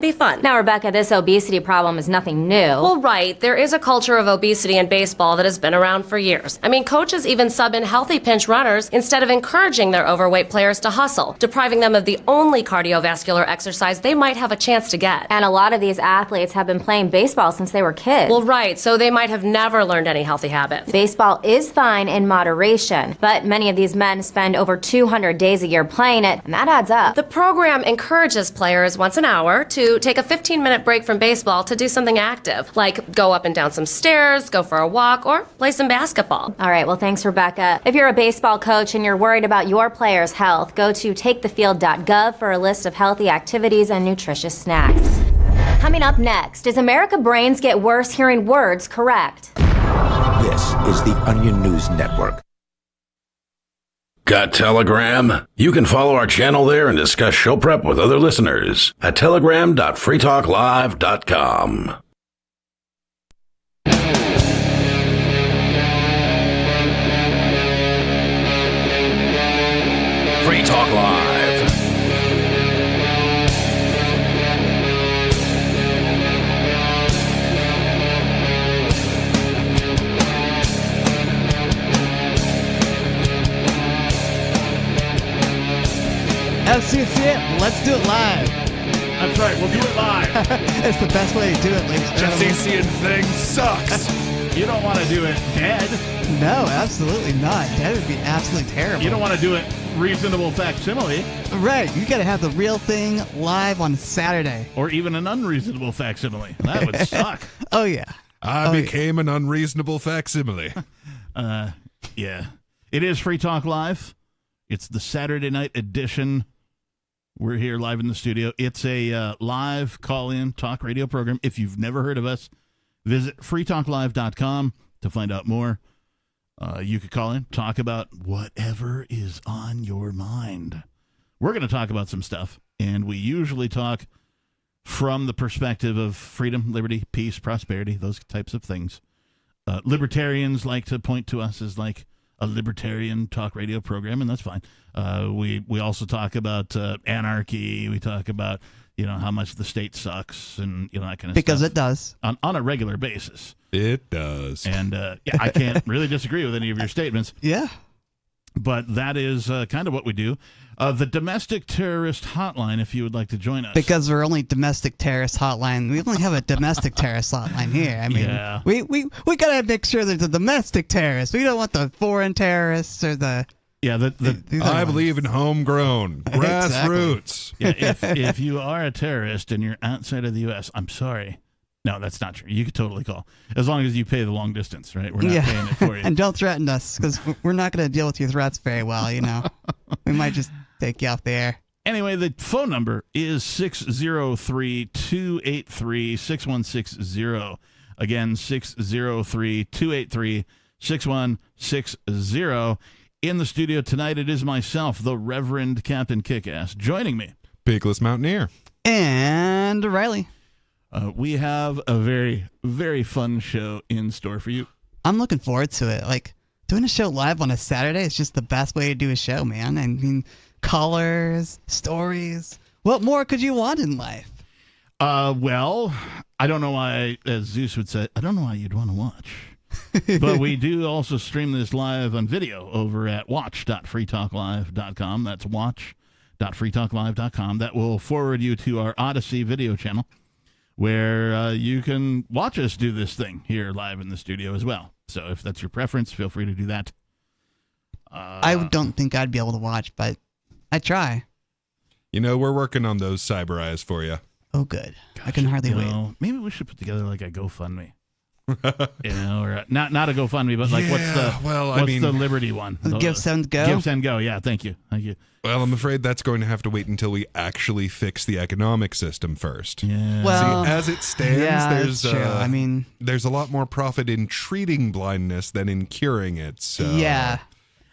be fun. Now, Rebecca, this obesity problem is nothing new. Well, right. There is a culture of obesity in baseball that has been around for years. I mean, coaches even sub in healthy pinch runners instead of encouraging their overweight players to hustle, depriving them of the only cardiovascular exercise they might have a chance to get. And a lot of these athletes have been playing baseball since they were kids. Well, right. So they might have never learned any healthy habits. Baseball is fine in moderation, but many of these men spend over 200 days a year playing it, and that adds up. The program encourages players once an hour to take a 15-minute break from baseball to do something active, like go up and down some stairs, go for a walk, or play some basketball. All right, well, thanks, Rebecca. If you're a baseball coach and you're worried about your players' health, go to takethefield.gov for a list of healthy activities and nutritious snacks. Coming up next, does America brains get worse hearing words correct? This is the Onion News Network. Got Telegram? You can follow our channel there and discuss show prep with other listeners at telegram.freetalklive.com. Free Talk Live. FCC, let's do it live. That's right, we'll do it live. It's the best way to do it, ladies and gentlemen. FCC thing sucks. You don't want to do it dead. No, absolutely not. That would be absolutely terrible. You don't want to do it reasonable facsimile. Right, you got to have the real thing live on Saturday. Or even an unreasonable facsimile. That would suck. Oh, yeah. I became an unreasonable facsimile. Yeah. It is Free Talk Live. It's the Saturday night edition. We're here live in the studio. It's a live call-in talk radio program. If you've never heard of us, visit freetalklive.com to find out more. You could call in, talk about whatever is on your mind. We're going to talk about some stuff, and we usually talk from the perspective of freedom, liberty, peace, prosperity, those types of things. Libertarians like to point to us as like a libertarian talk radio program, and that's fine. We also talk about anarchy. We talk about, how much the state sucks and, that kind of stuff. Because it does. On a regular basis. It does. And, I can't really disagree with any of your statements. Yeah. But that is kind of what we do. The Domestic Terrorist Hotline, if you would like to join us. Because we're only domestic terrorist hotline. We only have a domestic terrorist hotline here. I mean, yeah. we got to make sure there's a domestic terrorist. We don't want the foreign terrorists or the... Yeah, I believe in homegrown, grassroots. Exactly. Yeah, if you are a terrorist and you're outside of the U.S., I'm sorry. No, that's not true. You could totally call. As long as you pay the long distance, right? We're not paying it for you. And don't threaten us, because we're not going to deal with your threats very well, We might just take you off the air. Anyway, the phone number is 603-283-6160. Again, 603-283-6160. In the studio tonight, it is myself, the Reverend Captain Kickass. Joining me, Peakless Mountaineer. And Riley. We have a very, very fun show in store for you. I'm looking forward to it. Like, doing a show live on a Saturday is just the best way to do a show, man. I mean, callers, stories. What more could you want in life? Well, I don't know why, as Zeus would say, I don't know why you'd want to watch. But we do also stream this live on video over at watch.freetalklive.com. That's watch.freetalklive.com. That will forward you to our Odyssey video channel, where you can watch us do this thing here live in the studio as well. So if that's your preference, feel free to do that. I don't think I'd be able to watch, but I try. We're working on those cyber eyes for you. Oh, good. I can hardly wait. Maybe we should put together like a GoFundMe. Or not a GoFundMe, but like what's the Liberty one? Give, Send, Go? Give, Send, Go. Yeah, thank you. Well, I'm afraid that's going to have to wait until we actually fix the economic system first. Yeah. Well, see, as it stands, that's true. there's a lot more profit in treating blindness than in curing it. So. Yeah.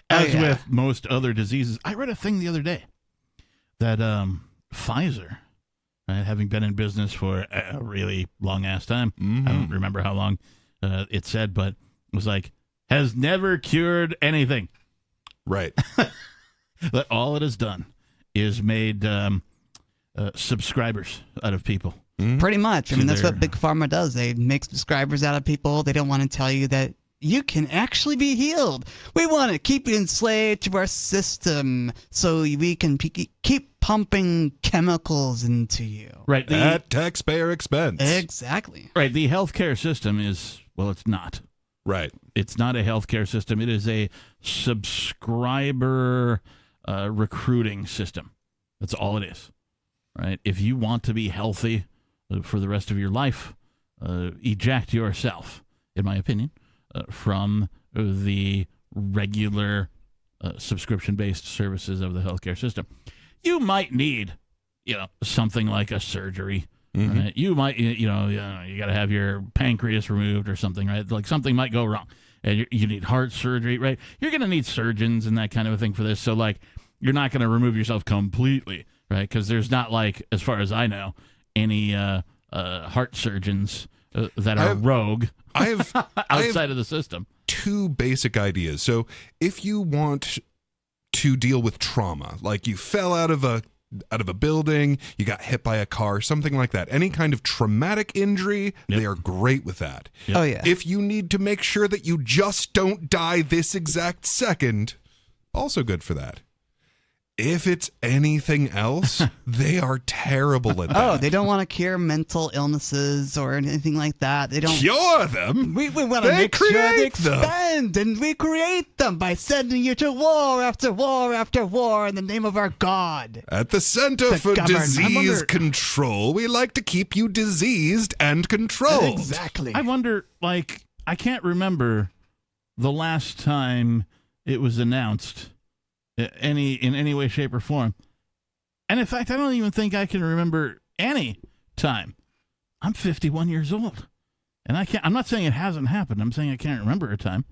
As with most other diseases, I read a thing the other day that Pfizer, having been in business for a really long-ass time, I don't remember how long it said, but it was like, has never cured anything. Right. That all it has done is made subscribers out of people. Pretty much. I mean, that's their- what Big Pharma does. They make subscribers out of people. They don't want to tell you that you can actually be healed. We want to keep you enslaved to our system so we can keep pumping chemicals into you. Right. At taxpayer expense. Exactly. Right. The healthcare system is, well, it's not. Right. It's not a healthcare system. It is a subscriber recruiting system. That's all it is. Right. If you want to be healthy for the rest of your life, eject yourself, in my opinion, from the regular subscription-based services of the healthcare system. You might need, something like a surgery. Right? You might, you got to have your pancreas removed or something, right? Like something might go wrong, and you need heart surgery, right? You're going to need surgeons and that kind of a thing for this. So, like, you're not going to remove yourself completely, right? Because there's not, like, as far as I know, any heart surgeons that are rogue. I have outside of the system. Two basic ideas. So if you want to deal with trauma, like you fell out of a building, you got hit by a car, something like that, any kind of traumatic injury, they are great with that. Yep. Oh, yeah. If you need to make sure that you just don't die this exact second, also good for that. If it's anything else, they are terrible at that. Oh, they don't want to cure mental illnesses or anything like that. They don't cure them. We want to They make sure they create them. expand, and we create them by sending you to war after war after war in the name of our God. At the Center The for government. Disease Control, we like to keep you diseased and controlled. Exactly. I wonder, like, I can't remember the last time it was announced in any way, shape, or form. And in fact, I don't even think I can remember any time. I'm 51 years old, and I'm not saying it hasn't happened. I'm saying I can't remember a time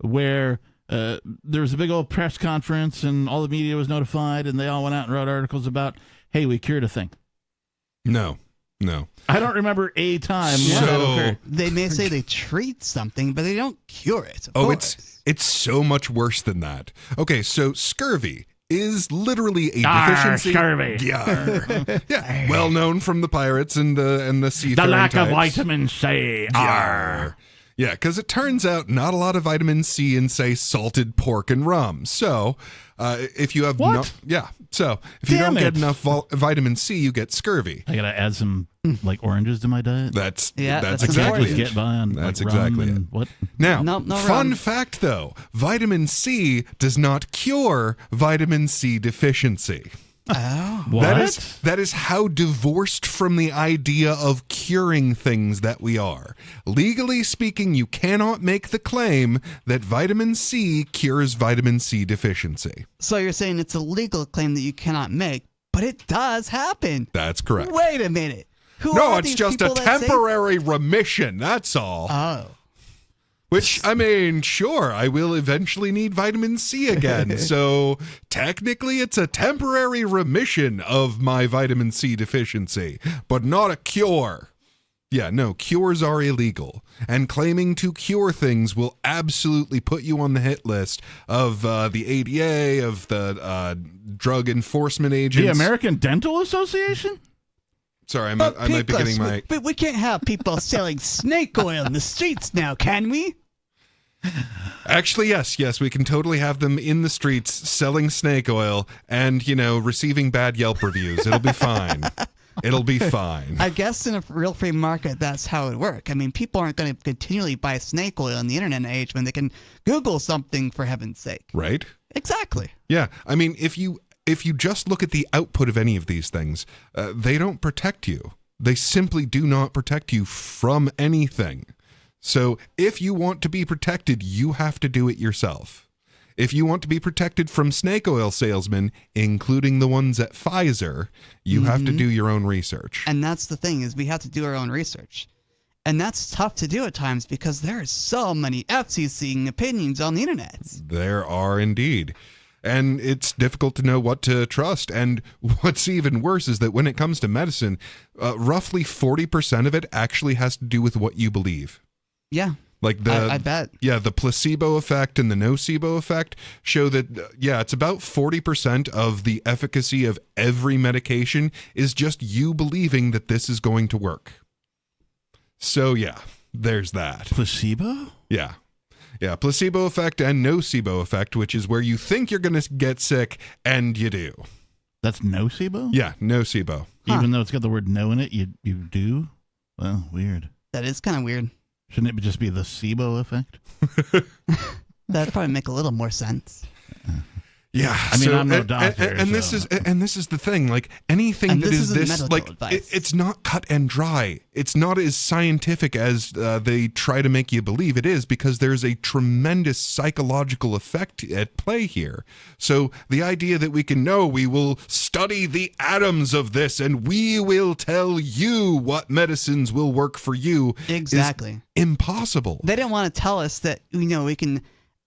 where there was a big old press conference and all the media was notified, and they all went out and wrote articles about, hey, we cured a thing. No. I don't remember a time when that So- occurred. They may say they treat something, but they don't cure it. Of Oh, course. it's so much worse than that. Okay, so scurvy is literally a Arr, deficiency. scurvy. Yeah, yeah. Well known from the pirates and the seafaring The lack of types. vitamin C. Yarr. Yeah, because it turns out not a lot of vitamin C in, say, salted pork and rum. So, if you have What? so if you Damn don't get it. enough vitamin C, you get scurvy. I gotta add some like oranges to my diet. That's that's exactly important. it. Get by on That's like, rum exactly and it. what? Now, No fun rum. fact though, vitamin C does not cure vitamin C deficiency. Oh. What? That is how divorced from the idea of curing things that we are. Legally speaking, you cannot make the claim that vitamin C cures vitamin C deficiency. So you're saying it's a legal claim that you cannot make, but it does happen. That's correct. Wait a minute. Who No, are it's these just a people that say- temporary remission, that's all. Oh. Which, I mean, sure, I will eventually need vitamin C again. So technically, it's a temporary remission of my vitamin C deficiency, but not a cure. Yeah, no, cures are illegal. And claiming to cure things will absolutely put you on the hit list of the ADA, of the drug enforcement agents. The American Dental Association? Sorry, I But might be people- getting my... But we can't have people selling snake oil in the streets now, can we? Actually, yes, we can totally have them in the streets selling snake oil and, receiving bad Yelp reviews. It'll be fine. It'll be fine. I guess in a real free market, that's how it works. I mean, people aren't going to continually buy snake oil in the internet age when they can Google something, for heaven's sake. Right? Exactly. Yeah. I mean, if you just look at the output of any of these things, they don't protect you. They simply do not protect you from anything. So if you want to be protected, you have to do it yourself. If you want to be protected from snake oil salesmen, including the ones at Pfizer, you have to do your own research. And that's the thing, is we have to do our own research. And that's tough to do at times because there are so many FCC opinions on the internet. There are indeed. And it's difficult to know what to trust. And what's even worse is that when it comes to medicine, roughly 40% of it actually has to do with what you believe. Yeah. Like I bet. Yeah, the placebo effect and the nocebo effect show that, it's about 40% of the efficacy of every medication is just you believing that this is going to work. So, there's that. Placebo? Yeah. Yeah, placebo effect and nocebo effect, which is where you think you're going to get sick and you do. That's nocebo? Yeah, nocebo. Even though it's got the word no in it, you do? Well, weird. That is kind of weird. Shouldn't it just be the SIBO effect? That'd probably make a little more sense. Yeah, I mean, I'm no doctor, and this is the thing. Like anything And that this is isn't this, medical like advice. it's not cut and dry. It's not as scientific as they try to make you believe it is, because there's a tremendous psychological effect at play here. So the idea that we will study the atoms of this and we will tell you what medicines will work for you Exactly. is impossible. They didn't want to tell us that, we can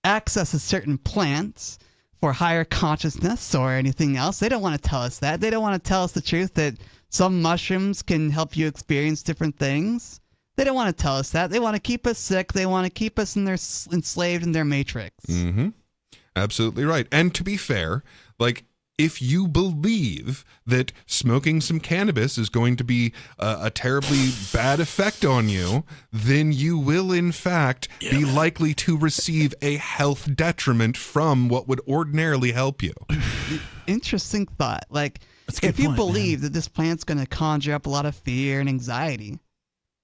access a certain plant for higher consciousness or anything else. They don't want to tell us that. They don't want to tell us the truth that some mushrooms can help you experience different things. They don't want to tell us that. They want to keep us sick. They want to keep us enslaved in their matrix. Mm-hmm. Absolutely right. And to be fair, like, if you believe that smoking some cannabis is going to be a terribly bad effect on you, then you will, in fact, be likely to receive a health detriment from what would ordinarily help you. Interesting thought. Like, That's a good if you point, believe man. that this plant's going to conjure up a lot of fear and anxiety,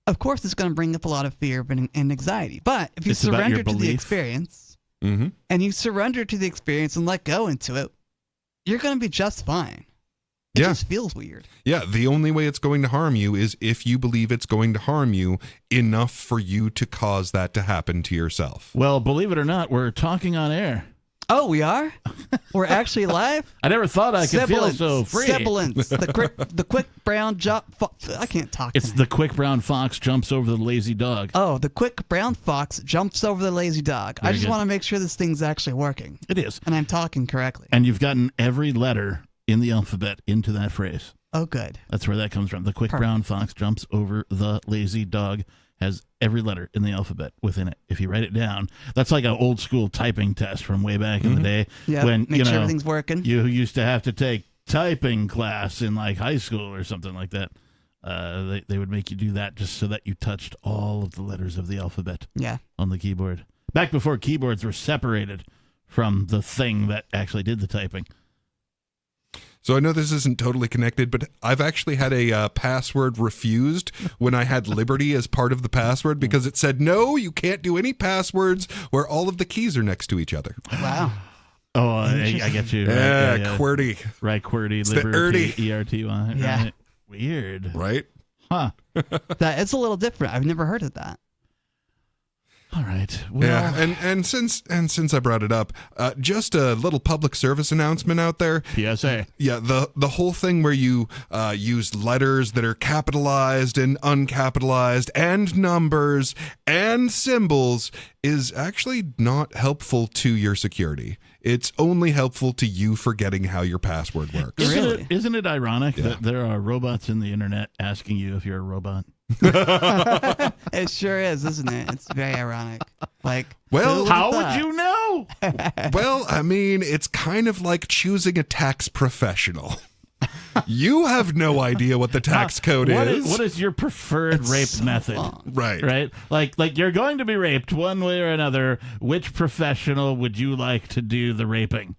of course it's going to bring up a lot of fear and anxiety. But if you It's about your surrender to the belief. experience, Mm-hmm. and you surrender to the experience and let go into it, you're going to be just fine. It Yeah. just feels weird. Yeah, the only way it's going to harm you is if you believe it's going to harm you enough for you to cause that to happen to yourself. Well, believe it or not, we're talking on air. Oh, we are? We're actually live? I never thought I could feel so free. Sibilance. The quick brown I can't talk It's tonight. the quick brown fox jumps over the lazy dog. Oh, the quick brown fox jumps over the lazy dog. I Very just good. want to make sure this thing's actually working It is. and I'm talking correctly. And you've gotten every letter in the alphabet into that phrase. Oh, good. That's where that comes from. The quick Perfect. brown fox jumps over the lazy dog has every letter in the alphabet within it. If you write it down, that's like an old school typing test from way back in the day. Yeah, when make sure everything's working. You used to have to take typing class in like high school or something like that. They would make you do that just so that you touched all of the letters of the alphabet Yeah. on the keyboard. Back before keyboards were separated from the thing that actually did the typing. So I know this isn't totally connected, but I've actually had a password refused when I had Liberty as part of the password because it said, no, you can't do any passwords where all of the keys are next to each other. Wow. Oh, I get you. Right, Yeah, yeah. QWERTY, Right, QWERTY, the Liberty, ERTY. ERTY. Yeah. Right. Weird. right? Huh. That it's a little different. I've never heard of that. All right. Well, Yeah, and since I brought it up, just a little public service announcement out there. PSA. Yeah, the whole thing where you use letters that are capitalized and uncapitalized and numbers and symbols is actually not helpful to your security. It's only helpful to you forgetting how your password works. Really? Isn't it ironic that there are robots in the internet asking you if you're a robot? It sure is, isn't it? It's very ironic. Like, Well, who would've How thought? would you know? Well, I mean, it's kind of like choosing a tax professional. You have no idea what the tax code is. What is your preferred rape so method? long. Right. Right? Like you're going to be raped one way or another. Which professional would you like to do the raping?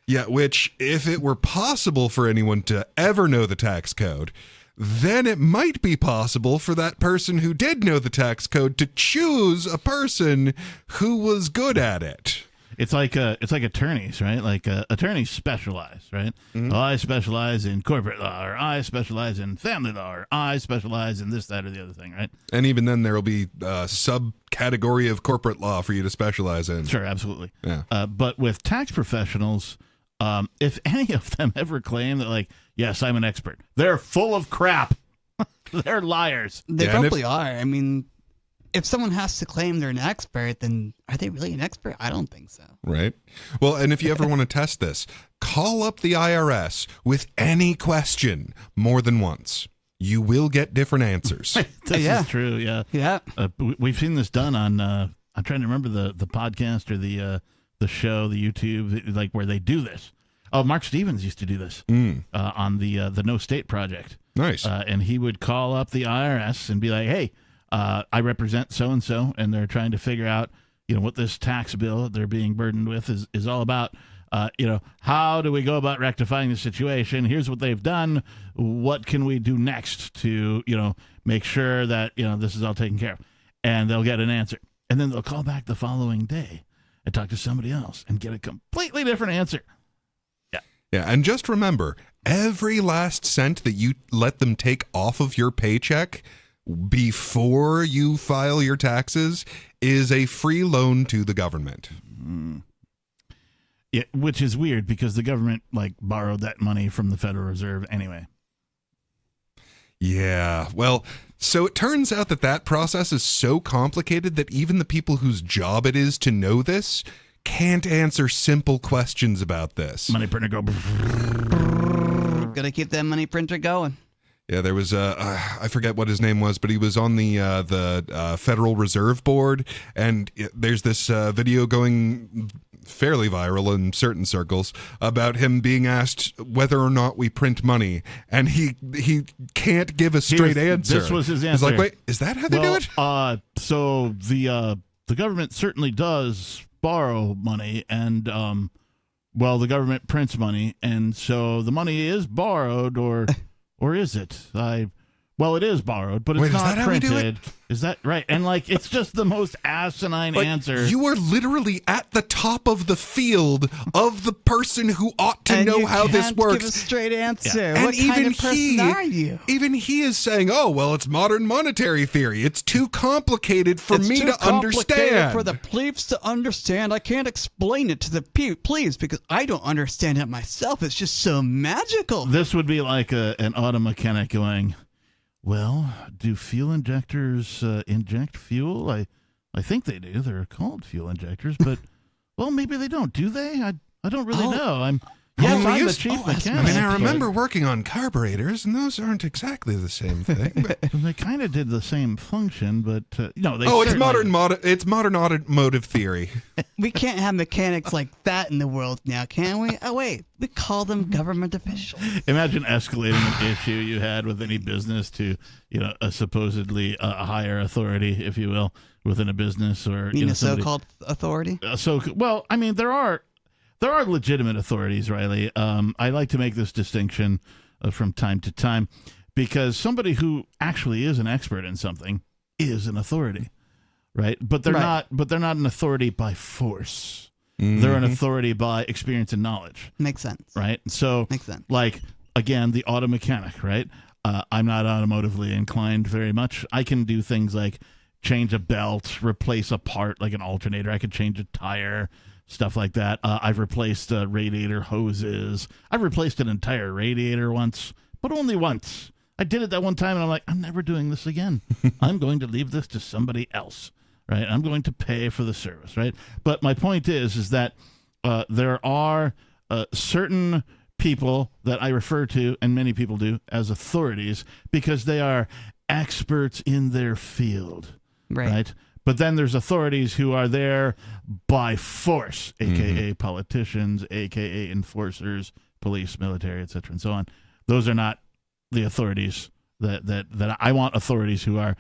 Yeah, which, if it were possible for anyone to ever know the tax code, then it might be possible for that person who did know the tax code to choose a person who was good at it. It's like attorneys, right? Like attorneys specialize, right? Mm-hmm. Oh, I specialize in corporate law, or I specialize in family law, or I specialize in this, that, or the other thing, right? And even then, there will be a subcategory of corporate law for you to specialize in. Sure, absolutely. Yeah. But with tax professionals, if any of them ever claim that, like, yes, I'm an expert, they're full of crap. They're liars. They Yeah, and probably are. I mean, if someone has to claim they're an expert, then are they really an expert? I don't think so. Right. Well, and if you ever want to test this, call up the IRS with any question more than once. You will get different answers. This Yeah. is true, yeah. Yeah. We've seen this done on I'm trying to remember the podcast or the show, the YouTube, like where they do this. Oh, Mark Stevens used to do this on the No State Project. Nice. And he would call up the IRS and be like, hey, I represent so-and-so, and they're trying to figure out, what this tax bill that they're being burdened with is all about. How do we go about rectifying the situation? Here's what they've done. What can we do next to, make sure that, this is all taken care of? And they'll get an answer. And then they'll call back the following day and talk to somebody else and get a completely different answer. Yeah, and just remember, every last cent that you let them take off of your paycheck before you file your taxes is a free loan to the government. Yeah, which is weird because the government borrowed that money from the Federal Reserve anyway. Yeah, well, so it turns out that process is so complicated that even the people whose job it is to know this can't answer simple questions about this. Money printer go. Gotta keep that money printer going. Yeah, there was I forget what his name was, but he was on the Federal Reserve Board, and there's this video going fairly viral in certain circles about him being asked whether or not we print money, and he can't give a straight answer. This was his answer. He's like, wait, is that how they do it? So the government certainly does borrow money, and the government prints money, and so the money is borrowed, or is it? It is borrowed, but it's Wait, not is that how we do printed. it? Is that right? And it's just the most asinine answer. You are literally at the top of the field of the person who ought to know how this works. Give a straight answer. And What kind of person are you? Even he is saying, "Oh, well, it's modern monetary theory. It's too complicated for me to understand." For the plebes to understand, I can't explain it to the plebes because I don't understand it myself. It's just so magical. This would be like an auto mechanic going, well, do fuel injectors inject fuel? I think they do. They're called fuel injectors, but well, maybe they don't. Do they? I don't really know. I'm the chief mechanic. I remember working on carburetors, and those aren't exactly the same thing. But they kind of did the same function, but it's modern automotive theory. We can't have mechanics like that in the world now, can we? Oh wait, we call them government officials. Imagine escalating an issue you had with any business to, a supposedly higher authority, if you will, within a business or a so-called authority. There are legitimate authorities, Riley. I like to make this distinction from time to time because somebody who actually is an expert in something is an authority, right? But they're not. But they're not an authority by force. Mm-hmm. They're an authority by experience and knowledge. Makes sense, right? So, makes sense. Again, the auto mechanic, right? I'm not automotively inclined very much. I can do things like change a belt, replace a part like an alternator. I could change a tire. Stuff like that. I've replaced radiator hoses. I've replaced an entire radiator once, but only once. I did it that one time, and I'm like, I'm never doing this again. I'm going to leave this to somebody else, right? I'm going to pay for the service, right? But my point is that there are certain people that I refer to, and many people do, as authorities because they are experts in their field, right? But then there's authorities who are there by force, a.k.a. politicians, a.k.a. enforcers, police, military, etc., and so on. Those are not the authorities that I want. Authorities who are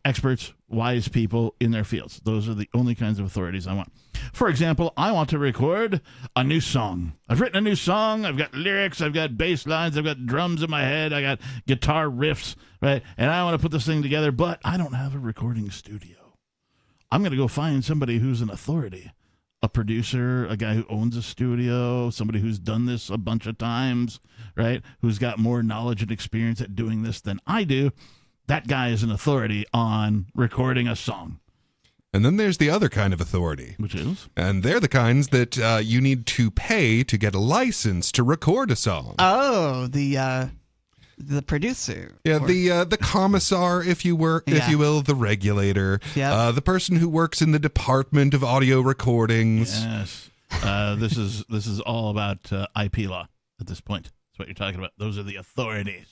experts, wise people in their fields. Those are the only kinds of authorities I want. For example, I want to record a new song. I've written a new song. I've got lyrics. I've got bass lines. I've got drums in my head. I got guitar riffs, right? And I want to put this thing together, but I don't have a recording studio. I'm going to go find somebody who's an authority, a producer, a guy who owns a studio, somebody who's done this a bunch of times, right? Who's got more knowledge and experience at doing this than I do. That guy is an authority on recording a song. And then there's the other kind of authority. Which is? And they're the kinds that you need to pay to get a license to record a song. Oh, the producer. Yeah, the commissar, if you will, the regulator, the person who works in the Department of Audio Recordings. Yes. This is all about IP law at this point. That's what you're talking about. Those are the authorities.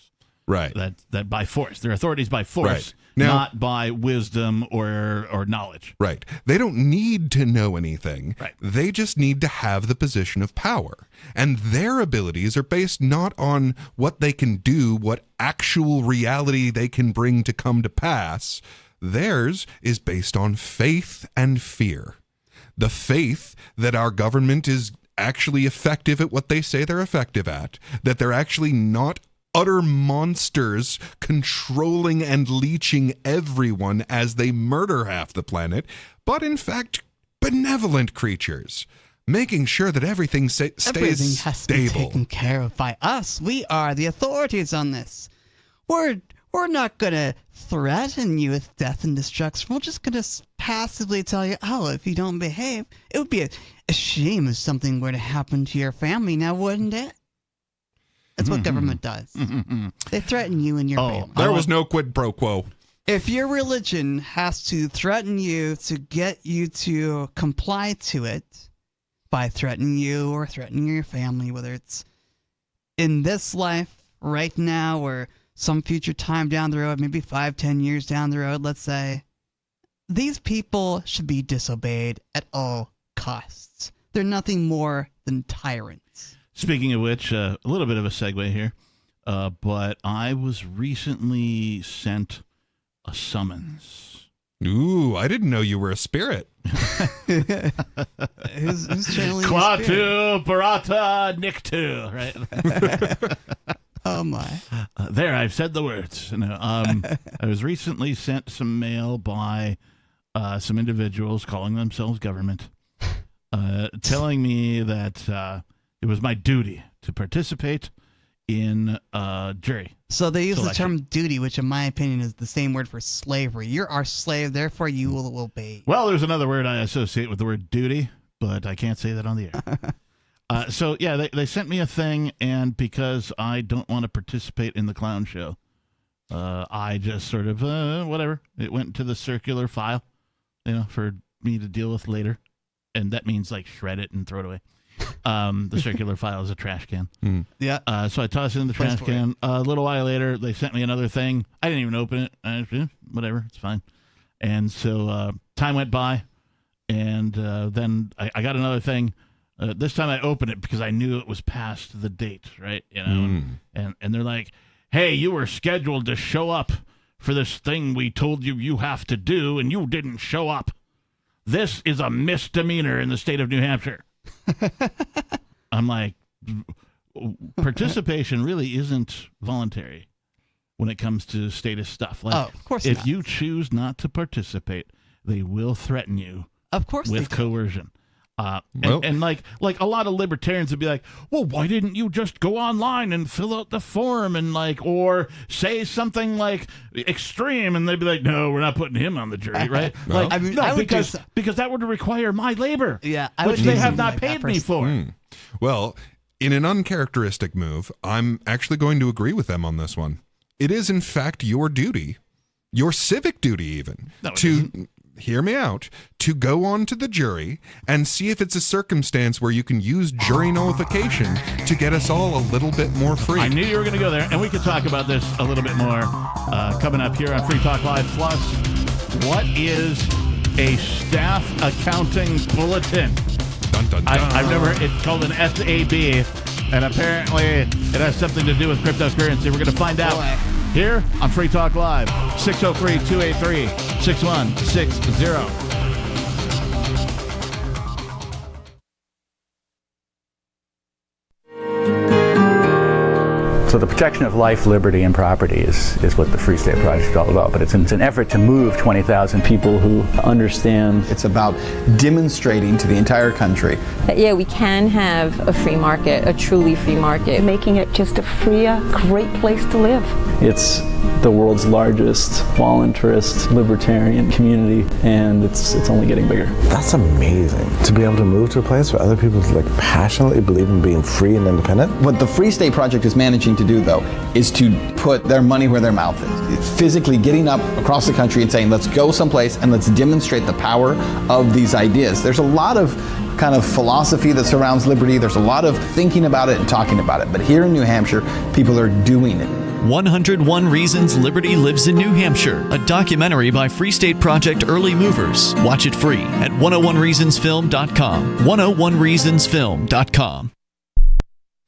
Right. That by force. They're authorities by force. Right. not by wisdom or knowledge. Right. They don't need to know anything. Right. They just need to have the position of power. And their abilities are based not on what they can do, what actual reality they can bring to come to pass. Theirs is based on faith and fear. The faith that our government is actually effective at what they say they're effective at, that they're actually not utter monsters controlling and leeching everyone as they murder half the planet, but in fact benevolent creatures, making sure that everything stays Everything has to be stable. taken care of by us. We are the authorities on this. We're not going to threaten you with death and destruction. We're just going to passively tell you, oh, if you don't behave, it would be a shame if something were to happen to your family now, wouldn't it? That's what government does. They threaten you and your family. There was no quid pro quo. If your religion has to threaten you to get you to comply to it by threatening you or threatening your family, whether it's in this life right now or some future time down the road, maybe 5-10 years down the road, let's say, these people should be disobeyed at all costs. They're nothing more than tyrants. Speaking of which, a little bit of a segue here, but I was recently sent a summons. Ooh, I didn't know you were a spirit. Who's channeling your Klaatu, spirit? Barata, Niktu, right? Oh my. There, I've said the words. No, I was recently sent some mail by some individuals calling themselves government, telling me that it was my duty to participate in jury. So they use the selection. term duty, which in my opinion is the same word for slavery. You're our slave, therefore you will obey. Well, there's another word I associate with the word duty, but I can't say that on the air. So, yeah, they sent me a thing, and because I don't want to participate in the clown show, I just sort of, whatever. It went to the circular file, for me to deal with later. And that means, like, shred it and throw it away. The circular file is a trash can. Yeah. So I tossed it in the Place trash for can. A little while later, they sent me another thing. I didn't even open it. Whatever, it's fine. And so time went by, and then I got another thing. This time I opened it because I knew it was past the date, right? And they're like, "Hey, you were scheduled to show up for this thing we told you have to do, and you didn't show up. This is a misdemeanor in the state of New Hampshire." I'm like, participation really isn't voluntary when it comes to status stuff. Like, of course if not. you choose not to participate, they will threaten you Of course with they do. coercion. Well- And like a lot of libertarians would be like, well, why didn't you just go online and fill out the form and or say something like extreme? And they'd be like, no, we're not putting him on the jury, right? Well- Like, I mean, no, I would because just- because that would require my labor, Yeah, I which would they do have something not like that paid me personally. for. Well, in an uncharacteristic move, I'm actually going to agree with them on this one. It is, in fact, your duty, your civic duty even, No, it to, hear me out, to go on to the jury and see if it's a circumstance where you can use jury nullification to get us all a little bit more free. I knew you were going to go there, and we could talk about this a little bit more coming up here on Free Talk Live. Plus, what is a staff accounting bulletin? Dun, dun, dun. I've never, it's called an SAB, and apparently it has something to do with cryptocurrency. We're going to find out here on Free Talk Live, 603-283-6160. So the protection of life, liberty, and property is what the Free State Project is all about. But it's an effort to move 20,000 people who understand. It's about demonstrating to the entire country that, yeah, we can have a free market, a truly free market. Making it just a freer, great place to live. It's the world's largest voluntarist libertarian community, and it's only getting bigger. That's amazing, to be able to move to a place where other people passionately believe in being free and independent. What the Free State Project is managing to do, though, is to put their money where their mouth is. Physically getting up across the country and saying, let's go someplace and let's demonstrate the power of these ideas. There's a lot of kind of philosophy that surrounds liberty. There's a lot of thinking about it and talking about it. But here in New Hampshire, people are doing it. 101 Reasons Liberty Lives in New Hampshire, a documentary by Free State Project Early Movers. Watch it free at 101reasonsfilm.com. 101reasonsfilm.com.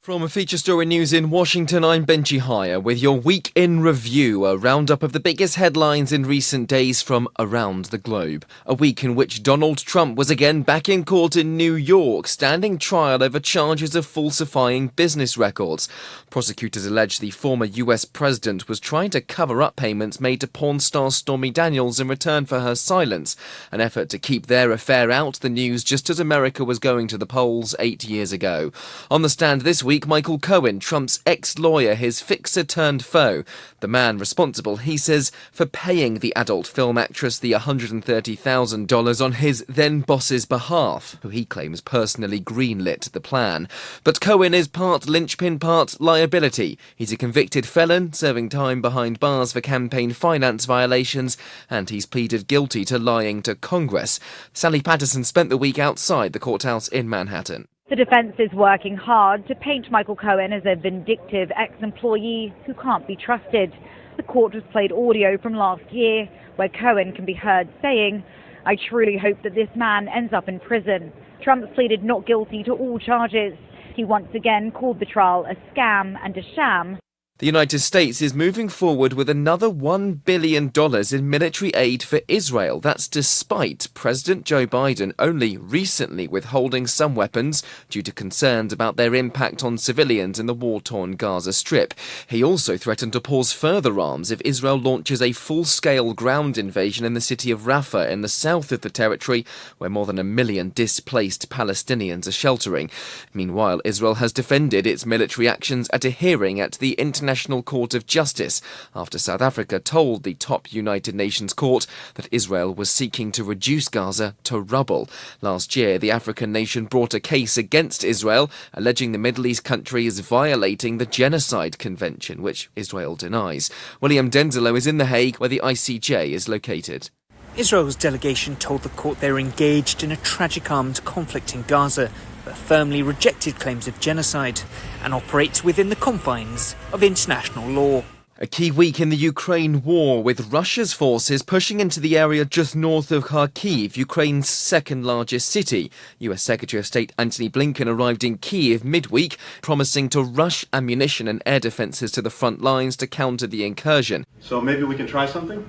From a Feature Story News in Washington, I'm Benji Hire with your Week in Review, a roundup of the biggest headlines in recent days from around the globe. A week in which Donald Trump was again back in court in New York, standing trial over charges of falsifying business records. Prosecutors allege the former US president was trying to cover up payments made to porn star Stormy Daniels in return for her silence, an effort to keep their affair out the news just as America was going to the polls 8 years ago. On the stand this week, Michael Cohen, Trump's ex-lawyer, his fixer-turned-foe. The man responsible, he says, for paying the adult film actress the $130,000 on his then-boss's behalf, who he claims personally greenlit the plan. But Cohen is part linchpin, part liability. He's a convicted felon, serving time behind bars for campaign finance violations, and he's pleaded guilty to lying to Congress. Sally Patterson spent the week outside the courthouse in Manhattan. The defense is working hard to paint Michael Cohen as a vindictive ex-employee who can't be trusted. The court has played audio from last year where Cohen can be heard saying, "I truly hope that this man ends up in prison." Trump pleaded not guilty to all charges. He once again called the trial a scam and a sham. The United States is moving forward with another $1 billion in military aid for Israel. That's despite President Joe Biden only recently withholding some weapons due to concerns about their impact on civilians in the war-torn Gaza Strip. He also threatened to pause further arms if Israel launches a full-scale ground invasion in the city of Rafah in the south of the territory, where more than 1 million displaced Palestinians are sheltering. Meanwhile, Israel has defended its military actions at a hearing at the International Court of Justice after South Africa told the top United Nations court that Israel was seeking to reduce Gaza to rubble. Last year, the African nation brought a case against Israel, alleging the Middle East country is violating the Genocide Convention, which Israel denies. William Denzilo is in The Hague, where the ICJ is located. Israel's delegation told the court they were engaged in a tragic armed conflict in Gaza, but firmly rejected claims of genocide and operates within the confines of international law. A key week in the Ukraine war, with Russia's forces pushing into the area just north of Kharkiv, Ukraine's second largest city. US Secretary of State Antony Blinken arrived in Kyiv midweek, promising to rush ammunition and air defences to the front lines to counter the incursion. So maybe we can try something?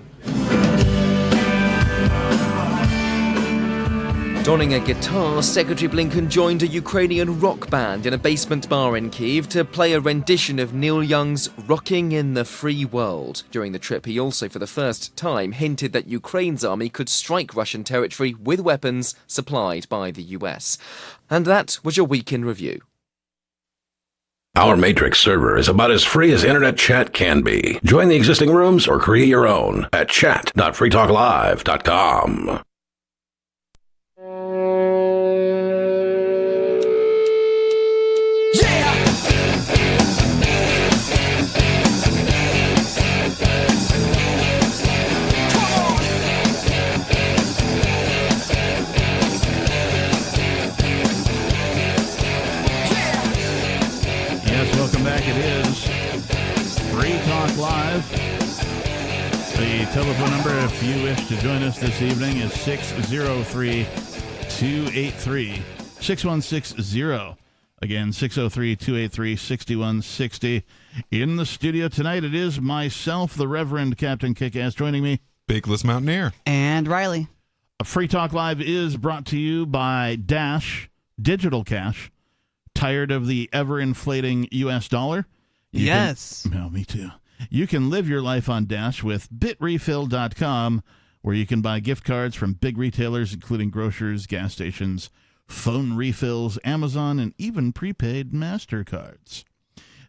Donning a guitar, Secretary Blinken joined a Ukrainian rock band in a basement bar in Kyiv to play a rendition of Neil Young's Rocking in the Free World. During the trip, he also, for the first time, hinted that Ukraine's army could strike Russian territory with weapons supplied by the US. And that was your Week in Review. Our Matrix server is about as free as internet chat can be. Join the existing rooms or create your own at chat.freetalklive.com. Welcome back. It is Free Talk Live. The telephone number, if you wish to join us this evening, is 603-283-6160. Again, 603-283-6160. In the studio tonight, it is myself, the Reverend Captain Kickass, joining me. Bigless Mountaineer. And Riley. Free Talk Live is brought to you by Dash Digital Cash. Tired of the ever-inflating U.S. dollar? Yes. No, me too. You can live your life on Dash with bitrefill.com, where you can buy gift cards from big retailers, including grocers, gas stations, phone refills, Amazon, and even prepaid MasterCards.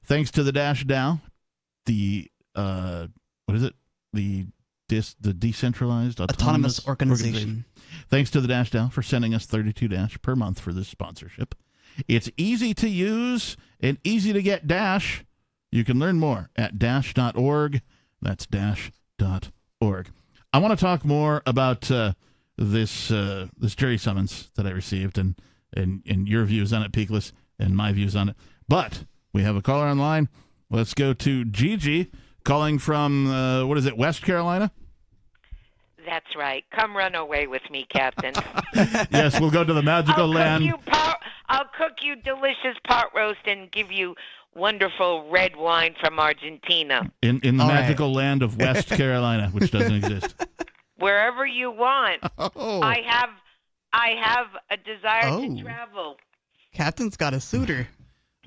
Thanks to the Dash DAO, the decentralized autonomous organization. Thanks to the Dash DAO for sending us 32 Dash per month for this sponsorship. It's easy to use and easy to get Dash. You can learn more at dash.org. That's dash.org. I want to talk more about this jury summons that I received and your views on it, Peakless, and my views on it. But we have a caller online. Let's go to Gigi, calling from, West Carolina? That's right. Come run away with me, Captain. Yes, we'll go to the magical land. I'll cook you delicious pot roast and give you wonderful red wine from Argentina. In the magical land of West Carolina, which doesn't exist. Wherever you want. Oh. I have a desire to travel. Captain's got a suitor.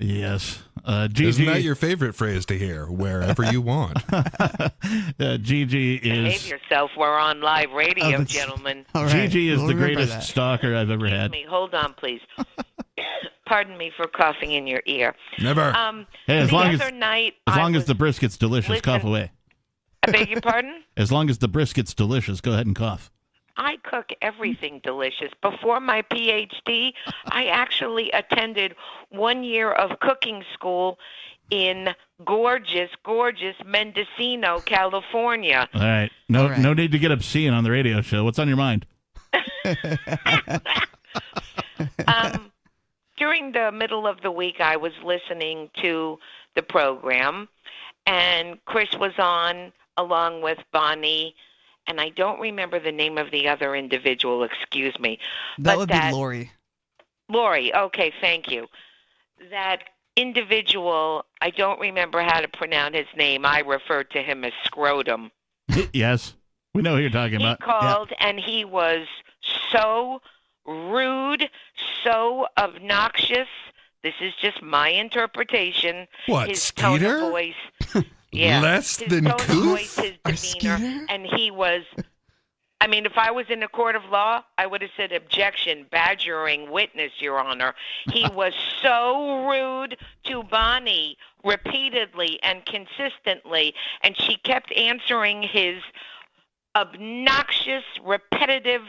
Yes. Gigi, isn't that your favorite phrase to hear? Wherever you want. Gigi is... Behave yourself. We're on live radio, gentlemen. Right. Gigi is the greatest stalker I've ever had. Hold on, please. Pardon me for coughing in your ear. Never. Hey, as long as the brisket's delicious, Listen. cough away. I beg your pardon? As long as the brisket's delicious, go ahead and cough. I cook everything delicious. Before my PhD, I actually attended 1 year of cooking school in gorgeous Mendocino, California. All right. No need to get obscene on the radio show. What's on your mind? During the middle of the week, I was listening to the program, and Chris was on along with Bonnie, and I don't remember the name of the other individual, excuse me. That would be Lori. Lori, okay, thank you. That individual, I don't remember how to pronounce his name. I refer to him as Scrotum. Yes, we know who you're talking about. He called, and he was so rude, so obnoxious. This is just my interpretation. What, his Skeeter? tone of voice. Yeah. Less his than tone of Coof? voice, his demeanor, and he was. I mean, if I was in a court of law, I would have said objection, badgering witness, Your Honor. He was so rude to Bonnie repeatedly and consistently, and she kept answering his obnoxious, repetitive,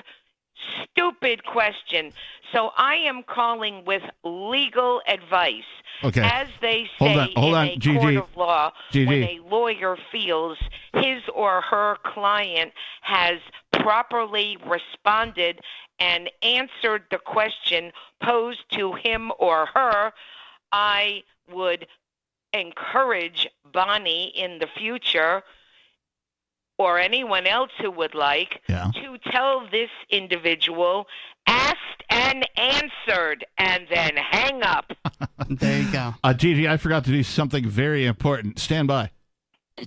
stupid question. So I am calling with legal advice. Okay. As they say Hold on, in a Gigi. court of law, Gigi. when a lawyer feels his or her client has properly responded and answered the question posed to him or her, I would encourage Bonnie in the future, or anyone else who would like, to tell this individual, asked and answered, and then hang up. There you go. Gigi, I forgot to do something very important. Stand by.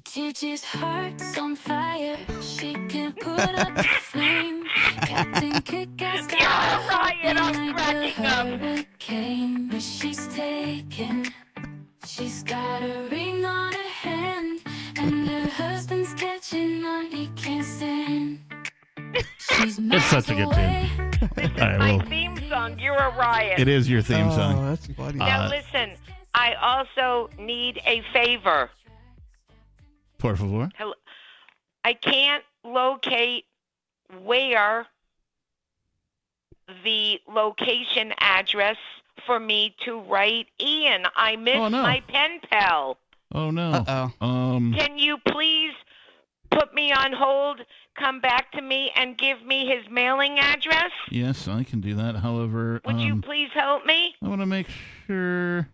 Gigi's heart's on fire. She can put up the flame. Captain Kick-Ass got Ryan, I'm cracking up. hurricane, but she's taken. She's got a ring on her hand, and her husband's catching on. He can't stand. She's It's such a good tune. This is All right, my well, theme song. You're a riot. it is your theme song. That's funny. Now listen, I also need a favor. Por favor. I can't locate where the location address for me to write Ian. I missed my pen pal. Oh, no. Uh-oh. Can you please put me on hold, come back to me, and give me his mailing address? Yes, I can do that. However, Would you please help me? I want to make sure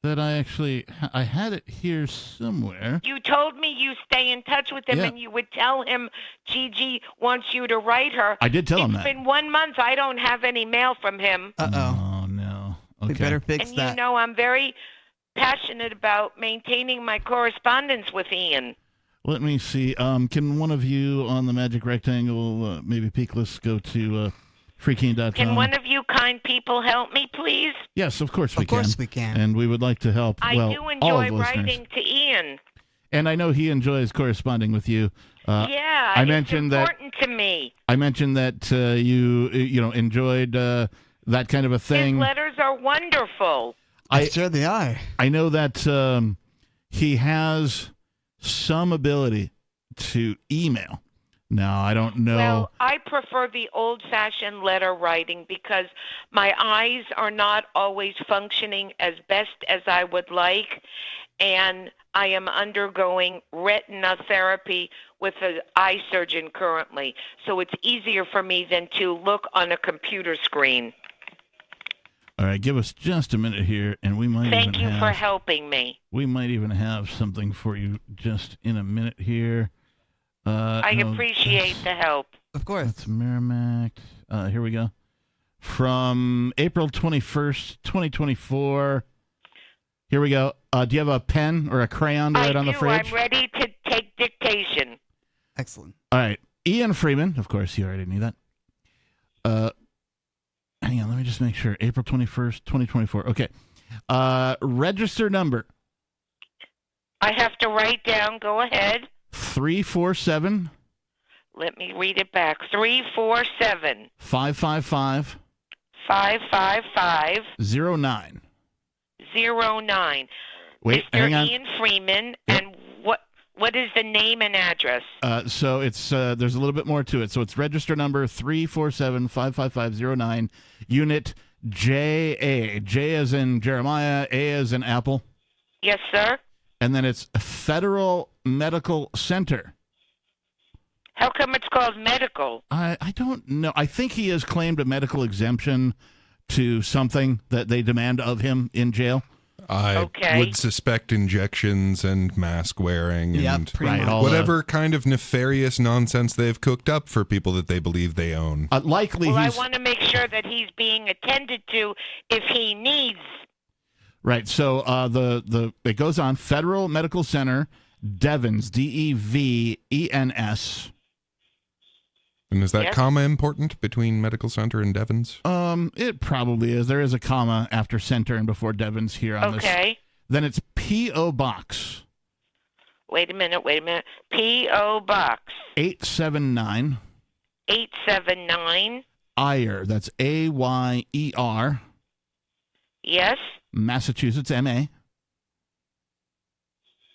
that I had it here somewhere. You told me you stay in touch with him and you would tell him Gigi wants you to write her. I did tell him that. It's been 1 month. I don't have any mail from him. Oh, no. Okay. We better fix And that. you know I'm very passionate about maintaining my correspondence with Ian. Let me see. Can one of you on the Magic Rectangle, maybe Peakless, go to freekeen.com? Can one of you kind people help me, please? Yes, of course we can. Of course we can. And we would like to help. I well, do all of enjoy the listeners. writing to Ian. And I know he enjoys corresponding with you. Yeah, I it's mentioned important to me. I mentioned that you enjoyed that kind of a thing. His letters are wonderful. Sure they are. I know that he has some ability to email. Now, I don't know. Well, I prefer the old-fashioned letter writing because my eyes are not always functioning as best as I would like, and I am undergoing retina therapy with an eye surgeon currently, so it's easier for me than to look on a computer screen. All right, give us just a minute here, and we might Thank you for helping me. We might even have something for you just in a minute here. I appreciate the help. Of course. That's Merrimack. Here we go. From April 21st, 2024. Here we go. Do you have a pen or a crayon to write on the fridge? I'm ready to take dictation. Excellent. All right. Ian Freeman. Of course, you already knew that. Hang on. Let me just make sure. April 21st, 2024. Okay. Register number. I have to write down. Go ahead. 347. Let me read it back. 347 555 555 09. 09. Wait, Mr. hang on. Ian Freeman, and what is the name and address? So it's there's a little bit more to it. So it's register number 347 555 09, unit JA. J as in Jeremiah, A as in Apple. Yes, sir. And then it's Federal Medical Center. How come it's called medical? I don't know. I think he has claimed a medical exemption to something that they demand of him in jail. I would suspect injections and mask wearing and whatever kind of nefarious nonsense they've cooked up for people that they believe they own. Likely Well, I want to make sure that he's being attended to if he needs. Right. So it goes on. Federal Medical Center, Devens, DEVENS. And is that Yes. comma important between Medical Center and Devens? It probably is. There is a comma after center and before Devens here on this. Okay. Then it's P.O. Box. Wait a minute. P.O. Box 879. 879. Ayer. That's AYER. Yes. Massachusetts, MA.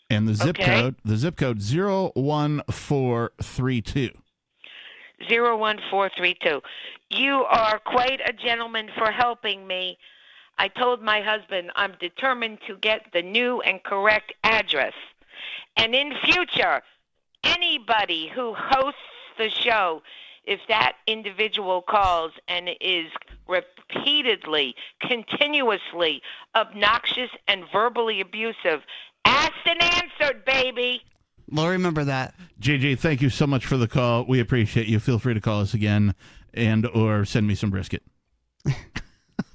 And the zip code 01432. 01432. You are quite a gentleman for helping me. I told my husband I'm determined to get the new and correct address. And in future, anybody who hosts the show, if that individual calls and is repeatedly, continuously obnoxious and verbally abusive, asked and answered, baby. We'll remember that. JJ, thank you so much for the call. We appreciate you. Feel free to call us again and or send me some brisket.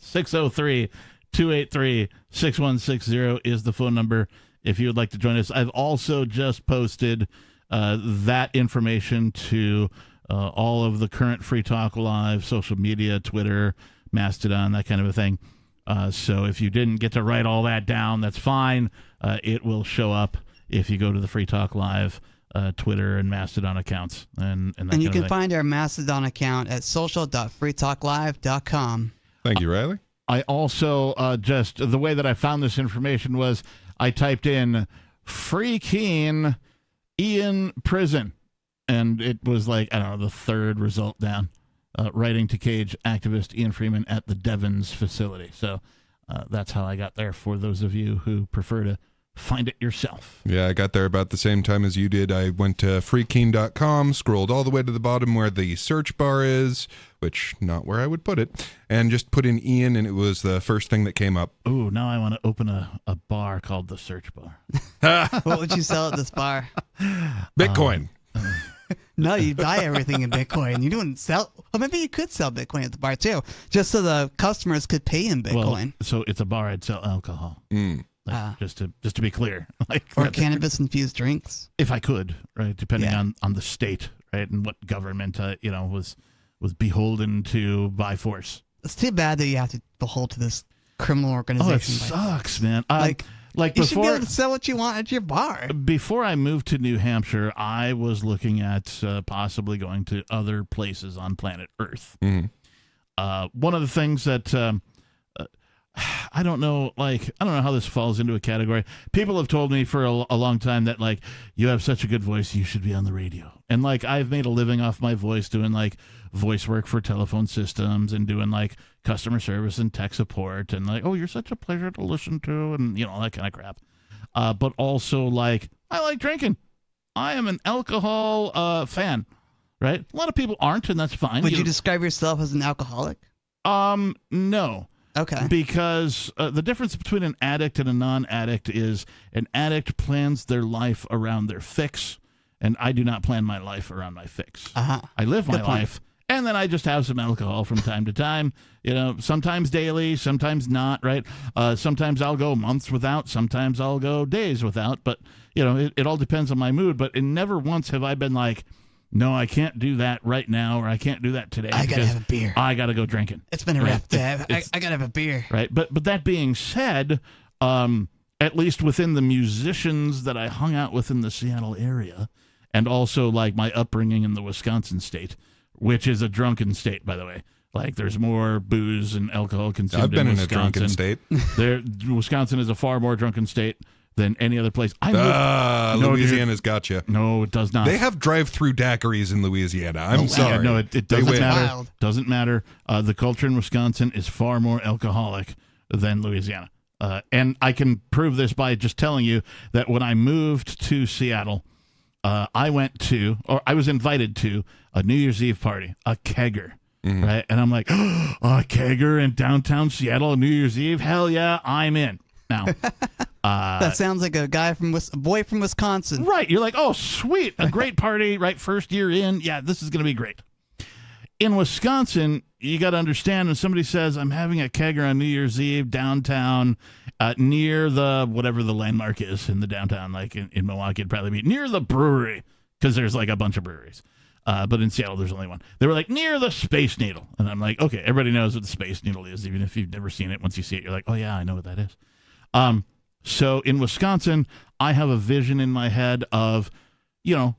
603-283-6160 is the phone number if you would like to join us. I've also just posted that information to all of the current Free Talk Live social media, Twitter, Mastodon, that kind of a thing. So if you didn't get to write all that down, that's fine. It will show up if you go to the Free Talk Live Twitter and Mastodon accounts. And you can find our Mastodon account at social.freetalklive.com. Thank you, Riley. I also just, the way that I found this information was I typed in Free Keen Ian Prison. And it was like, I don't know, the third result down. Writing to cage activist Ian Freeman at the Devens facility. So that's how I got there for those of you who prefer to find it yourself. Yeah, I got there about the same time as you did. I went to freekeen.com, scrolled all the way to the bottom where the search bar is, which not where I would put it, and just put in Ian, and it was the first thing that came up. Ooh, now I want to open a bar called the Search Bar. What would you sell at this bar? Bitcoin. No, you buy everything in Bitcoin. You don't sell. Well, maybe you could sell Bitcoin at the bar too, just so the customers could pay in Bitcoin. Well, so it's a bar. I'd sell alcohol. Just to be clear, or cannabis infused drinks, if I could, right? Depending on the state, right, and what government was beholden to by force. It's too bad that you have to behold to this criminal organization. Oh, it sucks, man. Like you should be before, able to sell what you want at your bar. Before I moved to New Hampshire, I was looking at possibly going to other places on planet Earth. Mm-hmm. One of the things that I don't know how this falls into a category. People have told me for a long time that you have such a good voice, you should be on the radio. And I've made a living off my voice doing voice work for telephone systems and doing customer service and tech support and oh, you're such a pleasure to listen to and all that kind of crap. But also I like drinking. I am an alcohol fan, right? A lot of people aren't, and that's fine. Would you describe yourself as an alcoholic? No. Okay. Because the difference between an addict and a non-addict is an addict plans their life around their fix, and I do not plan my life around my fix. I live my life, and then I just have some alcohol from time to time. Sometimes daily, sometimes not, right? Sometimes I'll go months without, sometimes I'll go days without, but, it all depends on my mood. But never once have I been like, no, I can't do that right now, or I can't do that today. I gotta have a beer. I gotta go drinking. It's been a rough day. I gotta have a beer. Right, but that being said, at least within the musicians that I hung out with in the Seattle area, and also like my upbringing in the Wisconsin state, which is a drunken state, by the way. Like, there's more booze and alcohol consumed. I've been in Wisconsin. a drunken state. Wisconsin is a far more drunken state than any other place. Louisiana's got you. No, it does not. They have drive-through daiquiris in Louisiana. I'm sorry. Yeah, no, it doesn't matter. Doesn't matter. The culture in Wisconsin is far more alcoholic than Louisiana. And I can prove this by just telling you that when I moved to Seattle, I was invited to a New Year's Eve party, a kegger. Right? And I'm like, a kegger in downtown Seattle on New Year's Eve? Hell yeah, I'm in. Now, that sounds like a boy from Wisconsin. Right. You're like, oh, sweet. A great party, right? First year in. Yeah, this is going to be great. In Wisconsin, you got to understand when somebody says, I'm having a kegger on New Year's Eve downtown near the, whatever the landmark is in the downtown, like in Milwaukee, it'd probably be near the brewery, because there's like a bunch of breweries. But in Seattle, there's only one. They were like, near the Space Needle. And I'm like, okay, everybody knows what the Space Needle is. Even if you've never seen it, once you see it, you're like, oh, yeah, I know what that is. So in Wisconsin, I have a vision in my head of, 4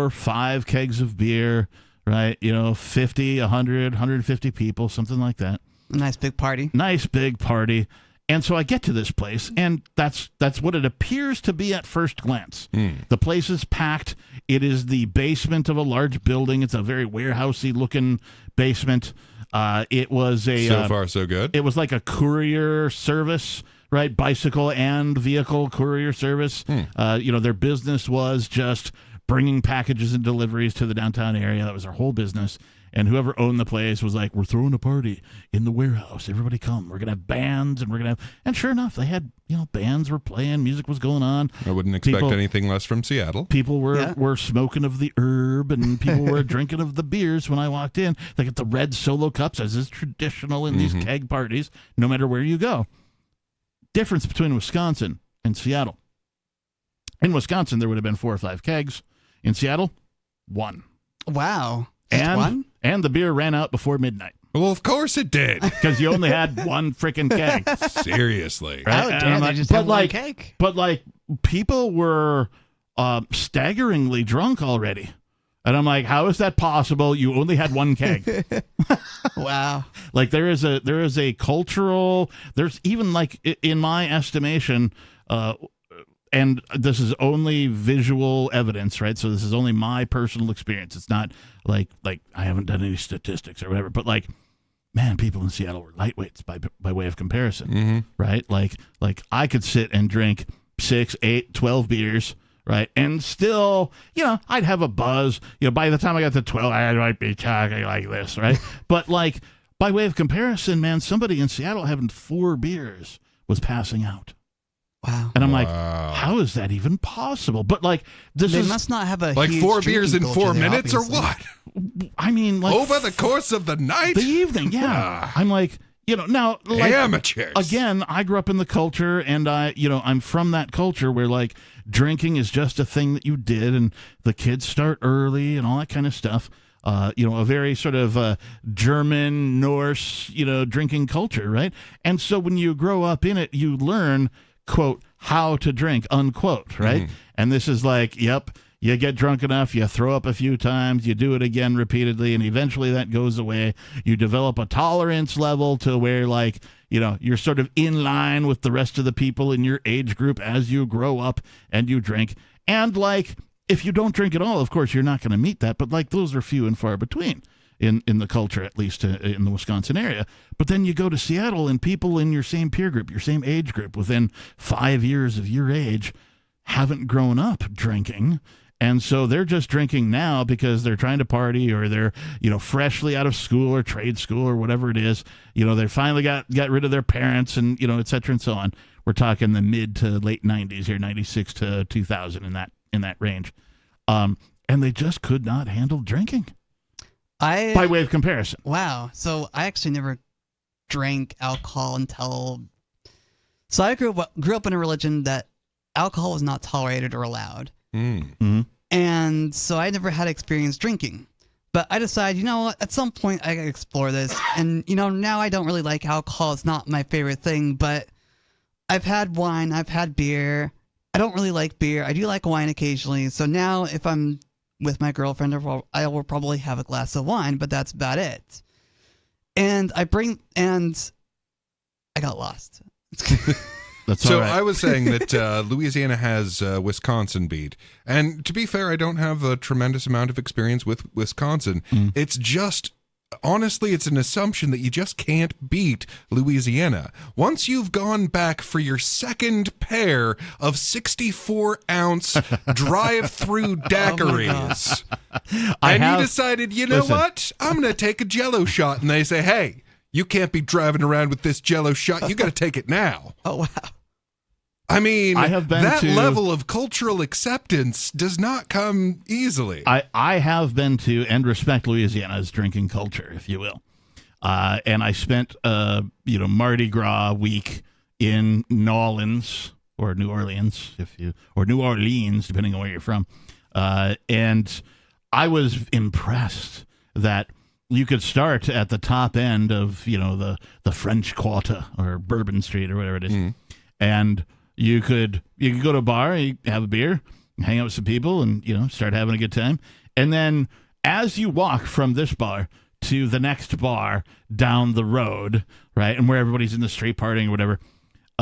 or 5 kegs of beer, right? 50, 100, 150 people, something like that. A nice big party. Nice big party. And so I get to this place, and that's what it appears to be at first glance. The place is packed. It is the basement of a large building. It's a very warehousey looking basement. It was so far so good. It was like a courier service, right? Bicycle and vehicle courier service. Their business was just bringing packages and deliveries to the downtown area. That was their whole business. And whoever owned the place was like, we're throwing a party in the warehouse. Everybody come. We're going to have bands, and we're going to have... And sure enough, they had, bands were playing, music was going on. I wouldn't expect anything less from Seattle. People were smoking of the herb, and people were drinking of the beers when I walked in. They get the red Solo cups, as is traditional in these keg parties, no matter where you go. Difference between Wisconsin and Seattle. In Wisconsin, there would have been 4 or 5 kegs. In Seattle, 1. Wow. And the beer ran out before midnight. Well, of course it did. Because you only had 1 freaking keg. Seriously. Right? I would dare they just have 1 keg. But people were staggeringly drunk already. And I'm like, how is that possible? You only had 1 keg. Wow. Like there is a cultural, there's even like in my estimation, and this is only visual evidence, right? So this is only my personal experience. It's not like I haven't done any statistics or whatever, but man, people in Seattle were lightweights by way of comparison, right? Like I could sit and drink 6, 8, 12 beers, right? And still, I'd have a buzz. By the time I got to 12, I might be talking like this, right? But by way of comparison, man, somebody in Seattle having 4 beers was passing out. Wow. And I'm like, how is that even possible? But they must not have a huge 4 beers in 4 minutes obviously. or what? I mean, over the course of the night? The evening, yeah. I'm like, now amateurs. Again, I grew up in the culture, and I'm from that culture where drinking is just a thing that you did, and the kids start early and all that kind of stuff. A very sort of German, Norse, drinking culture, right? And so when you grow up in it, you learn, quote, how to drink, unquote, right? And this is yep, you get drunk enough, you throw up a few times, you do it again repeatedly, and eventually that goes away. You develop a tolerance level to where, you're sort of in line with the rest of the people in your age group as you grow up and you drink. And, if you don't drink at all, of course, you're not going to meet that, but, those are few and far between. In the culture, at least in the Wisconsin area. But then you go to Seattle, and people in your same peer group, your same age group, within 5 years of your age, haven't grown up drinking. And so they're just drinking now because they're trying to party, or they're, freshly out of school or trade school or whatever it is. They finally got rid of their parents and, et cetera and so on. We're talking the mid to late 90s here, 96 to 2000 in that range. And they just could not handle drinking. By way of comparison. Wow. So I actually never drank alcohol until... So I grew up in a religion that alcohol was not tolerated or allowed. Mm-hmm. And so I never had experience drinking. But I decided, at some point I gotta explore this. And, now I don't really like alcohol. It's not my favorite thing, but I've had wine, I've had beer. I don't really like beer. I do like wine occasionally. So now if I'm with my girlfriend, I will probably have a glass of wine, but that's about it. And I got lost. That's so all right. I was saying that Louisiana has Wisconsin beat. And to be fair, I don't have a tremendous amount of experience with Wisconsin. It's just, honestly, it's an assumption that you just can't beat Louisiana. Once you've gone back for your second pair of 64-ounce drive-through daiquiris, you decided, what? I'm going to take a Jell-O shot. And they say, hey, you can't be driving around with this Jell-O shot. You got to take it now. Oh, wow. I mean, I have been that to, level of cultural acceptance does not come easily. I have been to and respect Louisiana's drinking culture, if you will. And I spent, Mardi Gras week in New Orleans, or New Orleans, or New Orleans, depending on where you're from. And I was impressed that you could start at the top end of, the French Quarter or Bourbon Street or whatever it is. And you could go to a bar, you have a beer, hang out with some people and, start having a good time. And then as you walk from this bar to the next bar down the road, right, and where everybody's in the street partying or whatever,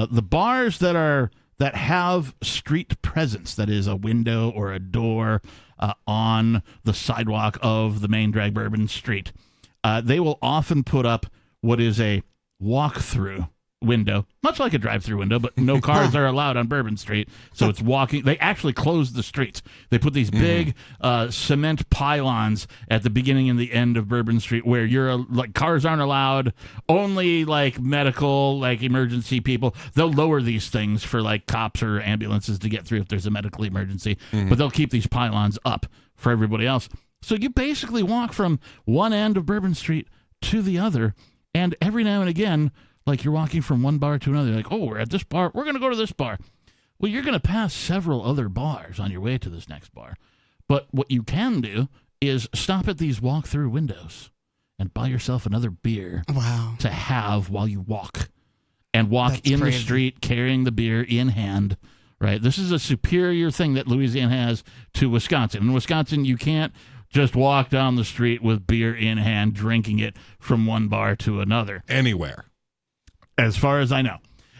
the bars that have street presence, that is a window or a door on the sidewalk of the main drag Bourbon Street, they will often put up what is a walk-through window, much like a drive-through window, but no cars are allowed on Bourbon Street, so it's walking. They actually close the streets. They put these big cement pylons at the beginning and the end of Bourbon Street where cars aren't allowed, only medical, emergency people. They'll lower these things for cops or ambulances to get through if there's a medical emergency, but they'll keep these pylons up for everybody else. So you basically walk from one end of Bourbon Street to the other, and every now and again, you're walking from one bar to another, we're at this bar, we're going to go to this bar. Well, you're going to pass several other bars on your way to this next bar. But what you can do is stop at these walk-through windows and buy yourself another beer to have while you walk. And walk in the street carrying the beer in hand, right? This is a superior thing that Louisiana has to Wisconsin. In Wisconsin, you can't just walk down the street with beer in hand, drinking it from one bar to another. Anywhere. As far as I know.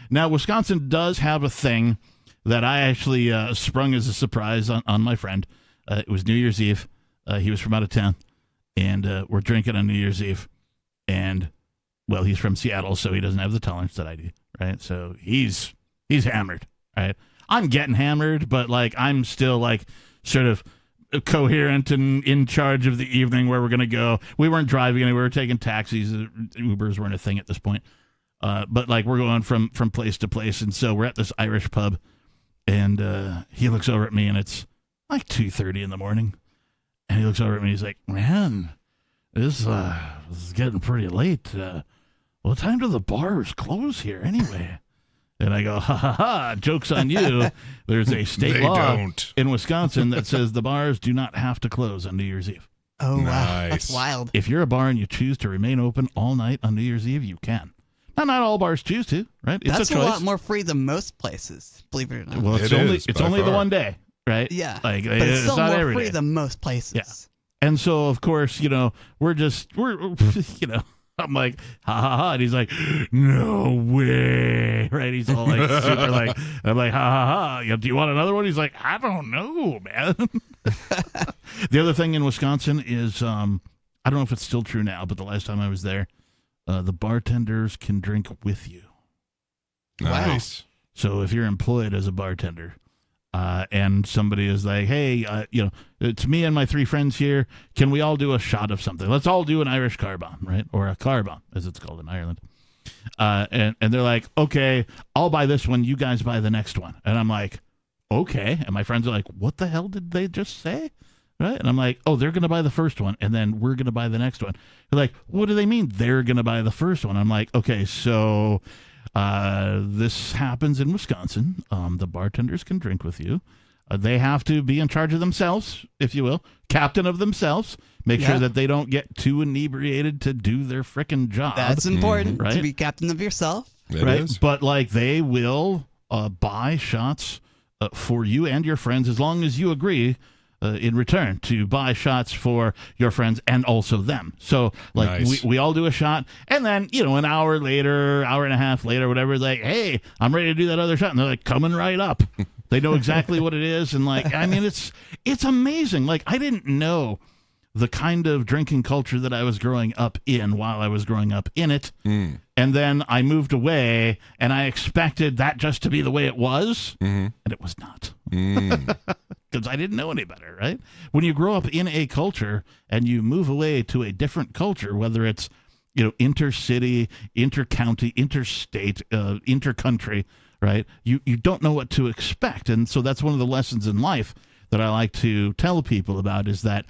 Now, Wisconsin does have a thing that I actually sprung as a surprise on my friend. It was New Year's Eve. He was from out of town, and we're drinking on New Year's Eve. And, well, he's from Seattle, so he doesn't have the tolerance that I do, right? So he's hammered, right? I'm getting hammered, but, I'm still, sort of coherent and in charge of the evening where we're going to go. We weren't driving anywhere. We were taking taxis. Ubers weren't a thing at this point. But we're going from place to place, and so we're at this Irish pub, and he looks over at me, and it's 2:30 in the morning, and he looks over at me, and he's like, "Man, this is getting pretty late. What time do the bars close here anyway?" And I go, "Ha ha ha! Joke's on you. There's a state law in Wisconsin that says the bars do not have to close on New Year's Eve." Oh, wow, that's wild. If you're a bar and you choose to remain open all night on New Year's Eve, you can. Not all bars choose to, right? It's That's a choice. A lot more free than most places, believe it or not. Well, it's only the one day, right? Yeah, but it's still not more every free day. than most places. Yeah. And so, of course, we're I'm like, ha ha ha, and he's like, no way, right? He's all super I'm like, ha ha ha. Do you want another one? He's like, I don't know, man. The other thing in Wisconsin is, I don't know if it's still true now, but the last time I was there, the bartenders can drink with you. Nice. So if you're employed as a bartender, and somebody is like, hey, it's me and my 3 friends here. Can we all do a shot of something? Let's all do an Irish car bomb, right? Or a car bomb, as it's called in Ireland. And they're like, okay, I'll buy this one. You guys buy the next one. And I'm like, okay. And my friends are like, what the hell did they just say? Right? And I'm like, oh, they're going to buy the first one, and then we're going to buy the next one. They're like, what do they mean they're going to buy the first one? I'm like, okay, so this happens in Wisconsin. The bartenders can drink with you. They have to be in charge of themselves, if you will, captain of themselves. Make sure that they don't get too inebriated to do their frickin' job. That's important, right? to be captain of yourself. Right? But like they will buy shots for you and your friends as long as you agree in return to buy shots for your friends and also them. So like we all do a shot, and then an hour later, hour and a half later, whatever, like, hey, I'm ready to do that other shot, and they're like, coming right up. They know exactly what it is, and like, I mean, it's amazing. Like, I didn't know the kind of drinking culture that I was growing up in while I was growing up in it. And then I moved away, and I expected that just to be the way it was, and it was not. Because I didn't know any better, right? When you grow up in a culture and you move away to a different culture, whether it's intercity, intercounty, interstate, intercountry, right? You don't know what to expect. And so that's one of the lessons in life that I like to tell people about, is that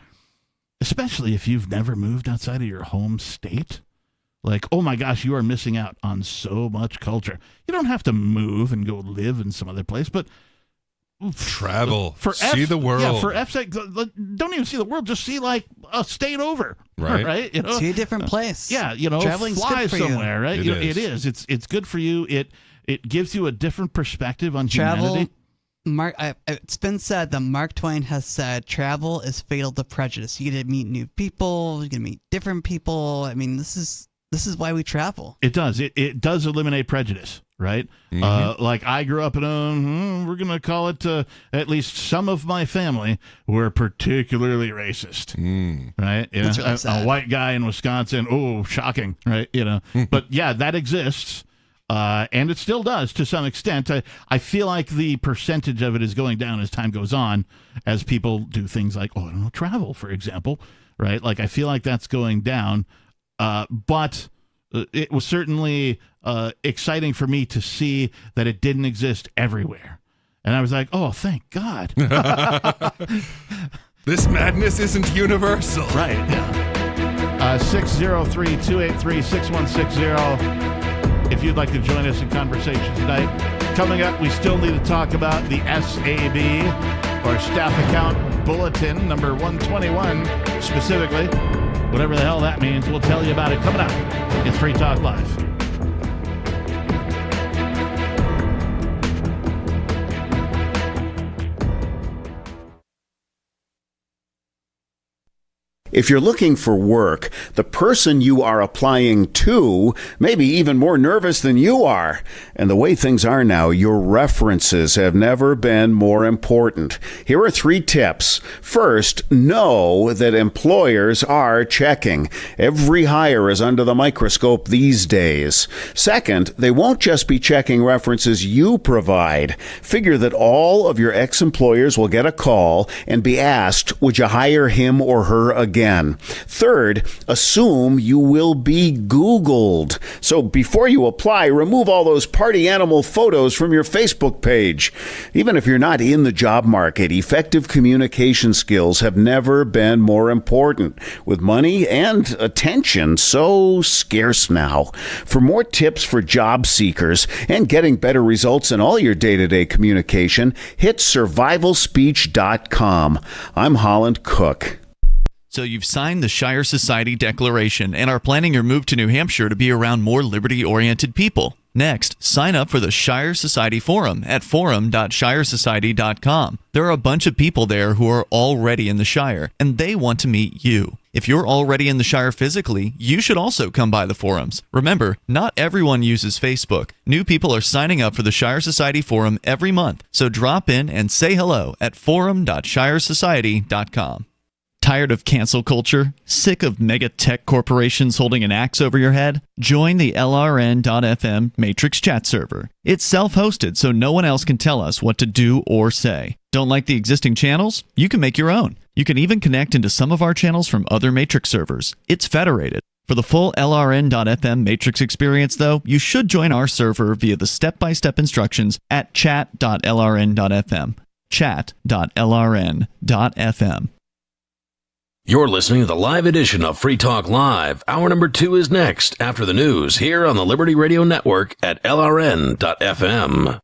especially if you've never moved outside of your home state, like, oh my gosh, you are missing out on so much culture. You don't have to move and go live in some other place, but travel, see the world. Yeah, for F's sake, don't even see the world. Just see like a state over, right? See a different place. Yeah, Traveling's fly good for somewhere, you. right? It is. It's good for you. It gives you a different perspective on humanity. It's been said that Mark Twain has said travel is fatal to prejudice. You get to meet new people. You get to meet different people. I mean, this is why we travel. It does. It does eliminate prejudice, right? Like I grew up in we're going to call it, at least some of my family were particularly racist, right? That's really sad. A white guy in Wisconsin. Oh, shocking, right? But yeah, that exists. And it still does to some extent. I feel like the percentage of it is going down as time goes on, as people do things like, travel, for example, right? Like I feel like that's going down. But it was certainly exciting for me to see that it didn't exist everywhere. And I was like, oh, thank God. This madness isn't universal. Right, yeah. 603-283-6160. If you'd like to join us in conversation tonight. Coming up, we still need to talk about the SAB, or Staff Account Bulletin, number 121, specifically. Whatever the hell that means, we'll tell you about it coming up. It's Free Talk Live. If you're looking for work, the person you are applying to may be even more nervous than you are. And the way things are now, your references have never been more important. Here are 3 tips. First, know that employers are checking. Every hire is under the microscope these days. Second, they won't just be checking references you provide. Figure that all of your ex-employers will get a call and be asked, would you hire him or her again? Third, assume you will be Googled. So before you apply, remove all those party animal photos from your Facebook page. Even if you're not in the job market, effective communication skills have never been more important, with money and attention so scarce now. For more tips for job seekers and getting better results in all your day-to-day communication, hit survivalspeech.com. I'm Holland Cook. So you've signed the Shire Society Declaration and are planning your move to New Hampshire to be around more liberty-oriented people. Next, sign up for the Shire Society Forum at forum.shiresociety.com. There are a bunch of people there who are already in the Shire, and they want to meet you. If you're already in the Shire physically, you should also come by the forums. Remember, not everyone uses Facebook. New people are signing up for the Shire Society Forum every month, so drop in and say hello at forum.shiresociety.com. Tired of cancel culture? Sick of mega tech corporations holding an axe over your head? Join the LRN.FM Matrix chat server. It's self-hosted, so no one else can tell us what to do or say. Don't like the existing channels? You can make your own. You can even connect into some of our channels from other Matrix servers. It's federated. For the full LRN.FM Matrix experience, though, you should join our server via the step-by-step instructions at chat.lrn.fm. Chat.lrn.fm. You're listening to the live edition of Free Talk Live. Hour number 2 is next after the news here on the Liberty Radio Network at LRN.FM.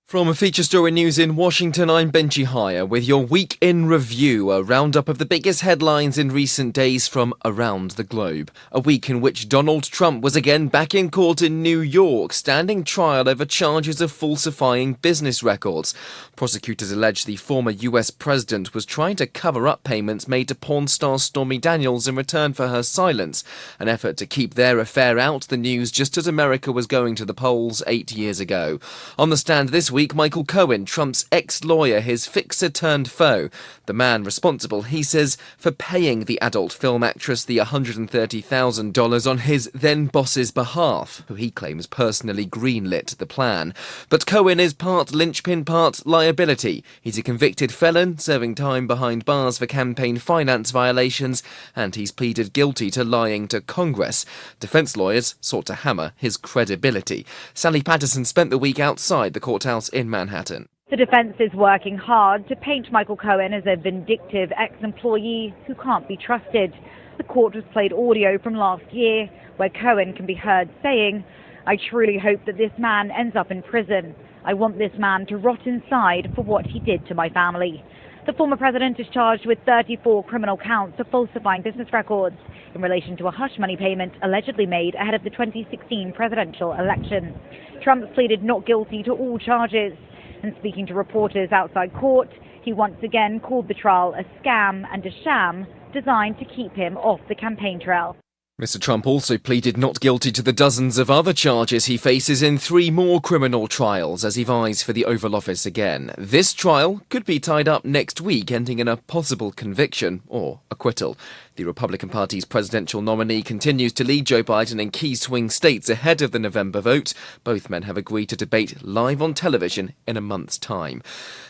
From a Feature Story News in Washington, I'm Benji Hire with your Week in Review, a roundup of the biggest headlines in recent days from around the globe. A week in which Donald Trump was again back in court in New York, standing trial over charges of falsifying business records. Prosecutors allege the former US president was trying to cover up payments made to porn star Stormy Daniels in return for her silence, an effort to keep their affair out the news just as America was going to the polls 8 years ago. On the stand this week, Michael Cohen, Trump's ex-lawyer, his fixer-turned-foe. The man responsible, he says, for paying the adult film actress the $130,000 on his then-boss's behalf, who he claims personally greenlit the plan. But Cohen is part linchpin, part liability. He's a convicted felon, serving time behind bars for campaign finance violations, and he's pleaded guilty to lying to Congress. Defense lawyers sought to hammer his credibility. Sally Patterson spent the week outside the courthouse in Manhattan. The defense is working hard to paint Michael Cohen as a vindictive ex-employee who can't be trusted. The court has played audio from last year where Cohen can be heard saying, "I truly hope that this man ends up in prison. I want this man to rot inside for what he did to my family." The former president is charged with 34 criminal counts of falsifying business records in relation to a hush money payment allegedly made ahead of the 2016 presidential election. Trump pleaded not guilty to all charges, and speaking to reporters outside court, he once again called the trial a scam and a sham designed to keep him off the campaign trail. Mr. Trump also pleaded not guilty to the dozens of other charges he faces in 3 more criminal trials as he vies for the Oval Office again. This trial could be tied up next week, ending in a possible conviction or acquittal. The Republican Party's presidential nominee continues to lead Joe Biden in key swing states ahead of the November vote. Both men have agreed to debate live on television in a month's time.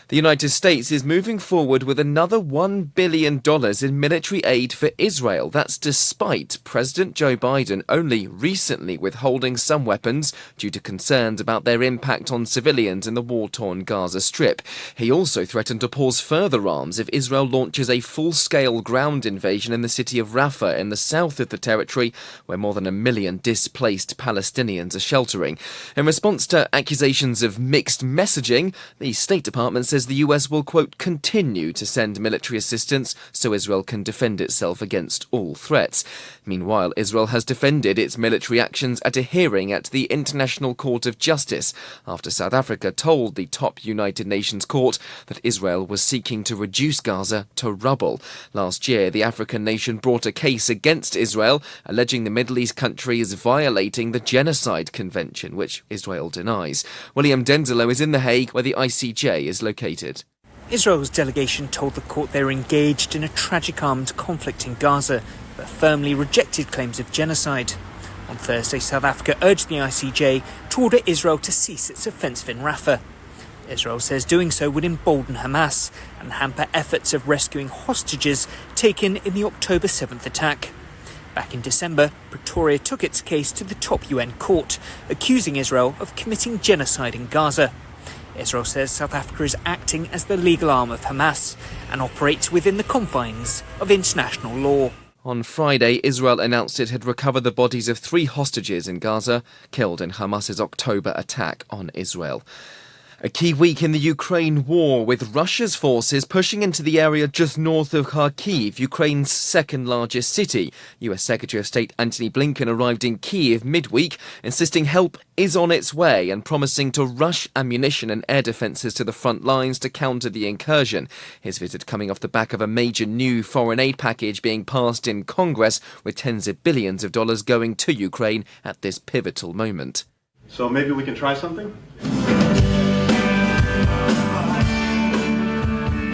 The United States is moving forward with another $1 billion in military aid for Israel. That's despite President Joe Biden only recently withholding some weapons due to concerns about their impact on civilians in the war-torn Gaza Strip. He also threatened to pause further arms if Israel launches a full-scale ground invasion in the city of Rafah in the south of the territory, where more than 1 million displaced Palestinians are sheltering. In response to accusations of mixed messaging, the State Department says the US will, quote, continue to send military assistance so Israel can defend itself against all threats. Meanwhile, Israel has defended its military actions at a hearing at the International Court of Justice after South Africa told the top United Nations court that Israel was seeking to reduce Gaza to rubble. Last year, the African nation brought a case against Israel, alleging the Middle East country is violating the Genocide Convention, which Israel denies. William Denzelo is in The Hague, where the ICJ is located. Israel's delegation told the court they were engaged in a tragic armed conflict in Gaza, but firmly rejected claims of genocide. On Thursday, South Africa urged the ICJ to order Israel to cease its offensive in Rafah. Israel says doing so would embolden Hamas and hamper efforts of rescuing hostages taken in the October 7th attack. Back in December, Pretoria took its case to the top UN court, accusing Israel of committing genocide in Gaza. Israel says South Africa is acting as the legal arm of Hamas and operates within the confines of international law. On Friday, Israel announced it had recovered the bodies of 3 hostages in Gaza killed in Hamas's October attack on Israel. A key week in the Ukraine war, with Russia's forces pushing into the area just north of Kharkiv, Ukraine's second largest city. US Secretary of State Antony Blinken arrived in Kyiv midweek, insisting help is on its way and promising to rush ammunition and air defences to the front lines to counter the incursion. His visit coming off the back of a major new foreign aid package being passed in Congress, with tens of billions of dollars going to Ukraine at this pivotal moment. So maybe we can try something?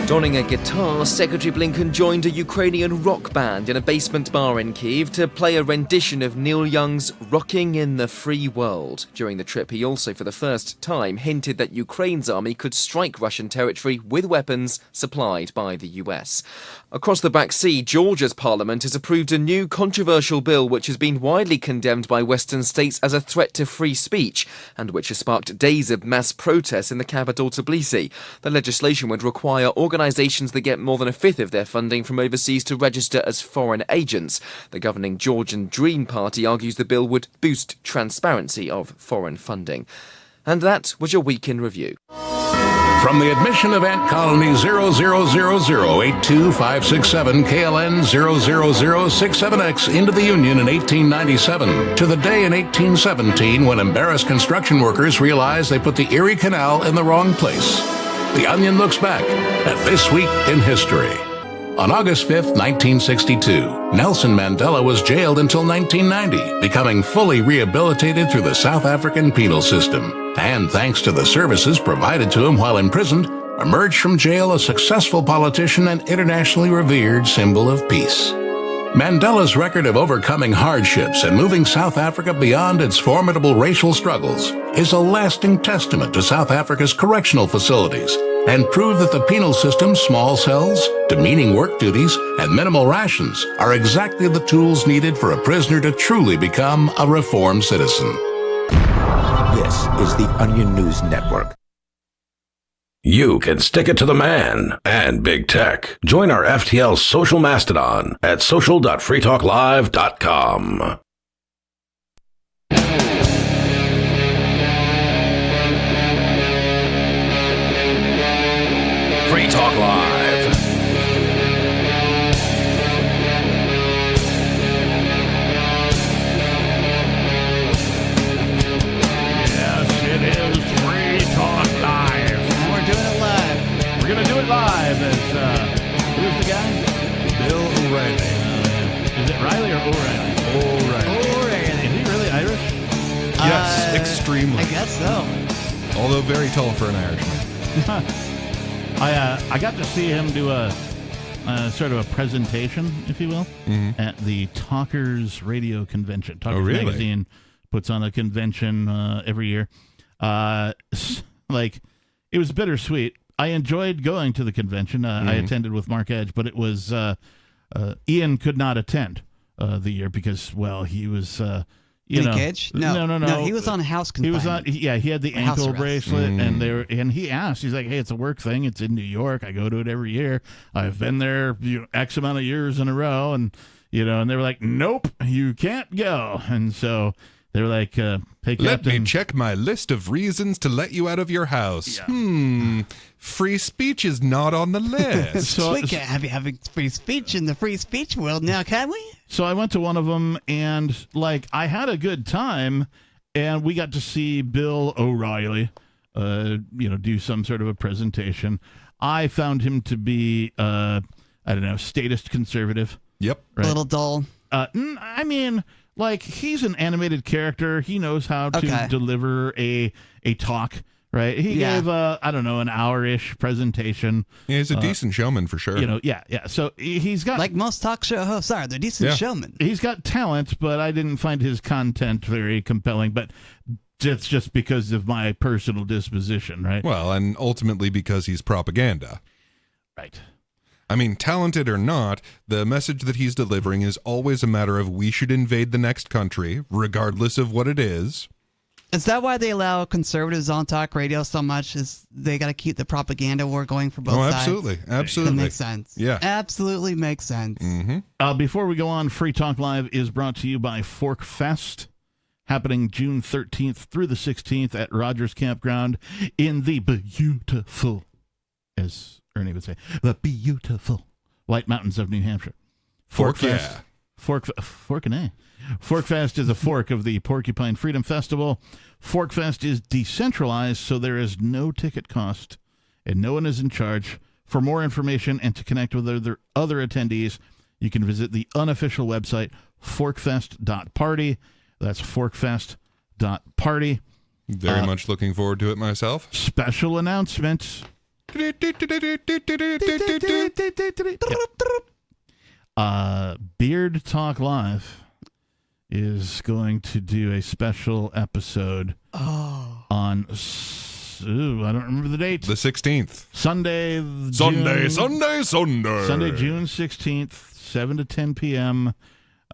Donning a guitar, Secretary Blinken joined a Ukrainian rock band in a basement bar in Kyiv to play a rendition of Neil Young's Rocking in the Free World. During the trip, he also, for the first time, hinted that Ukraine's army could strike Russian territory with weapons supplied by the US. Across the Black Sea, Georgia's parliament has approved a new controversial bill which has been widely condemned by Western states as a threat to free speech, and which has sparked days of mass protests in the capital Tbilisi. The legislation would require organisations that get more than a fifth of their funding from overseas to register as foreign agents. The governing Georgian Dream Party argues the bill would boost transparency of foreign funding. And that was your Week in Review. From the admission of Ant Colony 000082567 KLN 00067X into the Union in 1897, to the day in 1817 when embarrassed construction workers realized they put the Erie Canal in the wrong place. The Onion looks back at This Week in History. On August 5th, 1962, Nelson Mandela was jailed until 1990, becoming fully rehabilitated through the South African penal system. And thanks to the services provided to him while imprisoned, emerged from jail a successful politician and internationally revered symbol of peace. Mandela's record of overcoming hardships and moving South Africa beyond its formidable racial struggles is a lasting testament to South Africa's correctional facilities and prove that the penal system's small cells, demeaning work duties, and minimal rations are exactly the tools needed for a prisoner to truly become a reformed citizen. This is the Onion News Network. You can stick it to the man and big tech. Join our FTL social mastodon at social.freetalklive.com. Free Talk Live. Yes, it is Free Talk Live. And we're doing it live. We're going to do it live as, who's the guy? Bill O'Reilly. Is it Riley or O'Reilly? O'Reilly. Is he really Irish? Yes, extremely. I guess so. Although very tall for an Irishman. I got to see him do a sort of a presentation, if you will, at the Talkers Radio Convention. Talkers really? Magazine puts on a convention every year. It was bittersweet. I enjoyed going to the convention. I attended with Mark Edge, but it was Ian could not attend the year because, well, he was. Nick Edge? No. He was on house confinement. He had the ankle bracelet, and he asked. He's like, "Hey, it's a work thing. It's in New York. I go to it every year. I've been there, X amount of years in a row." And and they were like, "Nope, you can't go." And so they were like, "Hey, Captain, let me check my list of reasons to let you out of your house." Yeah. Free speech is not on the list. So we can't be having free speech in the free speech world now, can we? So I went to one of them, and I had a good time, and we got to see Bill O'Reilly, do some sort of a presentation. I found him to be, statist conservative. Yep. Right? A little dull. He's an animated character. He knows how to deliver a talk. Right, he gave an hour-ish presentation. Yeah, he's a decent showman for sure. So he's got, like most talk show hosts are, they're decent showmen. He's got talent, but I didn't find his content very compelling. But it's just because of my personal disposition, right? Well, and ultimately because he's propaganda. Right. I mean, talented or not, the message that he's delivering is always a matter of we should invade the next country, regardless of what it is. Is that why they allow conservatives on talk radio so much? Is they got to keep the propaganda war going for both sides? Absolutely. That makes sense. Yeah. Absolutely makes sense. Mm-hmm. Before we go on, Free Talk Live is brought to you by Fork Fest, happening June 13th through the 16th at Rogers Campground in the beautiful, as Ernie would say, the beautiful White Mountains of New Hampshire. Fork Fest is a fork of the Porcupine Freedom Festival. Fork Fest is decentralized, so there is no ticket cost, and no one is in charge. For more information and to connect with other attendees, you can visit the unofficial website, forkfest.party. That's forkfest.party. Very much looking forward to it myself. Special announcement. Beard Talk Live is going to do a special episode on, I don't remember the date. The 16th. Sunday, June 16th, 7 to 10 p.m.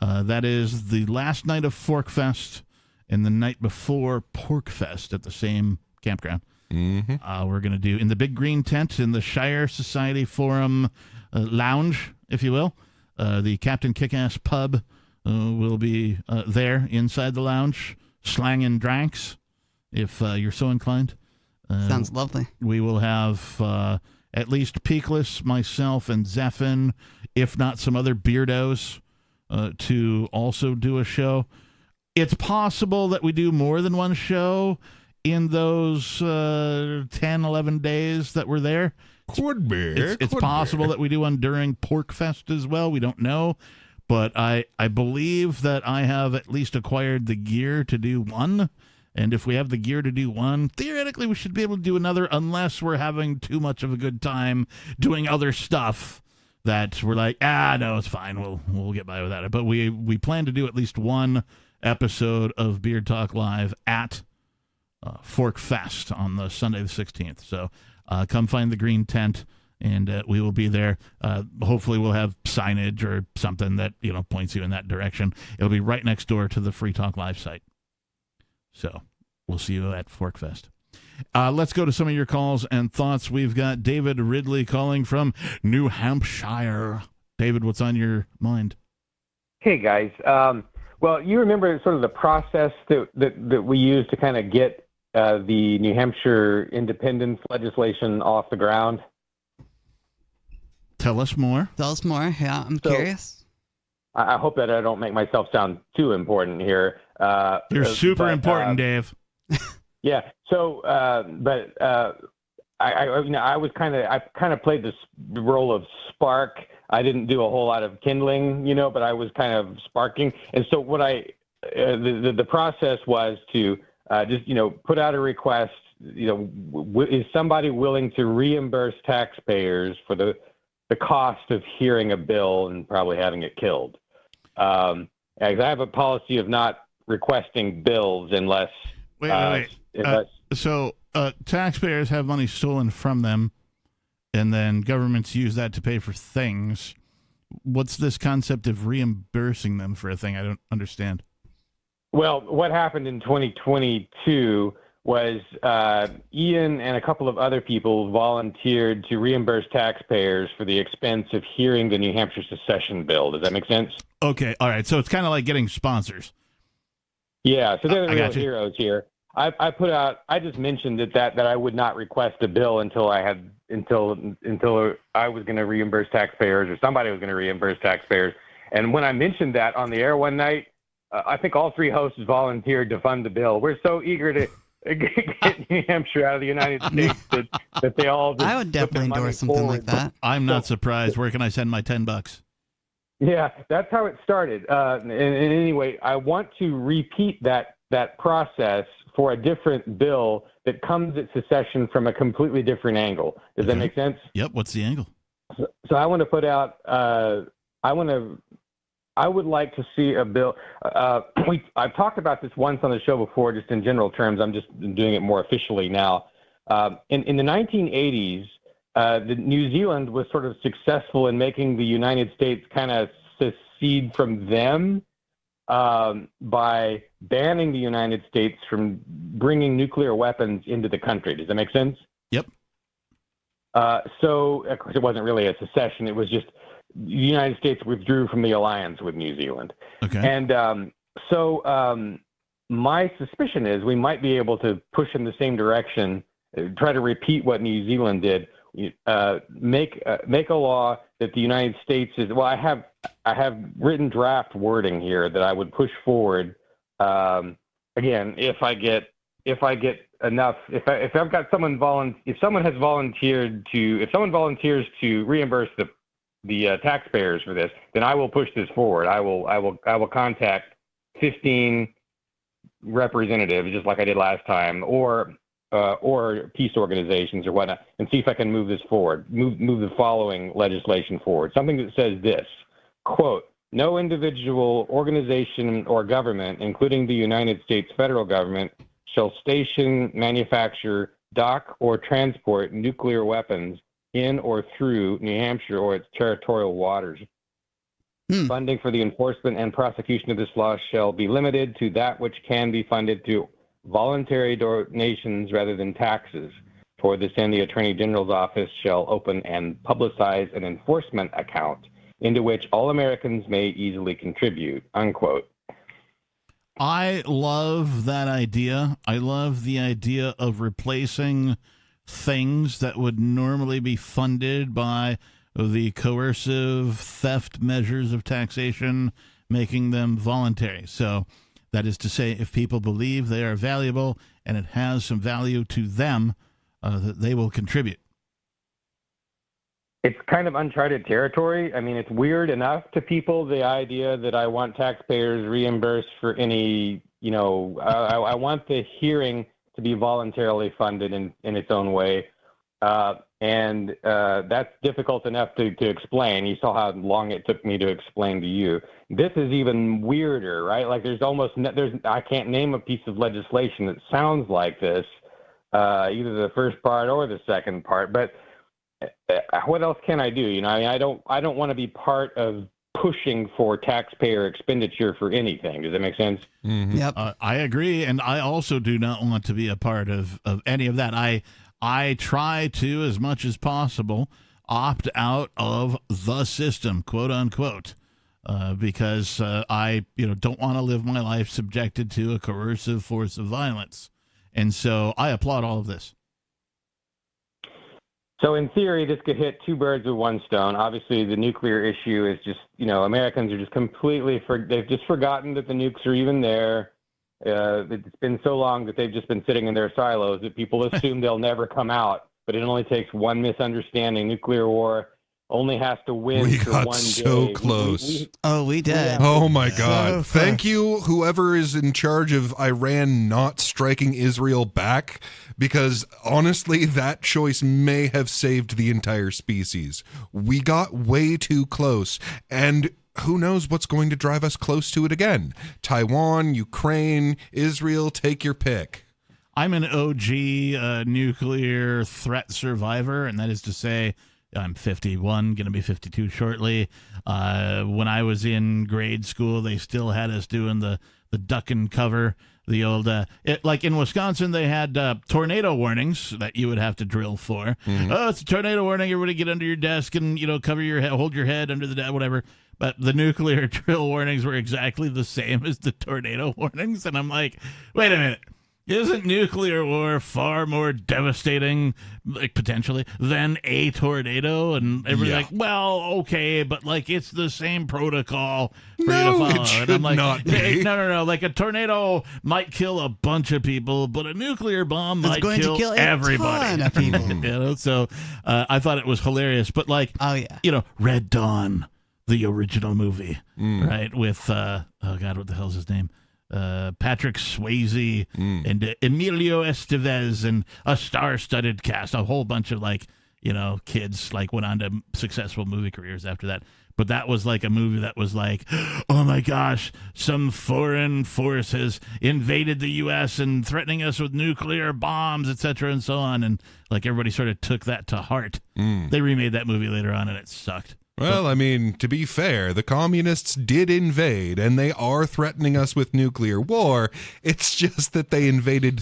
That is the last night of Fork Fest and the night before Pork Fest at the same campground. Mm-hmm. We're going to do in the big green tent in the Shire Society Forum lounge, if you will. The Captain Kickass pub will be there inside the lounge, slanging dranks, if you're so inclined. Sounds lovely. We will have at least Peakless, myself, and Zephin, if not some other beardos, to also do a show. It's possible that we do more than one show in those 10, 11 days that we're there. Could be. It's possible that we do one during Pork Fest as well. We don't know. But I believe that I have at least acquired the gear to do one. And if we have the gear to do one, theoretically we should be able to do another, unless we're having too much of a good time doing other stuff that we're like, no, it's fine. We'll get by without it. But we plan to do at least one episode of Beard Talk Live at Fork Fest on the Sunday the 16th. So come find the green tent, and we will be there. Hopefully we'll have signage or something that points you in that direction. It'll be right next door to the Free Talk Live site. So we'll see you at Fork Fest. Let's go to some of your calls and thoughts. We've got David Ridley calling from New Hampshire. David, what's on your mind? Hey, guys. Well, you remember sort of the process that we used to kind of get the New Hampshire independence legislation off the ground? Tell us more. Yeah, I'm curious. I hope that I don't make myself sound too important here. You're super important, Dave. Yeah. So, I kind of played this role of spark. I didn't do a whole lot of kindling, but I was kind of sparking. And so what the process was to just put out a request. Is somebody willing to reimburse taxpayers for the cost of hearing a bill and probably having it killed? I have a policy of not requesting bills unless. Wait. So taxpayers have money stolen from them, and then governments use that to pay for things. What's this concept of reimbursing them for a thing? I don't understand. Well, what happened in 2022 was Ian and a couple of other people volunteered to reimburse taxpayers for the expense of hearing the New Hampshire secession bill. Does that make sense? Okay, all right. So it's kind of like getting sponsors. Yeah, so they're the real heroes here. I just mentioned that I would not request a bill until I was going to reimburse taxpayers, or somebody was going to reimburse taxpayers. And when I mentioned that on the air one night, I think all three hosts volunteered to fund the bill. We're so eager to get New Hampshire out of the United States that they all just I would definitely endorse something like that. I'm not surprised. Where can I send my $10? Yeah, that's how it started. And anyway, I want to repeat that process for a different bill that comes at secession from a completely different angle. Does that make sense? Yep. What's the angle? So I want to put out. I would like to see a bill. I've talked about this once on the show before, just in general terms. I'm just doing it more officially now. In the 1980s, New Zealand was sort of successful in making the United States kind of secede from them by banning the United States from bringing nuclear weapons into the country. Does that make sense? Yep. So, of course, it wasn't really a secession. It was just the United States withdrew from the alliance with New Zealand. Okay. And so my suspicion is we might be able to push in the same direction, try to repeat what New Zealand did, make a law that the United States is. Well, I have written draft wording here that I would push forward. Again, if someone volunteers to reimburse the taxpayers for this, then I will push this forward. I will contact 15 representatives, just like I did last time, or or peace organizations or whatnot, and see if I can move this forward, move the following legislation forward. Something that says this, quote, no individual, organization, or government, including the United States federal government, shall station, manufacture, dock, or transport nuclear weapons in or through New Hampshire or its territorial waters. Funding for the enforcement and prosecution of this law shall be limited to that which can be funded through voluntary donations rather than taxes. For this end, the Attorney General's office shall open and publicize an enforcement account into which all Americans may easily contribute, unquote. I love that idea. I love the idea of replacing things that would normally be funded by the coercive theft measures of taxation, making them voluntary. So that is to say, if people believe they are valuable and it has some value to them, that they will contribute. It's kind of uncharted territory. I mean, it's weird enough to people, the idea that I want taxpayers reimbursed for any, I want the hearing to be voluntarily funded in its own way. And that's difficult enough to explain. You saw how long it took me to explain to you. This is even weirder, right? Like I can't name a piece of legislation that sounds like this, either the first part or the second part. But what else can I do? I don't want to be part of pushing for taxpayer expenditure for anything. Does that make sense? Mm-hmm. Yep. I agree, and I also do not want to be a part of any of that. I try to, as much as possible, opt out of the system, quote unquote, because I don't want to live my life subjected to a coercive force of violence. And so I applaud all of this. So in theory, this could hit two birds with one stone. Obviously, the nuclear issue is just, Americans are just completely, they've just forgotten that the nukes are even there. It's been so long that they've just been sitting in their silos that people assume they'll never come out. But it only takes one misunderstanding. Nuclear war only has to win we for got one so day. close. We did. Oh my God. So Thank you, whoever is in charge of Iran not striking Israel back, because honestly, that choice may have saved the entire species. We got way too close, and who knows what's going to drive us close to it again. Taiwan, Ukraine, Israel, take your pick. I'm an OG nuclear threat survivor, and that is to say, I'm 51, going to be 52 shortly. When I was in grade school, they still had us doing the duck and cover. The old, like in Wisconsin, they had tornado warnings that you would have to drill for. Mm-hmm. Oh, it's a tornado warning. Everybody get under your desk and, cover your head, hold your head under the desk, whatever. But the nuclear drill warnings were exactly the same as the tornado warnings. And I'm like, wait a minute. Isn't nuclear war far more devastating, like potentially, than a tornado? And everybody's like, well, okay, but like it's the same protocol for you to follow. It should and I'm like, not be. No. Like a tornado might kill a bunch of people, but a nuclear bomb might going to kill everybody. A ton of people. So I thought it was hilarious. But like, Red Dawn, the original movie, right? With oh God, what the hell's his name? Patrick Swayze and Emilio Estevez and a star-studded cast, a whole bunch of kids went on to successful movie careers after that. But that was like a movie that was like, oh my gosh, some foreign force has invaded the U.S. and threatening us with nuclear bombs, etc. and so on. And everybody sort of took that to heart. They remade that movie later on and it sucked. Well, I mean, to be fair, the communists did invade, and they are threatening us with nuclear war. It's just that they invaded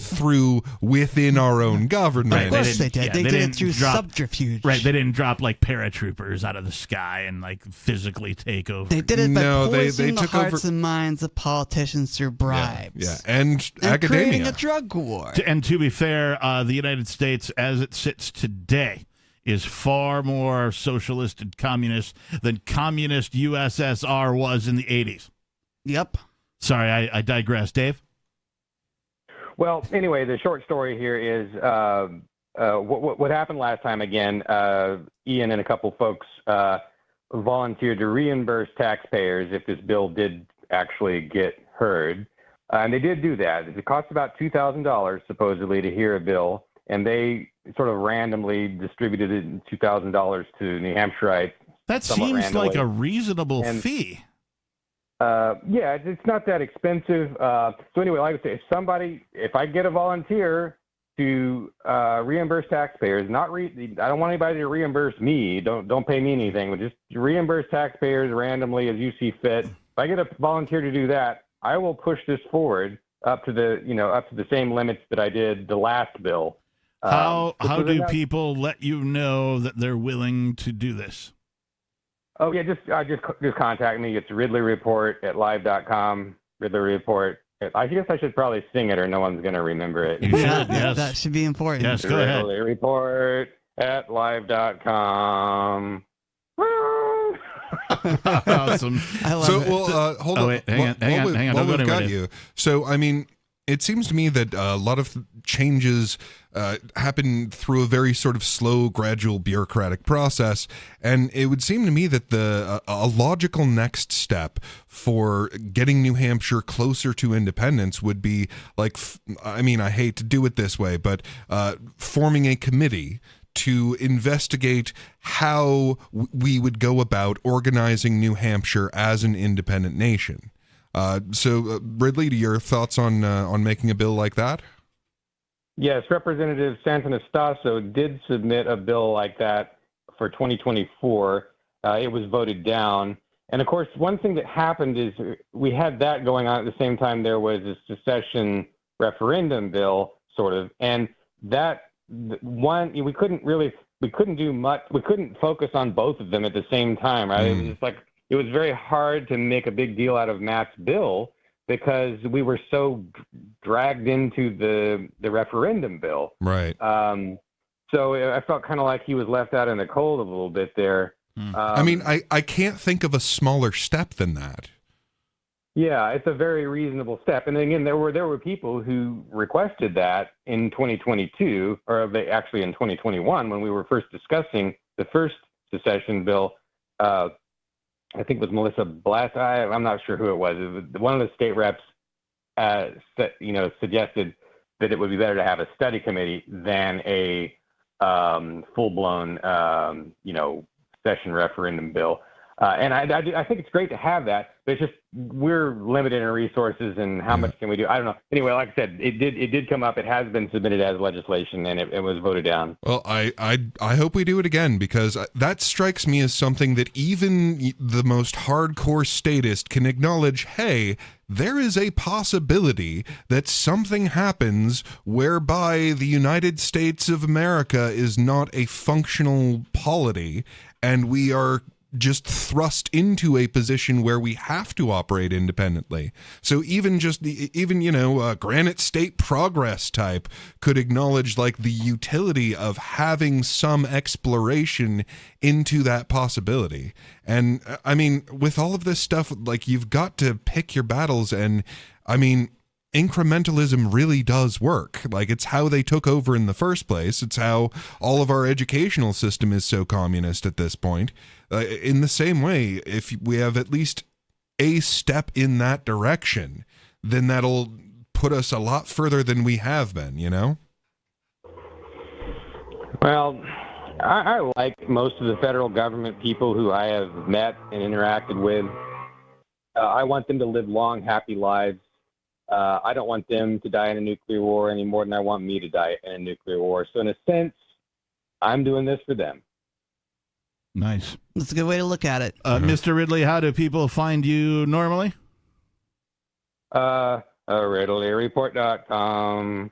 within our own government. Of course they did. They did it through subterfuge. Right, they didn't drop paratroopers out of the sky and physically take over. They did it by poisoning the hearts and minds of politicians through bribes. Yeah. And academia. Creating a drug war. And to be fair, the United States, as it sits today, is far more socialist and communist than communist USSR was in the 80s. Yep. Sorry, I digress. Dave? Well, anyway, the short story here is what happened last time, again, Ian and a couple folks volunteered to reimburse taxpayers if this bill did actually get heard. And they did do that. It cost about $2,000 supposedly to hear a bill, and they sort of randomly distributed it in $2,000 to New Hampshireites. That seems like a reasonable fee. Yeah, it's not that expensive. So anyway, like I say, if I get a volunteer to reimburse taxpayers, I don't want anybody to reimburse me. Don't pay me anything, but just reimburse taxpayers randomly as you see fit. If I get a volunteer to do that, I will push this forward up to the same limits that I did the last bill. How do people let you know that they're willing to do this? Oh yeah, just contact me. It's RidleyReport@live.com. Ridley Report. I guess I should probably sing it, or no one's going to remember it. You should, yes. That should be important. Yes, go ahead. RidleyReport@live.com. Awesome. I love it. Hold on. Wait, hang on. While we've got you. So, I mean, it seems to me that a lot of changes happen through a very sort of slow, gradual, bureaucratic process, and it would seem to me that a logical next step for getting New Hampshire closer to independence would be like, I mean, I hate to do it this way, but forming a committee to investigate how we would go about organizing New Hampshire as an independent nation. So, Ridley, your thoughts on making a bill like that? Yes, Representative Santanastasso did submit a bill like that for 2024. It was voted down. And of course, one thing that happened is we had that going on at the same time there was a secession referendum bill, sort of, and that one we couldn't do much. We couldn't focus on both of them at the same time, right? It was just like it was very hard to make a big deal out of Matt's bill because we were so dragged into the referendum bill. Right. So I felt kind of like he was left out in the cold a little bit there. I mean, I can't think of a smaller step than that. Yeah, it's a very reasonable step. And again, there were people who requested that in 2022, or actually in 2021 when we were first discussing the first secession bill. I think it was Melissa Blass. I'm not sure who it was. It was one of the state reps, suggested that it would be better to have a study committee than a full-blown, session referendum bill. And I think it's great to have that, but it's just we're limited in resources and how much can we do? I don't know. Anyway, like I said, it did come up. It has been submitted as legislation, and it was voted down. Well, I hope we do it again, because that strikes me as something that even the most hardcore statist can acknowledge, hey, there is a possibility that something happens whereby the United States of America is not a functional polity, and we are just thrust into a position where we have to operate independently. So even Granite State Progress type could acknowledge like the utility of having some exploration into that possibility. And I mean, with all of this stuff, like, you've got to pick your battles, and I mean, incrementalism really does work. Like, it's how they took over in the first place. It's how all of our educational system is so communist at this point. In the same way, if we have at least a step in that direction, then that'll put us a lot further than we have been, you know? Well, I like most of the federal government people who I have met and interacted with. I want them to live long, happy lives. I don't want them to die in a nuclear war any more than I want me to die in a nuclear war. So in a sense, I'm doing this for them. Nice. That's a good way to look at it. Mr. Ridley, how do people find you normally? RidleyReport.com.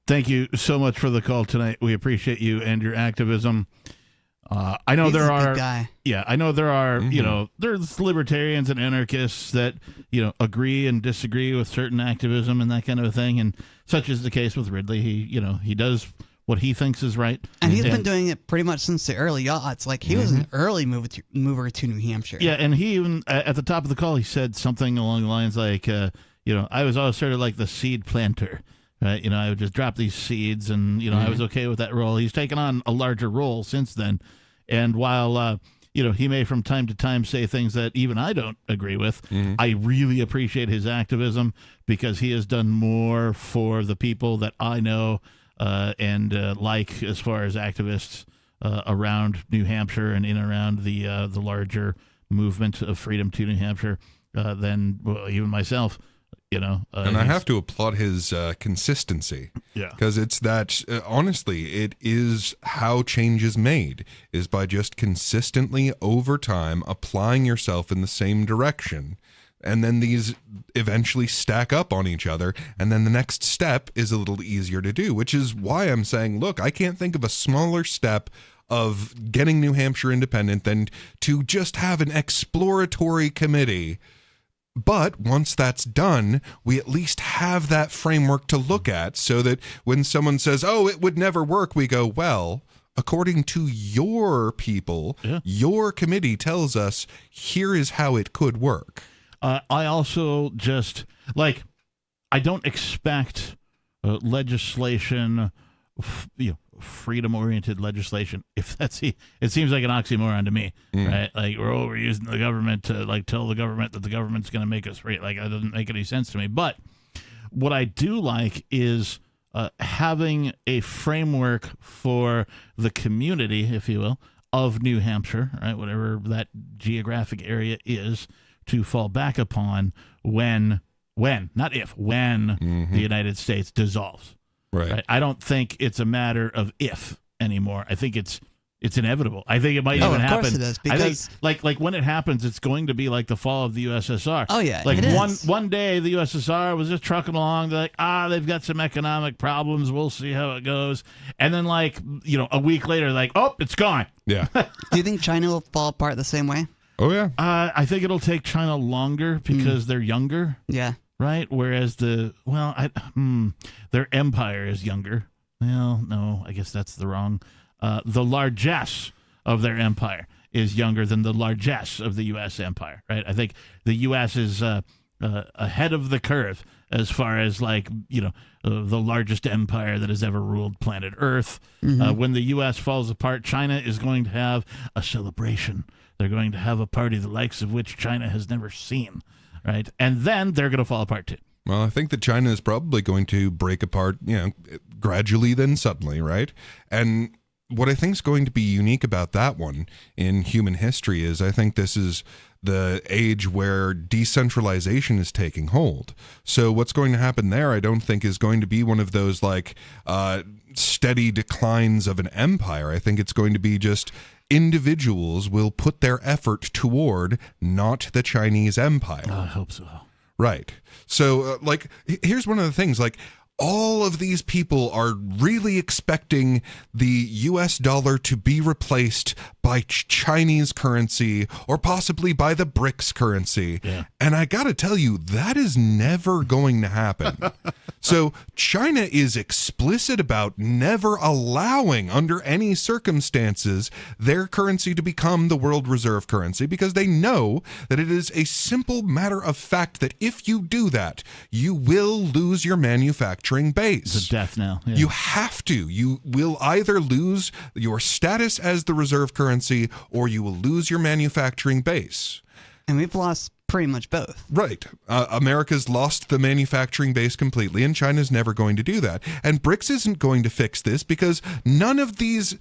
Thank you so much for the call tonight. We appreciate you and your activism. I know there are, there's libertarians and anarchists that, agree and disagree with certain activism and that kind of a thing. And such is the case with Ridley. He does what he thinks is right. And he's been doing it pretty much since the early aughts. Like, he was an early mover to New Hampshire. Yeah, and he even, at the top of the call, he said something along the lines like, I was always sort of like the seed planter. Right? I would just drop these seeds, and, I was okay with that role. He's taken on a larger role since then. And while, he may from time to time say things that even I don't agree with. I really appreciate his activism because he has done more for the people that I know and like as far as activists around New Hampshire and in around the larger movement of freedom to New Hampshire than even myself. And I have to applaud his consistency. Yeah. Because it's that, honestly, it is how change is made, is by just consistently over time applying yourself in the same direction. And then these eventually stack up on each other. And then the next step is a little easier to do, which is why I'm saying, look, I can't think of a smaller step of getting New Hampshire independent than to just have an exploratory committee. But once that's done, we at least have that framework to look at so that when someone says, oh, it would never work, we go, well, according to your people, your committee tells us here is how it could work. I also just, I don't expect legislation, freedom-oriented legislation, if that's it seems like an oxymoron to me, right? Like we're using the government to tell the government that the government's going to make us free. Like that doesn't make any sense to me. But what I do like is having a framework for the community, if you will, of New Hampshire, right? Whatever that geographic area is, to fall back upon when not if, when the United States dissolves. Right. I don't think it's a matter of if anymore. I think it's inevitable. I think it might even happen. Of course it is, because I think, like when it happens, it's going to be like the fall of the USSR. Oh yeah, like it one day the USSR was just trucking along. They're like, they've got some economic problems. We'll see how it goes. And then a week later, it's gone. Yeah. Do you think China will fall apart the same way? Oh yeah. I think it'll take China longer because they're younger. Yeah. Right, whereas their empire is younger. Well, no, I guess that's the wrong. The largesse of their empire is younger than the largesse of the U.S. empire. Right, I think the U.S. is ahead of the curve as far as the largest empire that has ever ruled planet Earth. When the U.S. falls apart, China is going to have a celebration. They're going to have a party the likes of which China has never seen. Right, and then they're going to fall apart too. Well, I think that China is probably going to break apart, gradually, then suddenly, right? And what I think is going to be unique about that one in human history is I think this is the age where decentralization is taking hold. So what's going to happen there, I don't think, is going to be one of those steady declines of an empire. I think it's going to be just individuals will put their effort toward not the Chinese empire. I hope so. Right. So, here's one of the things, all of these people are really expecting the U.S. dollar to be replaced by Chinese currency or possibly by the BRICS currency. Yeah. And I got to tell you, that is never going to happen. So China is explicit about never allowing, under any circumstances, their currency to become the world reserve currency because they know that it is a simple matter of fact that if you do that, you will lose your manufacturing base. It's a death knell. Yeah. You have to. You will either lose your status as the reserve currency or you will lose your manufacturing base. And we've lost pretty much both. Right. America's lost the manufacturing base completely, and China's never going to do that. And BRICS isn't going to fix this because none of these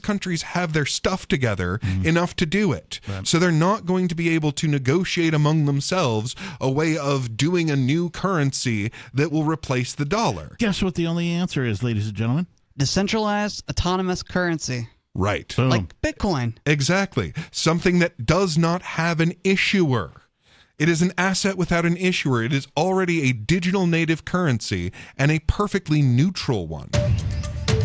countries have their stuff together enough to do it. Right. So they're not going to be able to negotiate among themselves a way of doing a new currency that will replace the dollar. Guess what the only answer is, ladies and gentlemen? Decentralized autonomous currency. Right. Boom. Like Bitcoin. Exactly. Something that does not have an issuer. It is an asset without an issuer. It is already a digital native currency and a perfectly neutral one.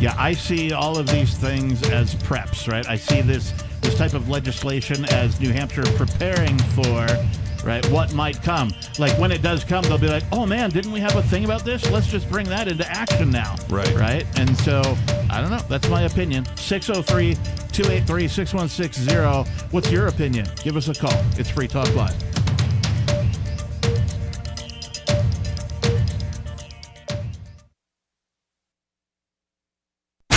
Yeah, I see all of these things as preps, right? I see this type of legislation as New Hampshire preparing for, right, what might come. Like when it does come, they'll be like, oh man, didn't we have a thing about this? Let's just bring that into action now. Right. Right? And so, I don't know. That's my opinion. 603-283-6160. What's your opinion? Give us a call. It's Free Talk Live.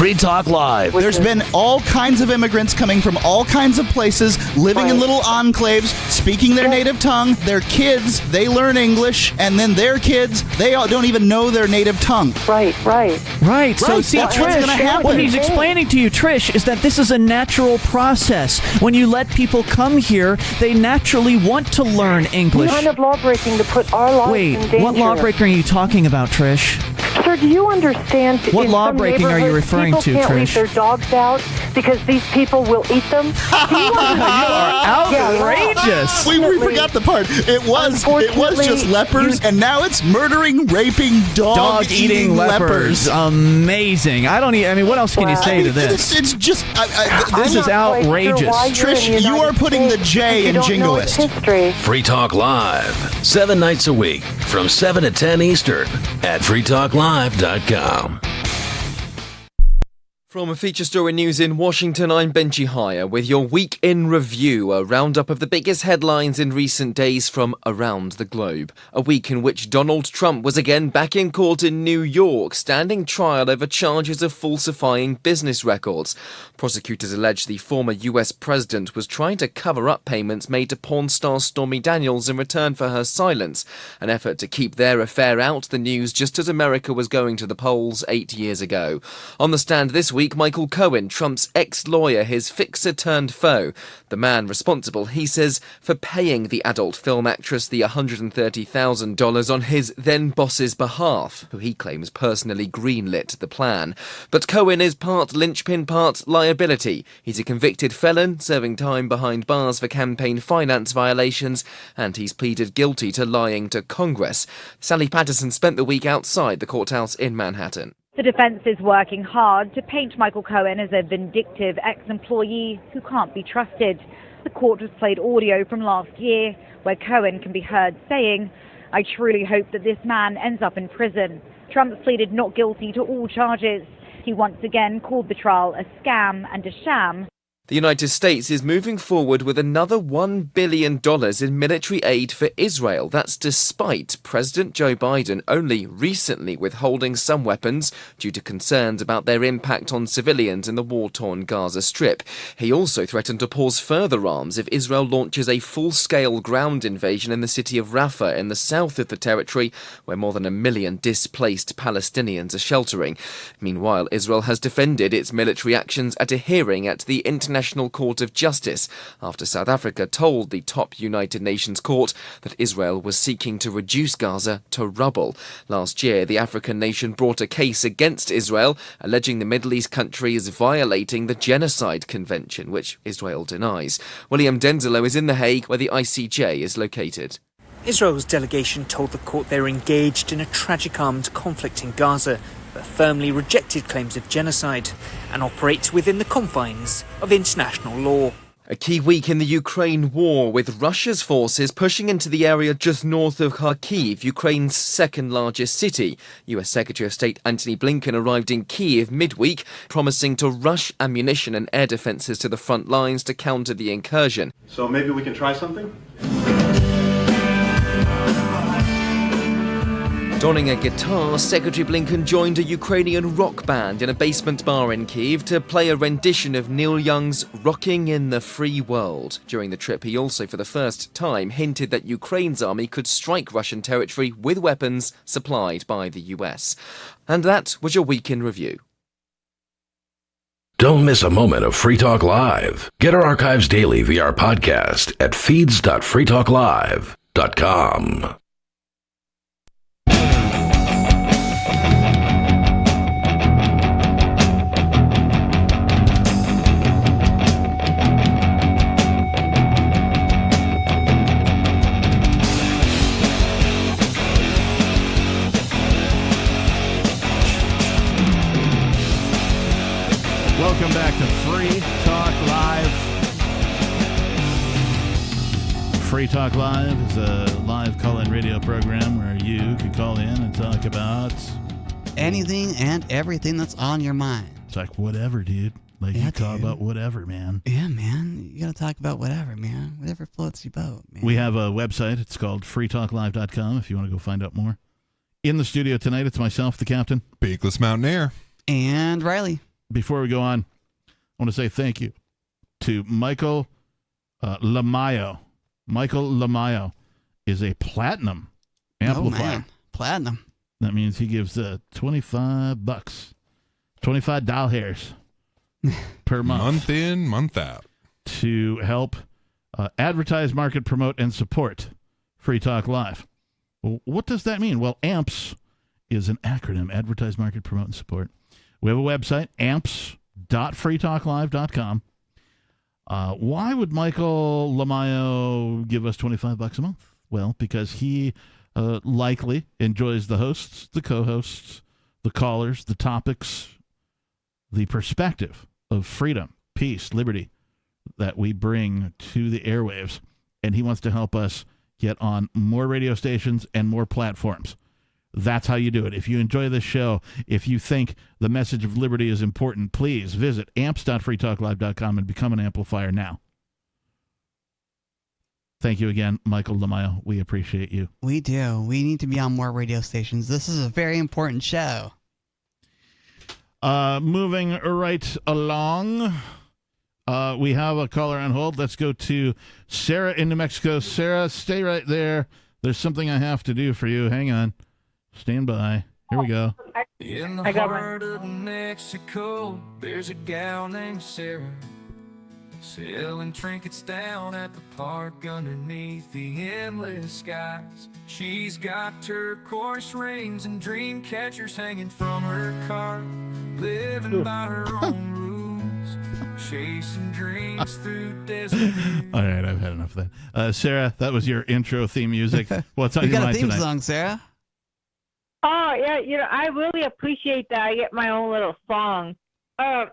Free Talk Live. There's been all kinds of immigrants coming from all kinds of places, living in little enclaves, speaking their native tongue. Their kids, they learn English, and then their kids, they all don't even know their native tongue. Right. So see, That's what's gonna Trish, happen. what he's explaining to you, Trish, is that this is a natural process. When you let people come here, they naturally want to learn English. What kind of lawbreaking to put our lives in danger? Wait, what lawbreaking are you talking about, Trish? Sir, do you understand? What in some lawbreaking are you neighborhoods, referring to, people can't leave Trish? their dogs out because these people will eat them. Do you outrageous. We forgot the part. It was just lepers, and now it's murdering, raping, dog-eating leopards. Amazing. I mean, what else can you say to this? It's just This is outrageous. Trish, you are putting the J in jingoist. Free Talk Live, 7 nights a week from 7 to 10 Eastern at freetalklive.com. From a Feature Story News in Washington, I'm Benji Hire with your Week in Review, a roundup of the biggest headlines in recent days from around the globe. A week in which Donald Trump was again back in court in New York, standing trial over charges of falsifying business records. Prosecutors allege the former US president was trying to cover up payments made to porn star Stormy Daniels in return for her silence, an effort to keep their affair out the news just as America was going to the polls 8 years ago. On the stand this week, Michael Cohen, Trump's ex-lawyer, his fixer-turned-foe. The man responsible, he says, for paying the adult film actress the $130,000 on his then-boss's behalf, who he claims personally greenlit the plan. But Cohen is part linchpin, part liability. He's a convicted felon, serving time behind bars for campaign finance violations, and he's pleaded guilty to lying to Congress. Sally Patterson spent the week outside the courthouse in Manhattan. The defense is working hard to paint Michael Cohen as a vindictive ex-employee who can't be trusted. The court has played audio from last year where Cohen can be heard saying, "I truly hope that this man ends up in prison." Trump pleaded not guilty to all charges. He once again called the trial a scam and a sham. The United States is moving forward with another $1 billion in military aid for Israel. That's despite President Joe Biden only recently withholding some weapons due to concerns about their impact on civilians in the war-torn Gaza Strip. He also threatened to pause further arms if Israel launches a full-scale ground invasion in the city of Rafah in the south of the territory, where more than 1 million displaced Palestinians are sheltering. Meanwhile, Israel has defended its military actions at a hearing at the International Court of Justice after South Africa told the top United Nations court that Israel was seeking to reduce Gaza to rubble. Last year, the African nation brought a case against Israel, alleging the Middle East country is violating the Genocide Convention, which Israel denies. William Denzilo is in The Hague, where the ICJ is located. Israel's delegation told the court they're engaged in a tragic armed conflict in Gaza, but firmly rejected claims of genocide and operates within the confines of international law. A key week in the Ukraine war, with Russia's forces pushing into the area just north of Kharkiv, Ukraine's second largest city. US Secretary of State Antony Blinken arrived in Kyiv midweek, promising to rush ammunition and air defences to the front lines to counter the incursion. So maybe we can try something? Donning a guitar, Secretary Blinken joined a Ukrainian rock band in a basement bar in Kyiv to play a rendition of Neil Young's Rocking in the Free World. During the trip, he also, for the first time, hinted that Ukraine's army could strike Russian territory with weapons supplied by the US. And that was your Week in Review. Don't miss a moment of Free Talk Live. Get our archives daily via our podcast at feeds.freetalklive.com. Welcome back to Free Talk Live. Free Talk Live is a live call-in radio program where you can call in and talk about anything and everything that's on your mind. It's like whatever, dude. Like you talk about whatever, man. Yeah, man. You gotta talk about whatever, man. Whatever floats your boat, man. We have a website. It's called freetalklive.com if you want to go find out more. In the studio tonight, it's myself, the captain. Beakless Mountaineer. And Riley. before we go on, I want to say thank you to Michael Lamayo. Michael Lamayo is a platinum amplifier. Oh, man. Platinum. That means he gives $25, $25 per month. Month in, month out. To help advertise, market, promote, and support Free Talk Live. Well, what does that mean? Well, AMPS is an acronym, advertise, market, promote, and support. We have a website, amps.freetalklive.com. Why would Michael Lamayo give us $25 a month? Well, because he likely enjoys the hosts, the co-hosts, the callers, the topics, the perspective of freedom, peace, liberty that we bring to the airwaves. And he wants to help us get on more radio stations and more platforms. That's how you do it. If you enjoy this show, if you think the message of liberty is important, please visit amps.freetalklive.com and become an amplifier now. Thank you again, Michael Lamayo. We appreciate you. We do. We need to be on more radio stations. This is a very important show. Moving right along, we have a caller on hold. Let's go to Sarah in New Mexico. Sarah, stay right there. There's something I have to do for you. Hang on. Stand by. Here we go. In the heart of Mexico, there's a gal named Sarah, selling trinkets down at the park underneath the endless skies. She's got turquoise rings and dream catchers hanging from her car, living by her own rules, chasing dreams through desert. All right, I've had enough of that. Sarah, that was your intro theme music. What's on your mind tonight? You got a theme song, Sarah? Oh, yeah, I really appreciate that. I get my own little song. I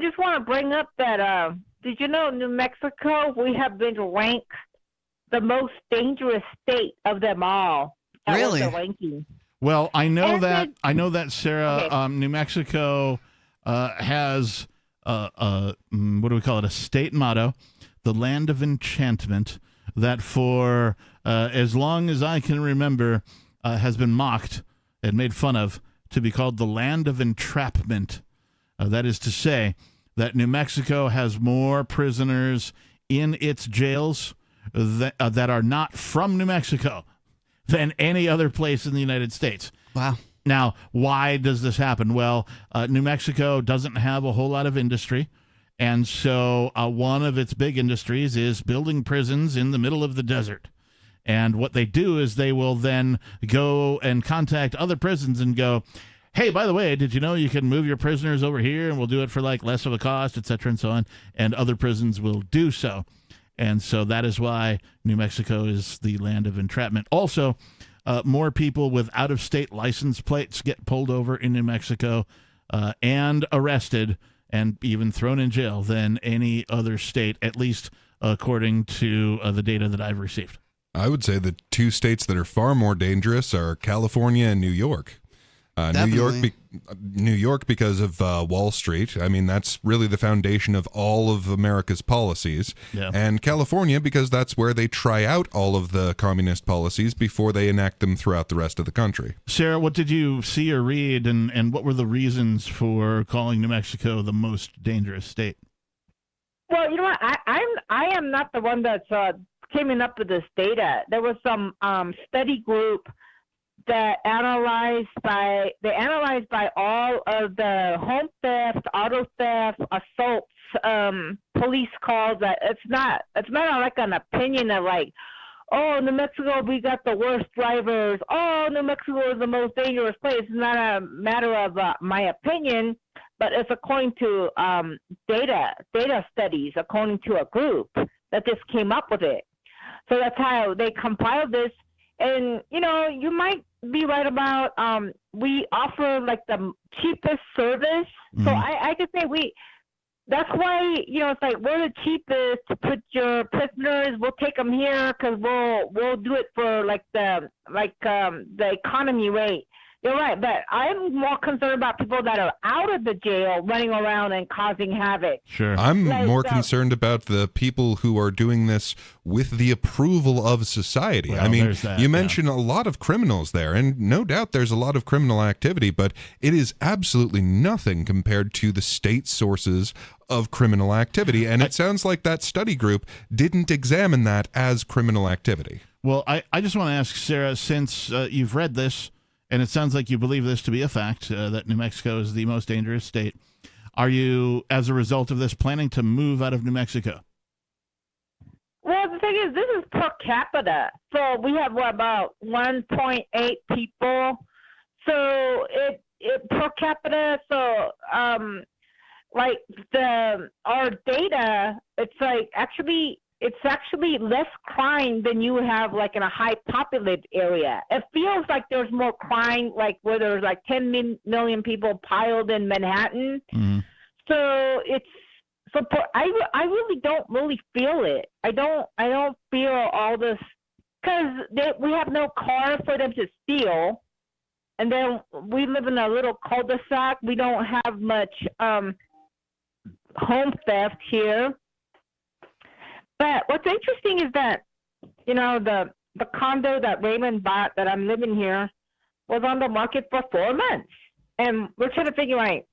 just want to bring up that, did you know New Mexico, we have been ranked the most dangerous state of them all. That really? Was the ranking. Well, I know that Sarah, okay. New Mexico has what do we call it? A state motto, the land of enchantment, that for as long as I can remember has been mocked and made fun of to be called the land of entrapment. That is to say that New Mexico has more prisoners in its jails that are not from New Mexico than any other place in the United States. Wow. Now, why does this happen? Well, New Mexico doesn't have a whole lot of industry, and so one of its big industries is building prisons in the middle of the desert. And what they do is they will then go and contact other prisons and go, hey, by the way, did you know you can move your prisoners over here and we'll do it for like less of a cost, et cetera, and so on. And other prisons will do so. And so that is why New Mexico is the land of entrapment. Also, more people with out-of-state license plates get pulled over in New Mexico and arrested and even thrown in jail than any other state, at least according to the data that I've received. I would say the two states that are far more dangerous are California and New York. New York because of Wall Street. I mean, that's really the foundation of all of America's policies. Yeah. And California because that's where they try out all of the communist policies before they enact them throughout the rest of the country. Sarah, what did you see or read, and what were the reasons for calling New Mexico the most dangerous state? Well, you know what? I am not the one that's came up with this data. There was some study group that analyzed by all of the home theft, auto theft, assaults, police calls. That it's not like an opinion of like, oh, New Mexico, we got the worst drivers. Oh, New Mexico is the most dangerous place. It's not a matter of my opinion, but it's according to data studies, according to a group that just came up with it. So that's how they compiled this. And, you know, you might be right about we offer like the cheapest service. Mm-hmm. So I could say that's why, you know, it's like we're the cheapest to put your prisoners. We'll take them here because we'll do it for like the economy rate. You're right, but I'm more concerned about people that are out of the jail running around and causing havoc. Sure. I'm more concerned about the people who are doing this with the approval of society. Well, I mean, there's that, you mentioned a lot of criminals there, and no doubt there's a lot of criminal activity, but it is absolutely nothing compared to the state sources of criminal activity. And it sounds like that study group didn't examine that as criminal activity. Well, I just want to ask, Sarah, since you've read this, and it sounds like you believe this to be a fact, that New Mexico is the most dangerous state, are you, as a result of this, planning to move out of New Mexico? Well, the thing is, this is per capita. So we have, about 1.8 people. So it per capita, so like our data, it's actually less crime than you would have like in a high populated area. It feels like there's more crime, like where there's like 10 million people piled in Manhattan. Mm-hmm. So I really don't really feel it. I don't feel all this because we have no car for them to steal, and then we live in a little cul-de-sac. We don't have much home theft here. But what's interesting is that, the condo that Raymond bought that I'm living here was on the market for 4 months. And we're trying to figure out,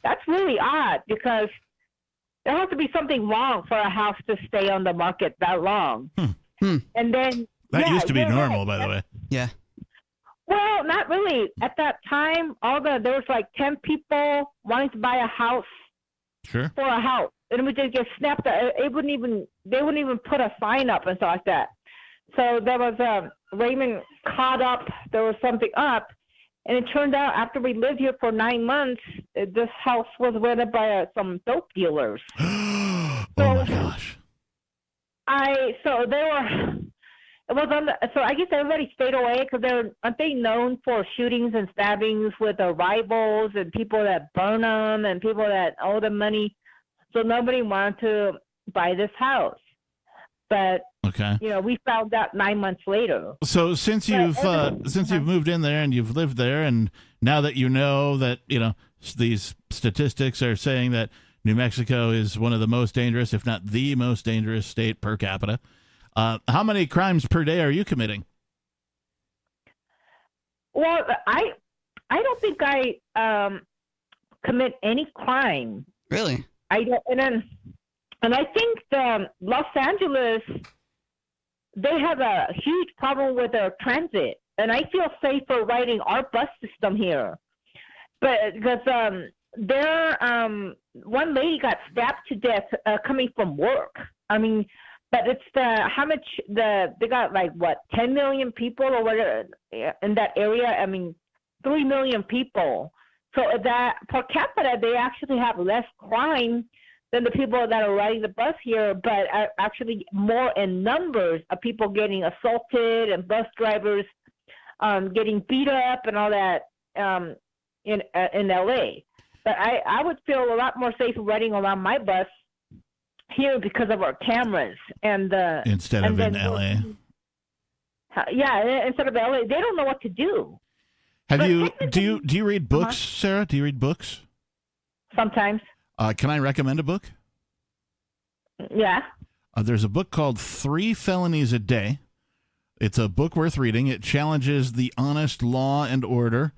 that's really odd because there has to be something wrong for a house to stay on the market that long. And then That used to be normal, by the way. Yeah. Well, not really. At that time, there was like 10 people wanting to buy a house. Sure. For a house. And it would just get snapped. They wouldn't even put a sign up and stuff like that. So there was Raymond caught up. There was something up, and it turned out after we lived here for 9 months, this house was rented by some dope dealers. Oh my gosh! So they were. It was on so I guess everybody stayed away because aren't they known for shootings and stabbings with their rivals and people that burn them and people that owe them money. So nobody wanted to buy this house. But okay, we found out 9 months later. So since you've moved in there and you've lived there, and now that you know that these statistics are saying that New Mexico is one of the most dangerous, if not the most dangerous state per capita, how many crimes per day are you committing? Well, I don't think I commit any crime. Really? I don't, and I think Los Angeles, they have a huge problem with their transit, and I feel safer riding our bus system here, but because one lady got stabbed to death coming from work. I mean, but it's they got like 10 million people or whatever in that area. I mean, 3 million people. So that per capita, they actually have less crime than the people that are riding the bus here, but actually more in numbers of people getting assaulted and bus drivers getting beat up and all that in LA. But I would feel a lot more safe riding around my bus here because of our cameras and instead of in LA. Yeah, instead of LA, they don't know what to do. Do you read books, Sarah? Do you read books? Sometimes. Can I recommend a book? Yeah. There's a book called 3 Felonies a Day. It's a book worth reading. It challenges the honest law and order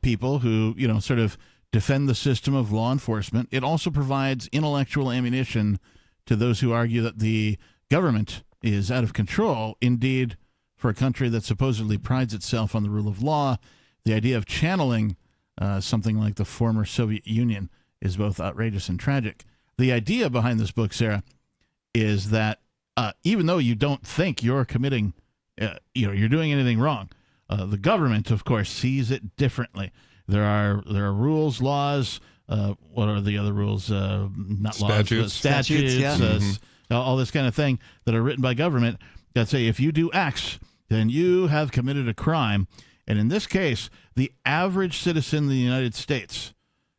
people who, sort of defend the system of law enforcement. It also provides intellectual ammunition to those who argue that the government is out of control. Indeed, for a country that supposedly prides itself on the rule of law, the idea of channeling something like the former Soviet Union is both outrageous and tragic. The idea behind this book, Sarah, is that even though you don't think you're committing, you're doing anything wrong, the government, of course, sees it differently. There are rules, laws. What are the other rules? Not laws, but statutes. Yeah. All this kind of thing that are written by government that say if you do X, then you have committed a crime. And in this case, the average citizen in the United States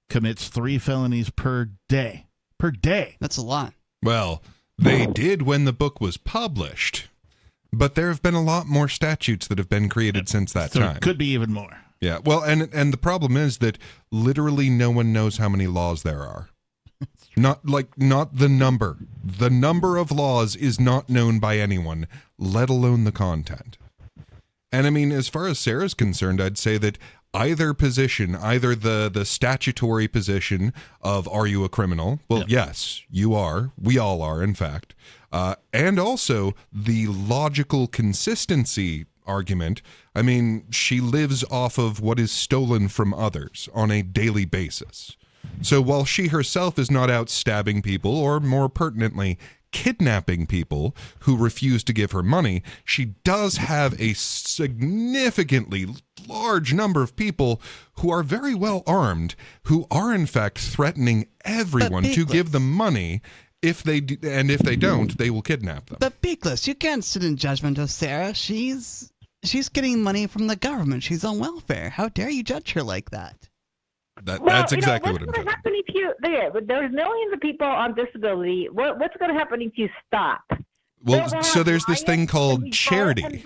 commits 3 felonies per day. Per day. That's a lot. Well, they did when the book was published, but there have been a lot more statutes that have been created since that time. It could be even more. Yeah, well, and the problem is that literally no one knows how many laws there are. Not the number. The number of laws is not known by anyone, let alone the content. And I mean, as far as Sarah's concerned, I'd say that either position, either the statutory position of are you a criminal? Well, yes, you are. We all are, in fact. And also the logical consistency argument. I mean, she lives off of what is stolen from others on a daily basis. So while she herself is not out stabbing people, or more pertinently, kidnapping people who refuse to give her money, she does have a significantly large number of people who are very well armed, who are in fact threatening everyone to give them money. If they do, and if they don't, they will kidnap them. But Beakless, you can't sit in judgment of Sarah. She's getting money from the government. She's on welfare. How dare you judge her like that? That's exactly what I'm saying. What's going to happen if you there's millions of people on disability? What's going to happen if you stop? Well, so there's this thing called charity.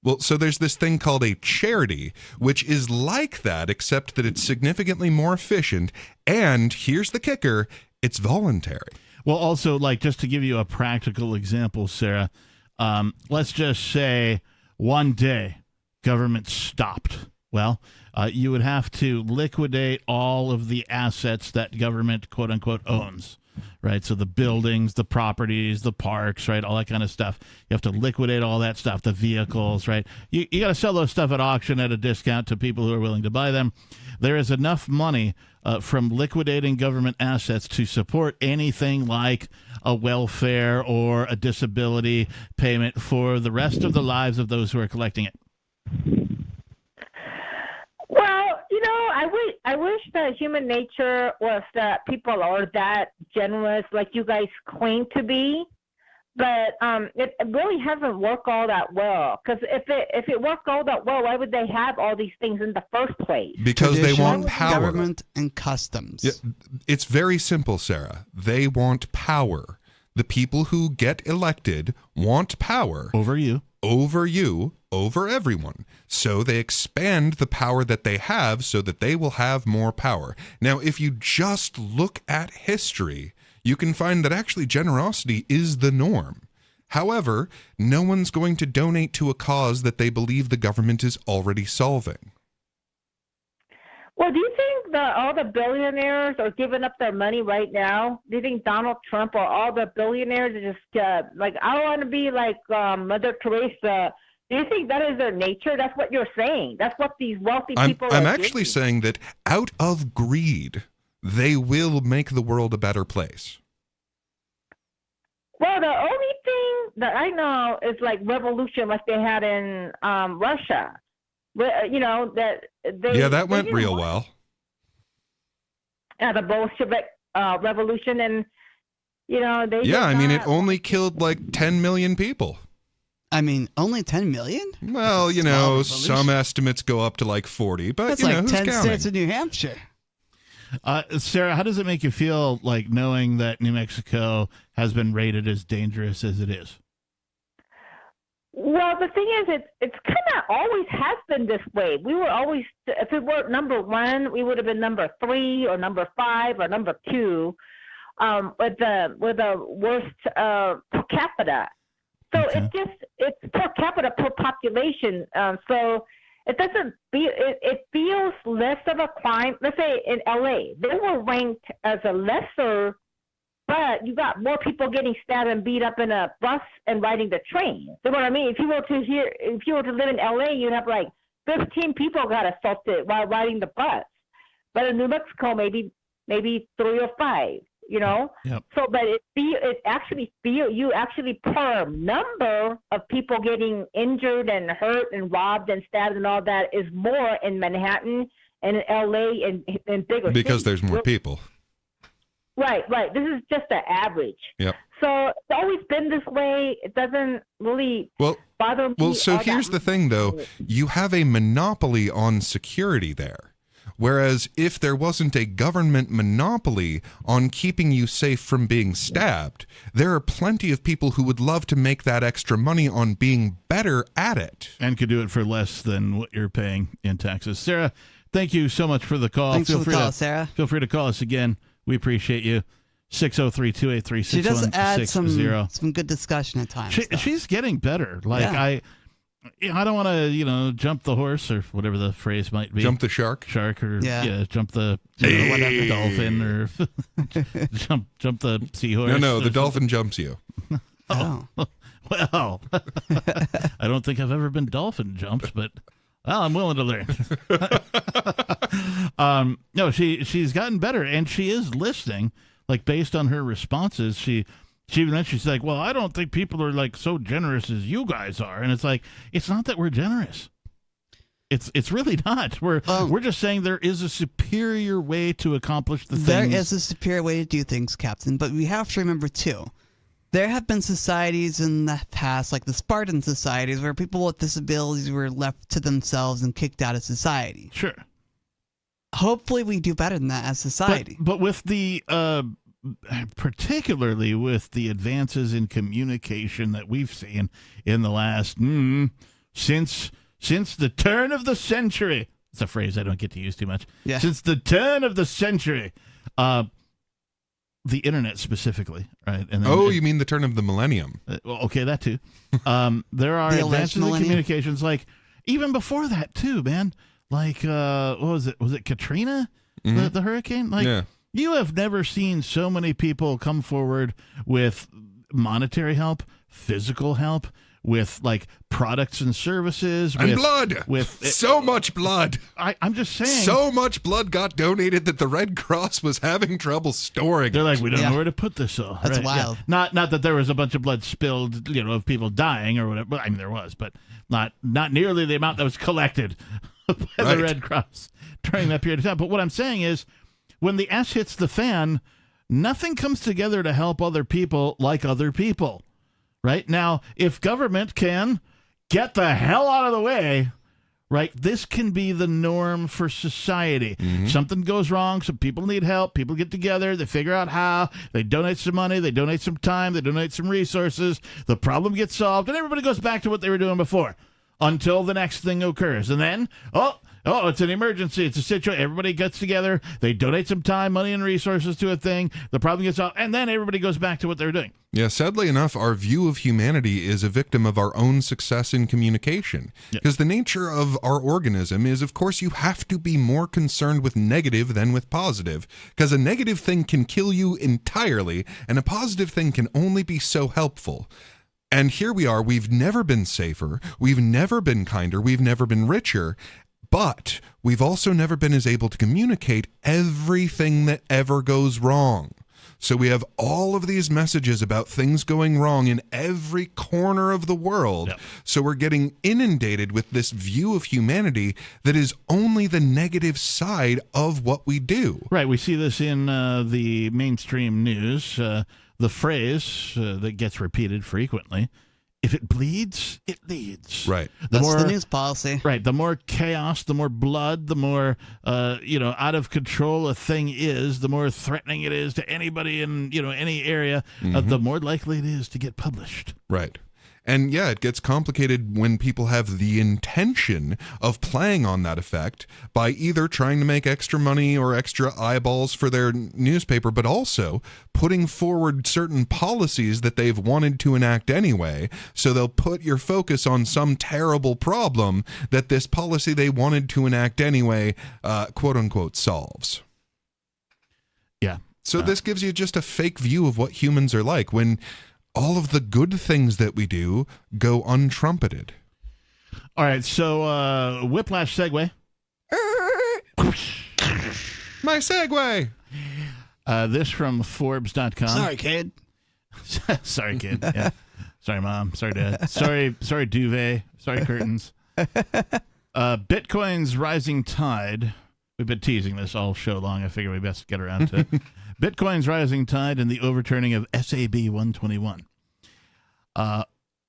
Well, so there's this thing called a charity, which is like that, except that it's significantly more efficient. And here's the kicker: it's voluntary. Well, also, like, just to give you a practical example, Sarah, let's just say one day government stopped. Well, you would have to liquidate all of the assets that government, quote unquote, owns, right? So the buildings, the properties, the parks, right? All that kind of stuff. You have to liquidate all that stuff, the vehicles, right? You got to sell those stuff at auction at a discount to people who are willing to buy them. There is enough money from liquidating government assets to support anything like a welfare or a disability payment for the rest of the lives of those who are collecting it. Well, I wish that human nature was that people are that generous like you guys claim to be, but it really hasn't worked all that well. Because if it worked all that well, why would they have all these things in the first place? Because they want power. Government and customs. Yeah, it's very simple, Sarah. They want power. The people who get elected want power. Over you, over everyone. So they expand the power that they have so that they will have more power. Now, if you just look at history, you can find that actually generosity is the norm. However, no one's going to donate to a cause that they believe the government is already solving. Well, do you think that all the billionaires are giving up their money right now? Do you think Donald Trump or all the billionaires are just like, I want to be like Mother Teresa? Do you think that is their nature? That's what you're saying. That's what these wealthy people are I'm actually saying that out of greed, they will make the world a better place. Well, the only thing that I know is like revolution like they had in Russia. That they... Yeah, that went real well. The Bolshevik revolution, and, they... Yeah, I mean, it only killed like 10 million people. I mean, only 10 million? Well, some estimates go up to like 40, but that's who's 10 counting? states in New Hampshire. Sarah, how does it make you feel, like, knowing that New Mexico has been rated as dangerous as it is? Well, the thing is, it's kind of always has been this way. We were always, if we were number one, we would have been number 3 or number 5 or number 2 with the worst per capita. So okay. It's per capita per population. So it doesn't feel, it feels less of a crime. Let's say in LA, they were ranked as a lesser, but you got more people getting stabbed and beat up in a bus and riding the train. You know what I mean? If you were to live in LA, you'd have like 15 people got assaulted while riding the bus. But in New Mexico, maybe 3 or 5. Yep. So, but you actually per number of people getting injured and hurt and robbed and stabbed and all that is more in Manhattan and in LA and bigger because cities. There's more people. Right. This is just the average. Yep. So it's always been this way. It doesn't really bother me. Well, so here's the thing, though. You have a monopoly on security there. Whereas if there wasn't a government monopoly on keeping you safe from being stabbed, there are plenty of people who would love to make that extra money on being better at it. And could do it for less than what you're paying in taxes. Sarah, thank you so much for the call. Thanks for the call, Sarah. Feel free to call us again. We appreciate you. 603-283-6160. She does add some good discussion at times. She's getting better. I don't want to, jump the horse or whatever the phrase might be. Jump the shark? Shark or jump the Hey. dolphin or jump the seahorse. No, the dolphin jumps you. Oh. Well, I don't think I've ever been dolphin jumped, but I'm willing to learn. No, she's gotten better, and she is listening. Like, based on her responses, she even mentioned, she's like, well, I don't think people are like so generous as you guys are. And it's like, it's not that we're generous. It's really not. We're just saying there is a superior way to accomplish the things. There is a superior way to do things, Captain, but we have to remember, too, there have been societies in the past, like the Spartan societies, where people with disabilities were left to themselves and kicked out of society. Sure. Hopefully we do better than that as society. But with the, particularly with the advances in communication that we've seen in the last, since the turn of the century. It's a phrase I don't get to use too much. Yeah. Since the turn of the century. The internet specifically, right? And then you mean the turn of the millennium? Well, okay, that too. There are The advances in millennium? communications, like even before that too, man. Like, what was it? Was it Katrina, the hurricane? Like, you have never seen so many people come forward with monetary help, physical help, with like products and services, and with blood. So much blood. I'm just saying. So much blood got donated that the Red Cross was having trouble storing. They're like, we don't know where to put this all. That's wild. Yeah. Not that there was a bunch of blood spilled, of people dying or whatever. I mean, there was, but not nearly the amount that was collected by the Red Cross during that period of time. But what I'm saying is, when the ass hits the fan, nothing comes together to help other people like other people. Right? Now, if government can get the hell out of the way, right, this can be the norm for society. Something goes wrong, some people need help, people get together, they figure out how, they donate some money, they donate some time, they donate some resources, the problem gets solved, and everybody goes back to what they were doing before until the next thing occurs. And then, it's an emergency. It's a situation. Everybody gets together. They donate some time, money, and resources to a thing. The problem gets solved. And then everybody goes back to what they were doing. Yeah, sadly enough, our view of humanity is a victim of our own success in communication. Because the nature of our organism is, of course, you have to be more concerned with negative than with positive. Because a negative thing can kill you entirely, and a positive thing can only be so helpful. And here we are. We've never been safer. We've never been kinder. We've never been richer. But we've also never been as able to communicate everything that ever goes wrong. So we have all of these messages about things going wrong in every corner of the world. So we're getting inundated with this view of humanity that is only the negative side of what we do. Right. We see this in the mainstream news. The phrase that gets repeated frequently, if it bleeds, it leads. Right. That's the news policy. Right. The more chaos, the more blood, the more, out of control a thing is, the more threatening it is to anybody in, any area, the more likely it is to get published. Right. And yeah, it gets complicated when people have the intention of playing on that effect by either trying to make extra money or extra eyeballs for their newspaper, but also putting forward certain policies that they've wanted to enact anyway. So they'll put your focus on some terrible problem that this policy they wanted to enact anyway, quote unquote, solves. Yeah. So this gives you just a fake view of what humans are like when all of the good things that we do go untrumpeted. All right, so whiplash segue. My segue. This from Forbes.com. Sorry, kid. Sorry, kid. Yeah. Sorry, Mom. Sorry, Dad. Sorry, duvet. Sorry, curtains. Bitcoin's rising tide. We've been teasing this all show long. I figure we best get around to it. Bitcoin's rising tide and the overturning of SAB 121.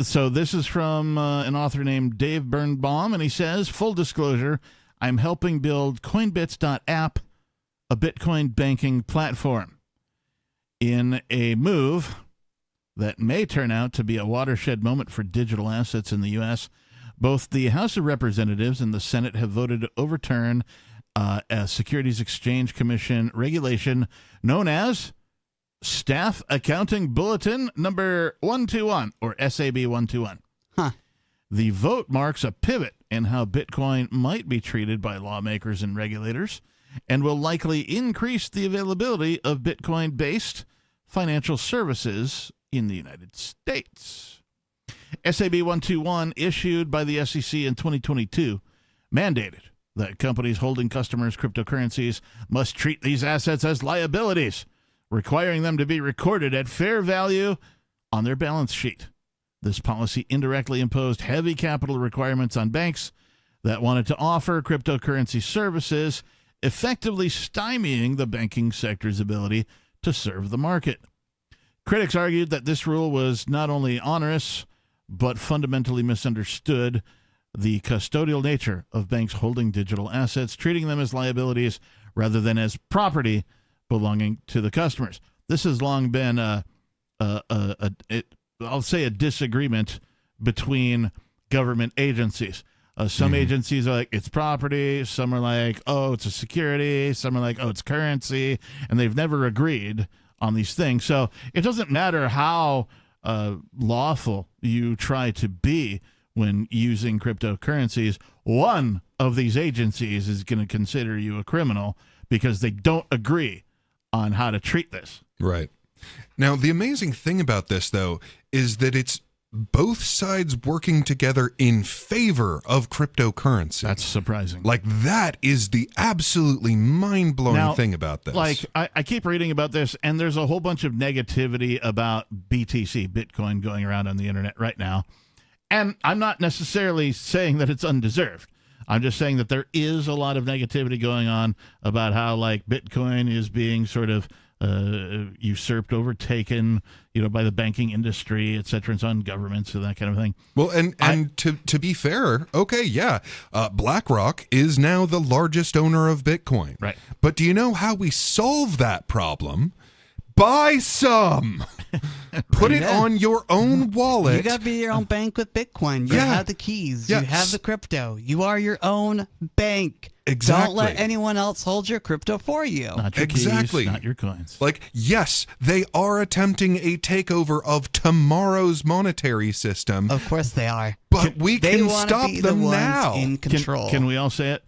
So this is from an author named Dave Birnbaum, and he says, full disclosure, I'm helping build Coinbits.app, a Bitcoin banking platform. In a move that may turn out to be a watershed moment for digital assets in the U.S., both the House of Representatives and the Senate have voted to overturn a Securities Exchange Commission regulation known as Staff Accounting Bulletin number 121, or SAB 121. The vote marks a pivot in how Bitcoin might be treated by lawmakers and regulators, and will likely increase the availability of Bitcoin-based financial services in the United States. SAB 121, issued by the SEC in 2022, mandated that companies holding customers' cryptocurrencies must treat these assets as liabilities, requiring them to be recorded at fair value on their balance sheet. This policy indirectly imposed heavy capital requirements on banks that wanted to offer cryptocurrency services, effectively stymieing the banking sector's ability to serve the market. Critics argued that this rule was not only onerous, but fundamentally misunderstood the custodial nature of banks holding digital assets, treating them as liabilities rather than as property belonging to the customers. This has long been I'll say a disagreement between government agencies. Some agencies are like, it's property. Some are like, oh, it's a security. Some are like, oh, it's currency. And they've never agreed on these things. So it doesn't matter how lawful you try to be when using cryptocurrencies. One of these agencies is going to consider you a criminal because they don't agree on how to treat this. Right. Now, the amazing thing about this, though, is that it's both sides working together in favor of cryptocurrency. That's surprising. Like, that is the absolutely mind-blowing thing about this. Like, I keep reading about this, and there's a whole bunch of negativity about BTC, Bitcoin, going around on the internet right now. And I'm not necessarily saying that it's undeserved. I'm just saying that there is a lot of negativity going on about how, like, Bitcoin is being sort of usurped, overtaken, by the banking industry, et cetera, and so on, governments and that kind of thing. Well, and to be fair, okay, yeah, BlackRock is now the largest owner of Bitcoin. Right. But do you know how we solve that problem? Buy some. Put it on your own wallet. You got to be your own bank with Bitcoin. You have the keys. Yes. You have the crypto. You are your own bank. Exactly. Don't let anyone else hold your crypto for you. Not your keys, not your coins. Like, yes, they are attempting a takeover of tomorrow's monetary system. Of course they are. But we can stop them now. In control. Can we all say it?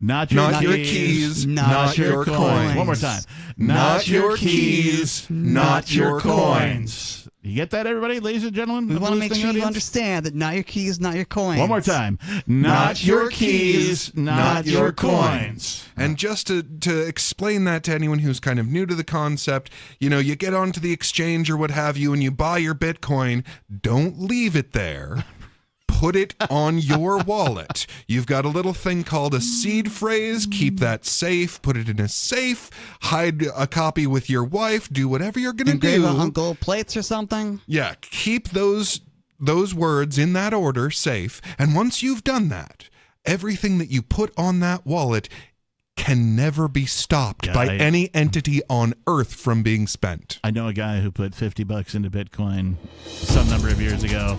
Not your keys, not your coins. One more time. Not your keys, not your coins. You get that, everybody, ladies and gentlemen? We want to make sure you understand that not your keys, not your coins. One more time. Not your keys, not your coins. And just to explain that to anyone who's kind of new to the concept, you get onto the exchange or what have you and you buy your Bitcoin, don't leave it there. Put it on your wallet. You've got a little thing called a seed phrase. Keep that safe. Put it in a safe. Hide a copy with your wife. Do whatever you're going to do. Engrave it on gold plates or something. Yeah, keep those words in that order safe. And once you've done that, everything that you put on that wallet can never be stopped by any entity on earth from being spent. I know a guy who put $50 into Bitcoin some number of years ago.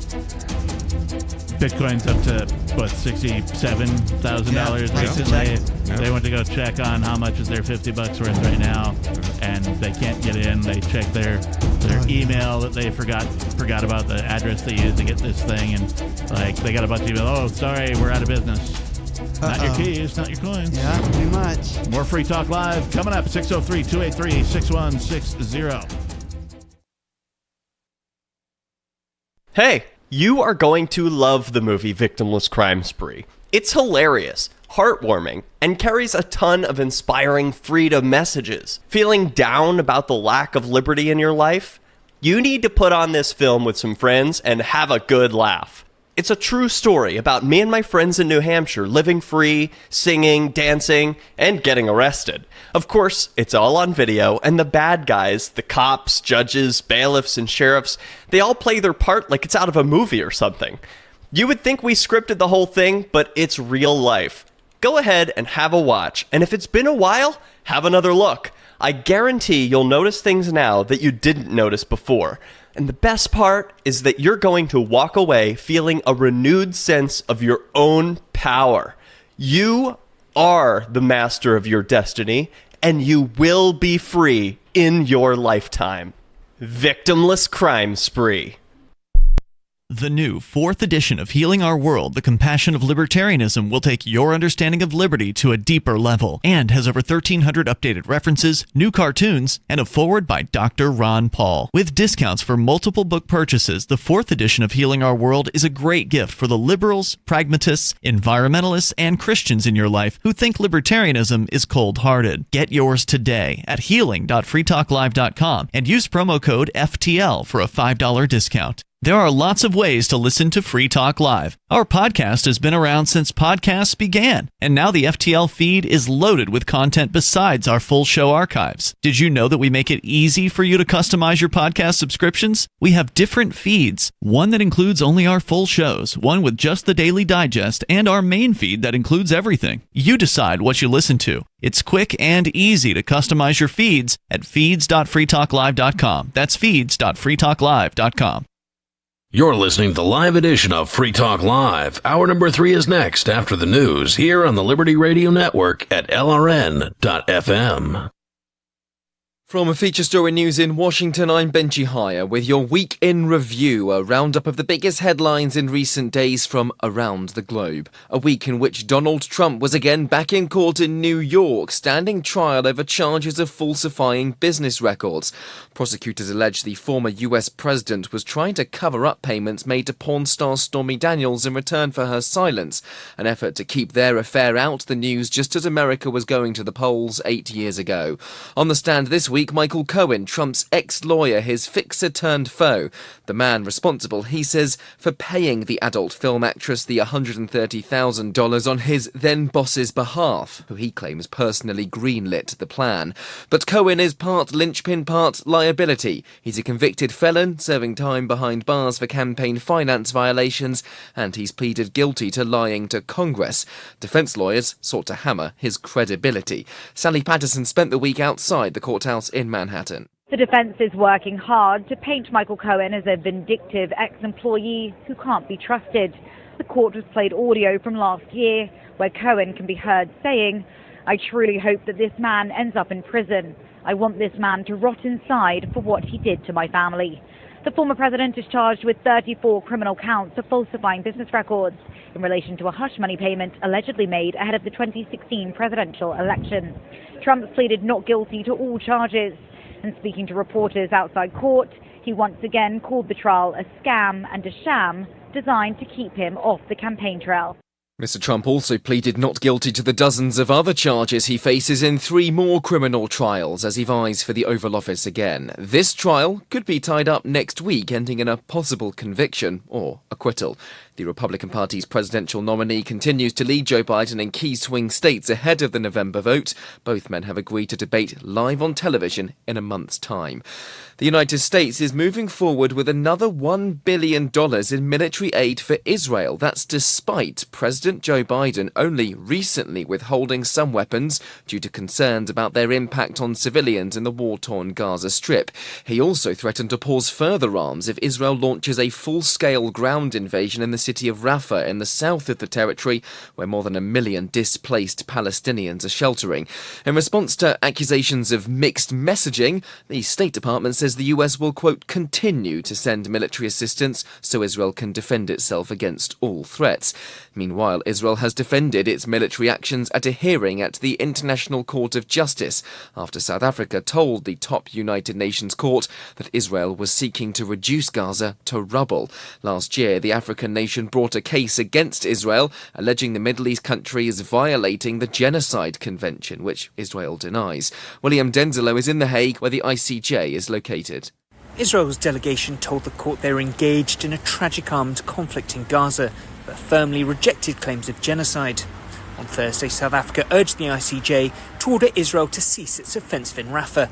Bitcoin's up to $67,000 recently. They went to go check on how much is their $50 worth right now, and they can't get in. They check their email that they forgot about the address they used to get this thing, and they got a bunch of email. Oh, sorry, we're out of business. Not your keys, not your coins. Yeah, pretty much. More Free Talk Live coming up. 603-283-6160. Hey, you are going to love the movie Victimless Crime Spree. It's hilarious, heartwarming, and carries a ton of inspiring freedom messages. Feeling down about the lack of liberty in your life? You need to put on this film with some friends and have a good laugh. It's a true story about me and my friends in New Hampshire living free, singing, dancing, and getting arrested. Of course, it's all on video, and the bad guys, the cops, judges, bailiffs, and sheriffs, they all play their part like it's out of a movie or something. You would think we scripted the whole thing, but it's real life. Go ahead and have a watch, and if it's been a while, have another look. I guarantee you'll notice things now that you didn't notice before. And the best part is that you're going to walk away feeling a renewed sense of your own power. You are the master of your destiny, and you will be free in your lifetime. Victimless Crime Spree. The new 4th edition of Healing Our World, The Compassion of Libertarianism, will take your understanding of liberty to a deeper level and has over 1,300 updated references, new cartoons, and a foreword by Dr. Ron Paul. With discounts for multiple book purchases, the 4th edition of Healing Our World is a great gift for the liberals, pragmatists, environmentalists, and Christians in your life who think libertarianism is cold-hearted. Get yours today at healing.freetalklive.com and use promo code FTL for a $5 discount. There are lots of ways to listen to Free Talk Live. Our podcast has been around since podcasts began, and now the FTL feed is loaded with content besides our full show archives. Did you know that we make it easy for you to customize your podcast subscriptions? We have different feeds, one that includes only our full shows, one with just the Daily Digest, and our main feed that includes everything. You decide what you listen to. It's quick and easy to customize your feeds at feeds.freetalklive.com. That's feeds.freetalklive.com. You're listening to the live edition of Free Talk Live. Hour number 3 is next after the news here on the Liberty Radio Network at LRN.FM. From a feature story news in Washington, I'm Benji Hire with your Week in Review, a roundup of the biggest headlines in recent days from around the globe. A week in which Donald Trump was again back in court in New York, standing trial over charges of falsifying business records. Prosecutors allege the former US president was trying to cover up payments made to porn star Stormy Daniels in return for her silence, an effort to keep their affair out the news just as America was going to the polls 8 years ago. On the stand this week, Michael Cohen, Trump's ex-lawyer, his fixer-turned-foe. The man responsible, he says, for paying the adult film actress the $130,000 on his then-boss's behalf, who he claims personally greenlit the plan. But Cohen is part linchpin, part liability. He's a convicted felon, serving time behind bars for campaign finance violations, and he's pleaded guilty to lying to Congress. Defense lawyers sought to hammer his credibility. Sally Patterson spent the week outside the courthouse in Manhattan. The defense is working hard to paint Michael Cohen as a vindictive ex-employee who can't be trusted. The court has played audio from last year where Cohen can be heard saying, "I truly hope that this man ends up in prison. I want this man to rot inside for what he did to my family." The former president is charged with 34 criminal counts of falsifying business records in relation to a hush money payment allegedly made ahead of the 2016 presidential election. Trump pleaded not guilty to all charges, and speaking to reporters outside court, he once again called the trial a scam and a sham designed to keep him off the campaign trail. Mr. Trump also pleaded not guilty to the dozens of other charges he faces in 3 more criminal trials as he vies for the Oval Office again. This trial could be tied up next week, ending in a possible conviction or acquittal. The Republican Party's presidential nominee continues to lead Joe Biden in key swing states ahead of the November vote. Both men have agreed to debate live on television in a month's time. The United States is moving forward with another $1 billion in military aid for Israel. That's despite President Joe Biden only recently withholding some weapons due to concerns about their impact on civilians in the war-torn Gaza Strip. He also threatened to pause further arms if Israel launches a full-scale ground invasion in the city of Rafah in the south of the territory, where more than 1 million displaced Palestinians are sheltering. In response to accusations of mixed messaging, the State Department says the US will, quote, continue to send military assistance so Israel can defend itself against all threats. Meanwhile, Israel has defended its military actions at a hearing at the International Court of Justice after South Africa told the top United Nations court that Israel was seeking to reduce Gaza to rubble. Last year, the African nation brought a case against Israel, alleging the Middle East country is violating the Genocide Convention, which Israel denies. William Denzilo is in The Hague, where the ICJ is located. Israel's delegation told the court they were engaged in a tragic armed conflict in Gaza, but firmly rejected claims of genocide. On Thursday, South Africa urged the ICJ to order Israel to cease its offensive in Rafah.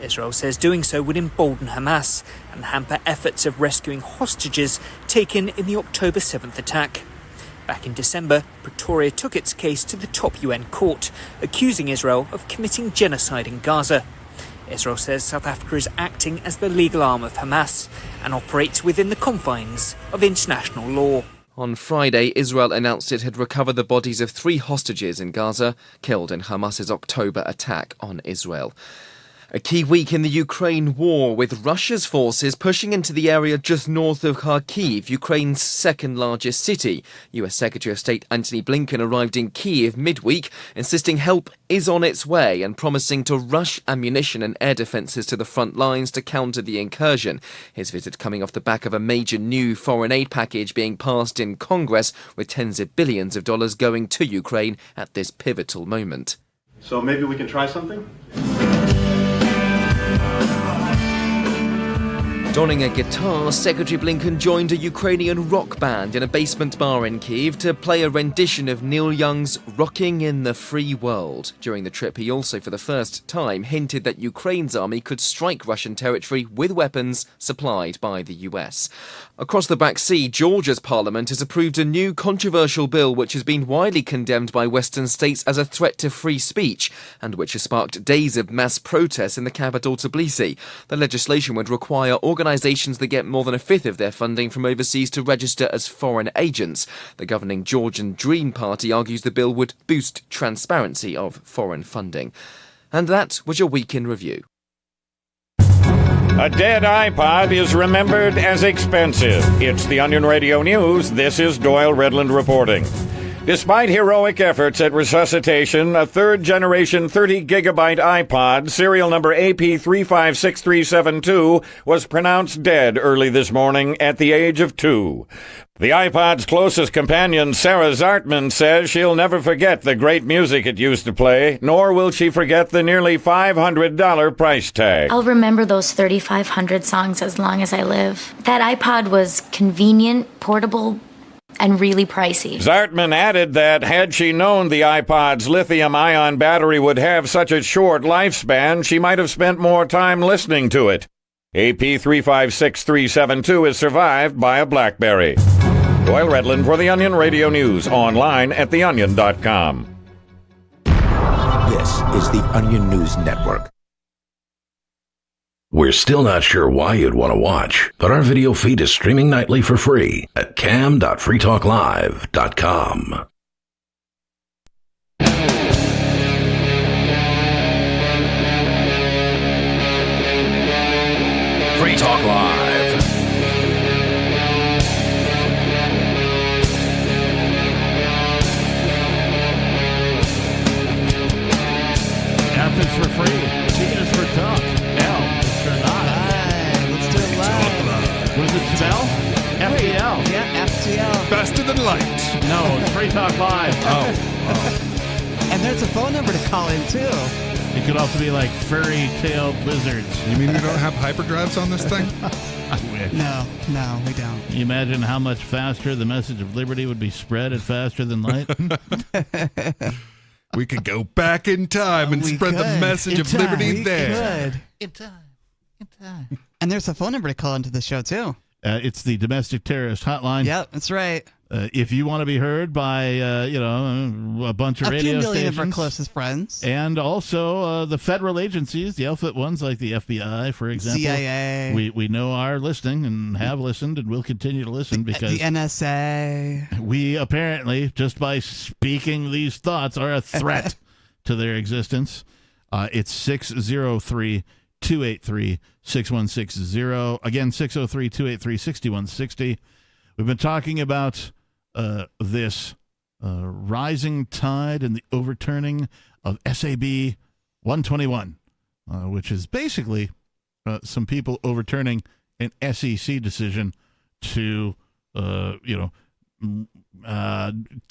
Israel says doing so would embolden Hamas and hamper efforts of rescuing hostages taken in the October 7th attack. Back in December, Pretoria took its case to the top UN court, accusing Israel of committing genocide in Gaza. Israel says South Africa is acting as the legal arm of Hamas and operates within the confines of international law. On Friday, Israel announced it had recovered the bodies of 3 hostages in Gaza, killed in Hamas's October attack on Israel. A key week in the Ukraine war, with Russia's forces pushing into the area just north of Kharkiv, Ukraine's second largest city. US Secretary of State Antony Blinken arrived in Kyiv midweek, insisting help is on its way and promising to rush ammunition and air defences to the front lines to counter the incursion. His visit coming off the back of a major new foreign aid package being passed in Congress, with tens of billions of dollars going to Ukraine at this pivotal moment. So maybe we can try something? Donning a guitar, Secretary Blinken joined a Ukrainian rock band in a basement bar in Kyiv to play a rendition of Neil Young's Rocking in the Free World. During the trip, he also, for the first time, hinted that Ukraine's army could strike Russian territory with weapons supplied by the US. Across the Black Sea, Georgia's parliament has approved a new controversial bill which has been widely condemned by Western states as a threat to free speech, and which has sparked days of mass protests in the capital, Tbilisi. The legislation would require organisations that get more than a fifth of their funding from overseas to register as foreign agents. The governing Georgian Dream Party argues the bill would boost transparency of foreign funding. And that was your Week in Review. A dead iPod is remembered as expensive. It's the Onion Radio News. This is Doyle Redland reporting. Despite heroic efforts at resuscitation, a third-generation 30-gigabyte iPod, serial number AP356372, was pronounced dead early this morning at the age of 2. The iPod's closest companion, Sarah Zartman, says she'll never forget the great music it used to play, nor will she forget the nearly $500 price tag. I'll remember those 3,500 songs as long as I live. That iPod was convenient, portable, and really pricey. Zartman added that had she known the iPod's lithium-ion battery would have such a short lifespan, she might have spent more time listening to it. AP356372 is survived by a BlackBerry. Doyle Redland for the Onion Radio News, online at theonion.com. This is the Onion News Network. We're still not sure why you'd want to watch, but our video feed is streaming nightly for free at cam.freetalklive.com. Free Talk Live. F is for free. T is for talk. L is for not. Let's do it live. What does it spell? FTL. Yeah, FTL. Faster than light. No, it's Free Talk Live. Oh. And there's a phone number to call in, too. It could also be like furry-tailed lizards. You mean we don't have hyperdrives on this thing? I wish. No, we don't. Can you imagine how much faster the message of liberty would be spread at faster than light? We could go back in time and spread the message of liberty there. In time. And there's a phone number to call into the show, too. It's the domestic terrorist hotline. Yep, that's right. If you want to be heard by, a bunch of radio few million stations. of our closest friends. And also the federal agencies, the alphabet ones like the FBI, for example. CIA. We know are listening and have listened and will continue to listen because the NSA. We apparently, just by speaking these thoughts, are a threat to their existence. It's 603-283-6160. Again, 603-283-6160. We've been talking about this rising tide and the overturning of SAB 121, which is basically some people overturning an SEC decision to, categorize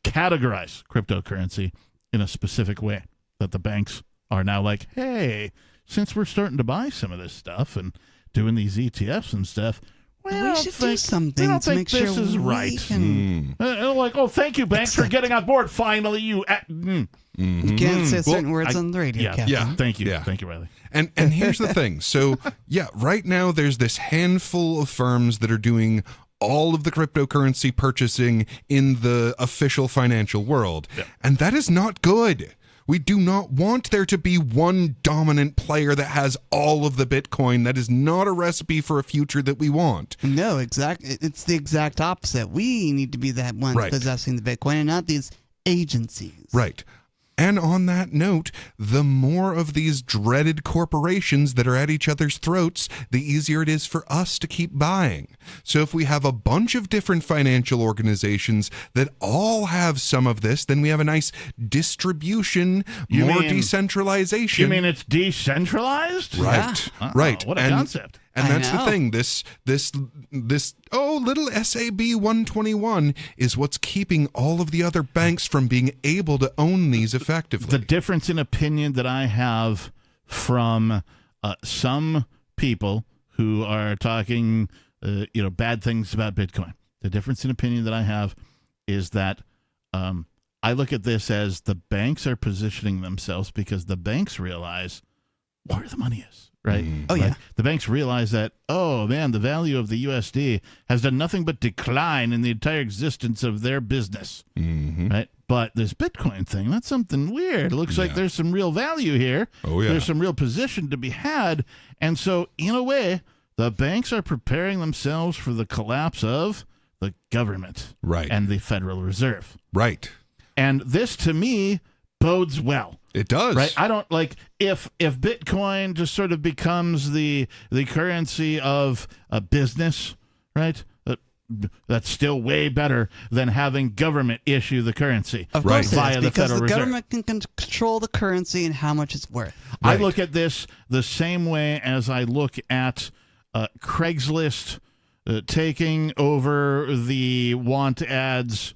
cryptocurrency in a specific way, that the banks are now like, hey, since we're starting to buy some of this stuff and doing these ETFs and stuff, we should do something to make sure this is right. Like, oh, thank you, banks, for getting on board. Finally, you. You can't say certain words on the radio, Captain. Yeah, thank you. Yeah. Thank you, Riley. And here's the thing. So, right now there's this handful of firms that are doing all of the cryptocurrency purchasing in the official financial world. Yeah. And that is not good. We do not want there to be one dominant player that has all of the Bitcoin. That is not a recipe for a future that we want. No, exactly. It's the exact opposite. We need to be that ones possessing the Bitcoin and not these agencies. Right. And on that note, the more of these dreaded corporations that are at each other's throats, the easier it is for us to keep buying. So if we have a bunch of different financial organizations that all have some of this, then we have a nice distribution, more decentralization. You mean it's decentralized? Right. Yeah. Right. What a concept. And that's the thing. This little SAB 121 is what's keeping all of the other banks from being able to own these effectively. The difference in opinion that I have from some people who are talking, bad things about Bitcoin. The difference in opinion that I have is that I look at this as the banks are positioning themselves because the banks realize where the money is. Right. Oh, yeah. The banks realize that, oh, man, the value of the USD has done nothing but decline in the entire existence of their business. Mm-hmm. Right. But this Bitcoin thing, that's something weird. It looks like there's some real value here. Oh, yeah. There's some real position to be had. And so, in a way, the banks are preparing themselves for the collapse of the government. Right. And the Federal Reserve. Right. And this, to me, bodes well. It does. Right? I don't like if Bitcoin just sort of becomes the currency of a business, right? That's still way better than having government issue the currency Of course via it is, the because Federal the Reserve. government can control the currency and how much it's worth. I look at this the same way as I look at Craigslist taking over the want ads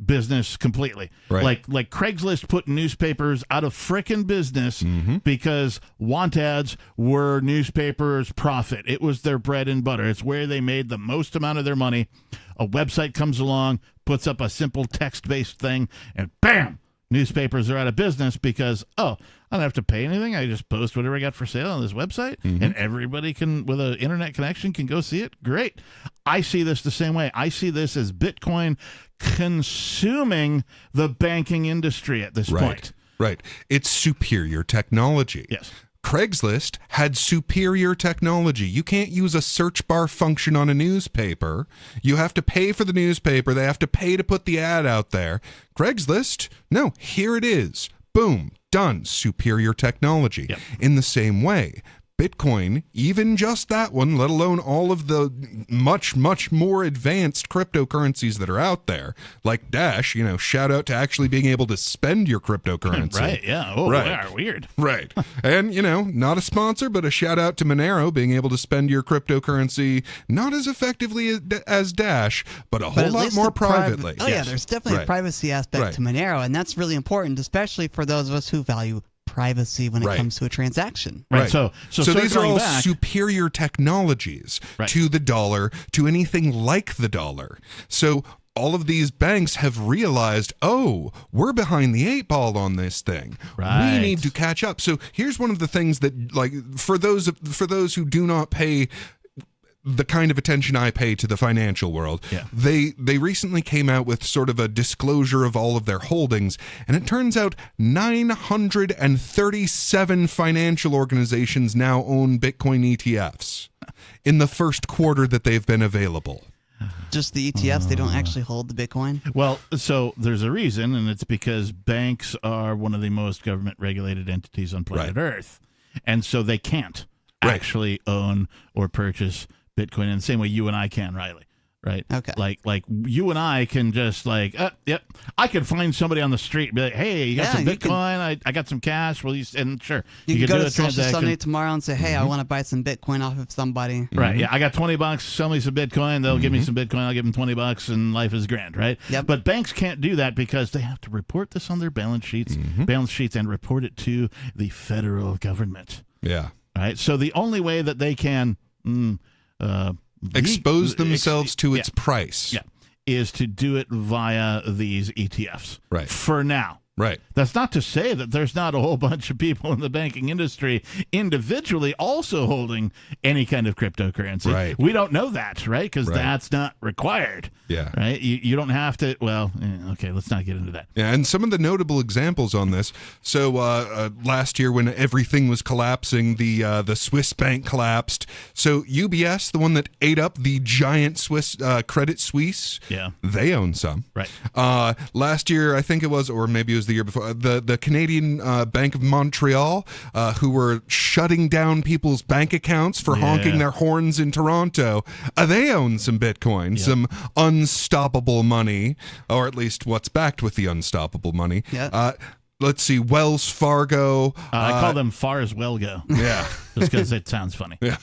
business completely. Right. Like Craigslist put newspapers out of frickin' business because want ads were newspapers' profit. It was their bread and butter. It's where they made the most amount of their money. A website comes along, puts up a simple text-based thing, and bam! Newspapers are out of business because, I don't have to pay anything. I just post whatever I got for sale on this website, and everybody can, with an internet connection, can go see it. Great. I see this the same way. I see this as Bitcoin consuming the banking industry at this point. Right. It's superior technology. Yes. Craigslist had superior technology. You can't use a search bar function on a newspaper. You have to pay for the newspaper. They have to pay to put the ad out there. Craigslist, no, here it is. Boom, done. Superior technology. Yep. In the same way, Bitcoin, even just that one, let alone all of the much, much more advanced cryptocurrencies that are out there, like Dash, shout out to actually being able to spend your cryptocurrency. Right, yeah. Oh, right. Yeah, weird. Right. And, not a sponsor, but a shout out to Monero being able to spend your cryptocurrency not as effectively as Dash, but a whole at lot least more the privately. Yeah, there's definitely a privacy aspect to Monero, and that's really important, especially for those of us who value privacy when it comes to a transaction. Right. So these are all back, superior technologies to the dollar, to anything like the dollar. So all of these banks have realized, we're behind the 8 ball on this thing. Right. We need to catch up. So here's one of the things that, like, for those who do not pay the kind of attention I pay to the financial world. Yeah. They recently came out with sort of a disclosure of all of their holdings, and it turns out 937 financial organizations now own Bitcoin ETFs in the first quarter that they've been available. Just the ETFs, they don't actually hold the Bitcoin? Well, so there's a reason, and it's because banks are one of the most government-regulated entities on planet Earth. And so they can't actually own or purchase Bitcoin in the same way you and I can, Riley. Right? Okay. Like you and I can just I could find somebody on the street and be like, hey, you got some Bitcoin? I got some cash. Well, and sure. You can go do to a Social transaction. Sunday tomorrow and say, hey, I want to buy some Bitcoin off of somebody. Right, yeah. I got $20. Sell me some Bitcoin. They'll give me some Bitcoin. I'll give them $20 and life is grand, right? Yep. But banks can't do that because they have to report this on their balance sheets and report it to the federal government. Yeah. Right? So the only way that they can expose themselves to its price. Yeah. Is to do it via these ETFs. Right. For now. Right. That's not to say that there's not a whole bunch of people in the banking industry individually also holding any kind of cryptocurrency. Right. We don't know that, right? Because Right. that's not required. Yeah. Right? You don't have to. Well, okay, let's not get into that. Yeah, and some of the notable examples on this. So last year, when everything was collapsing, the Swiss bank collapsed. So UBS, the one that ate up the giant Swiss Credit Suisse, they own some. Right. Last year, I think it was, or maybe it was the year before, the Canadian Bank of Montreal, who were shutting down people's bank accounts for honking their horns in Toronto, they own some Bitcoin, some unstoppable money, or at least what's backed with the unstoppable money. Let's see, Wells Fargo. I call them far as well go. Yeah. Just because it sounds funny. Yeah.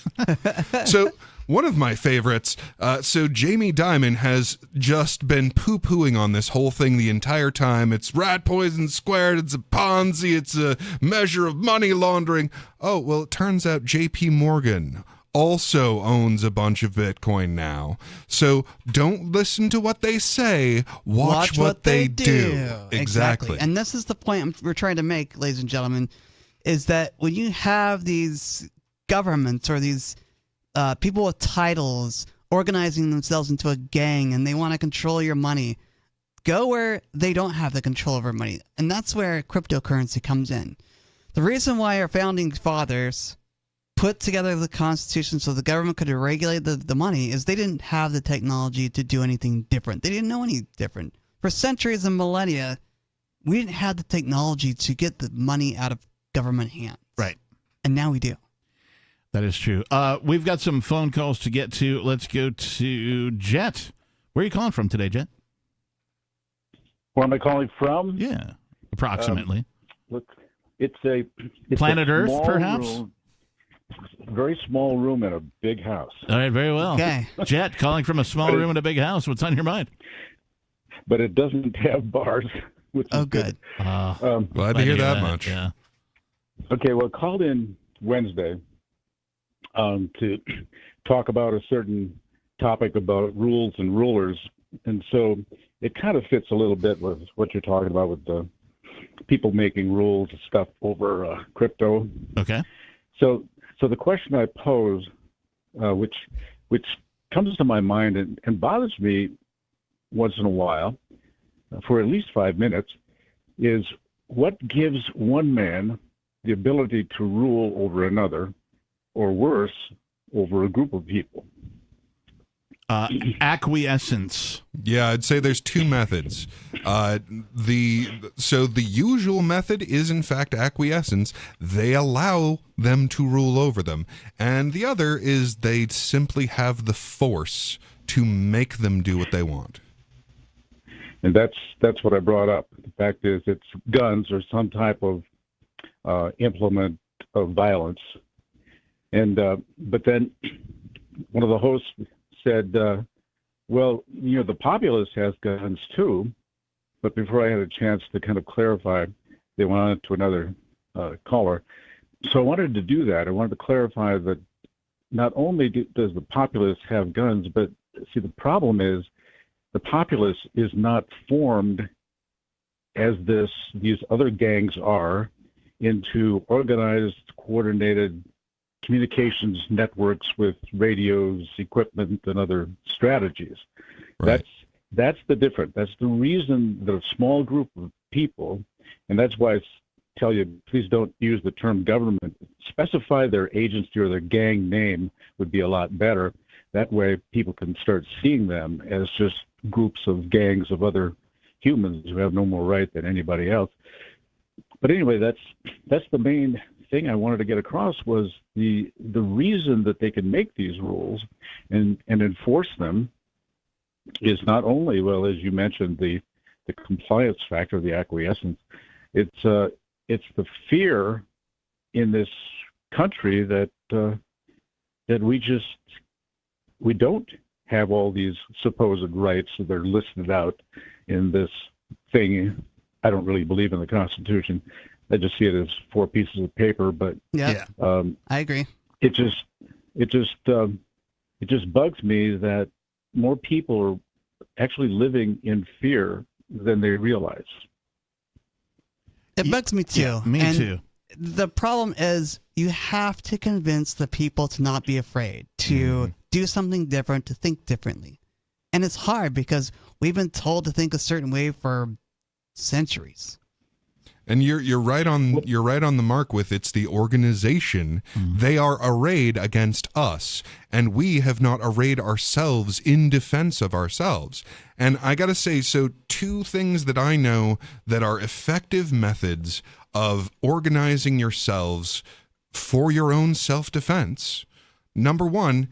So one of my favorites, so Jamie Dimon has just been poo-pooing on this whole thing the entire time. It's rat poison squared, it's a Ponzi, it's a measure of money laundering. Oh, well, it turns out JP Morgan also owns a bunch of Bitcoin now. So don't listen to what they say, watch what they do. Exactly. And this is the point we're trying to make, ladies and gentlemen, is that when you have these governments or these people with titles organizing themselves into a gang and they want to control your money, go where they don't have the control over money. And that's where cryptocurrency comes in. The reason why our founding fathers put together the Constitution so the government could regulate the money is they didn't have the technology to do anything different. They didn't know any different. For centuries and millennia, we didn't have the technology to get the money out of government hands. Right. And now we do. That is true. We've got some phone calls to get to. Let's go to Jet. Where are you calling from today, Jet? Where am I calling from? Yeah, approximately. Look, it's Planet a Earth, small perhaps? room, very small room in a big house. All right, very well. Okay. Jet, calling from a small room in a big house. What's on your mind? But it doesn't have bars. Which is good. Glad to hear that much. Yeah. Okay, well, called in Wednesday to talk about a certain topic about rules and rulers. And so it kind of fits a little bit with what you're talking about with the people making rules and stuff over crypto. Okay. So the question I pose, which comes to my mind and bothers me once in a while, for at least 5 minutes, is what gives one man the ability to rule over another, or worse, over a group of people? Acquiescence. Yeah, I'd say there's two methods. The usual method is in fact acquiescence. They allow them to rule over them. And the other is they simply have the force to make them do what they want. And that's what I brought up. The fact is, it's guns or some type of implement of violence. And but then one of the hosts said, well, the populace has guns too. But before I had a chance to kind of clarify, they went on to another caller. So I wanted to do that. I wanted to clarify that not only does the populace have guns, but see, the problem is the populace is not formed as these other gangs are into organized, coordinated communications networks with radios, equipment, and other strategies. Right. That's the difference. That's the reason that a small group of people, and that's why I tell you, please don't use the term government. Specify their agency or their gang name would be a lot better. That way people can start seeing them as just groups of gangs of other humans who have no more right than anybody else. But anyway, that's the main thing I wanted to get across, was the reason that they can make these rules and enforce them is not only, well, as you mentioned, the compliance factor, the acquiescence. It's the fear in this country that we don't have all these supposed rights that are listed out in this thing. I don't really believe in the Constitution. I just see it as 4 pieces of paper. But I agree. It just bugs me that more people are actually living in fear than they realize. It bugs me too. Yeah, me too. The problem is you have to convince the people to not be afraid, to do something different, to think differently. And it's hard because we've been told to think a certain way for centuries. And you're right on the mark with it's the organization. They are arrayed against us, and we have not arrayed ourselves in defense of ourselves. And I got to say, so two things that I know that are effective methods of organizing yourselves for your own self-defense. Number one,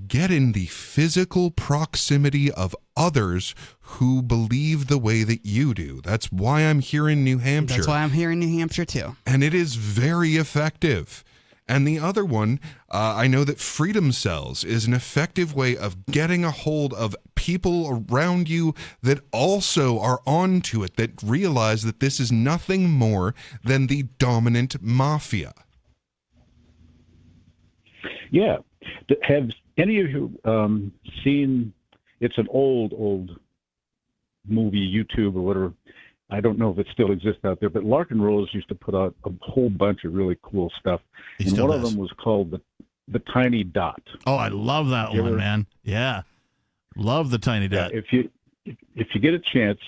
get in the physical proximity of others who believe the way that you do. That's why I'm here in New Hampshire. That's why I'm here in New Hampshire too. And it is very effective. And the other one, I know that Freedom Cells is an effective way of getting a hold of people around you that also are onto it, that realize that this is nothing more than the dominant mafia. Yeah. Have any of you seen, it's an old movie, YouTube or whatever. I don't know if it still exists out there, but Larkin Rose used to put out a whole bunch of really cool stuff. And one of them was called the Tiny Dot. Oh, I love that one, man. Yeah. Love the Tiny Dot. If you get a chance,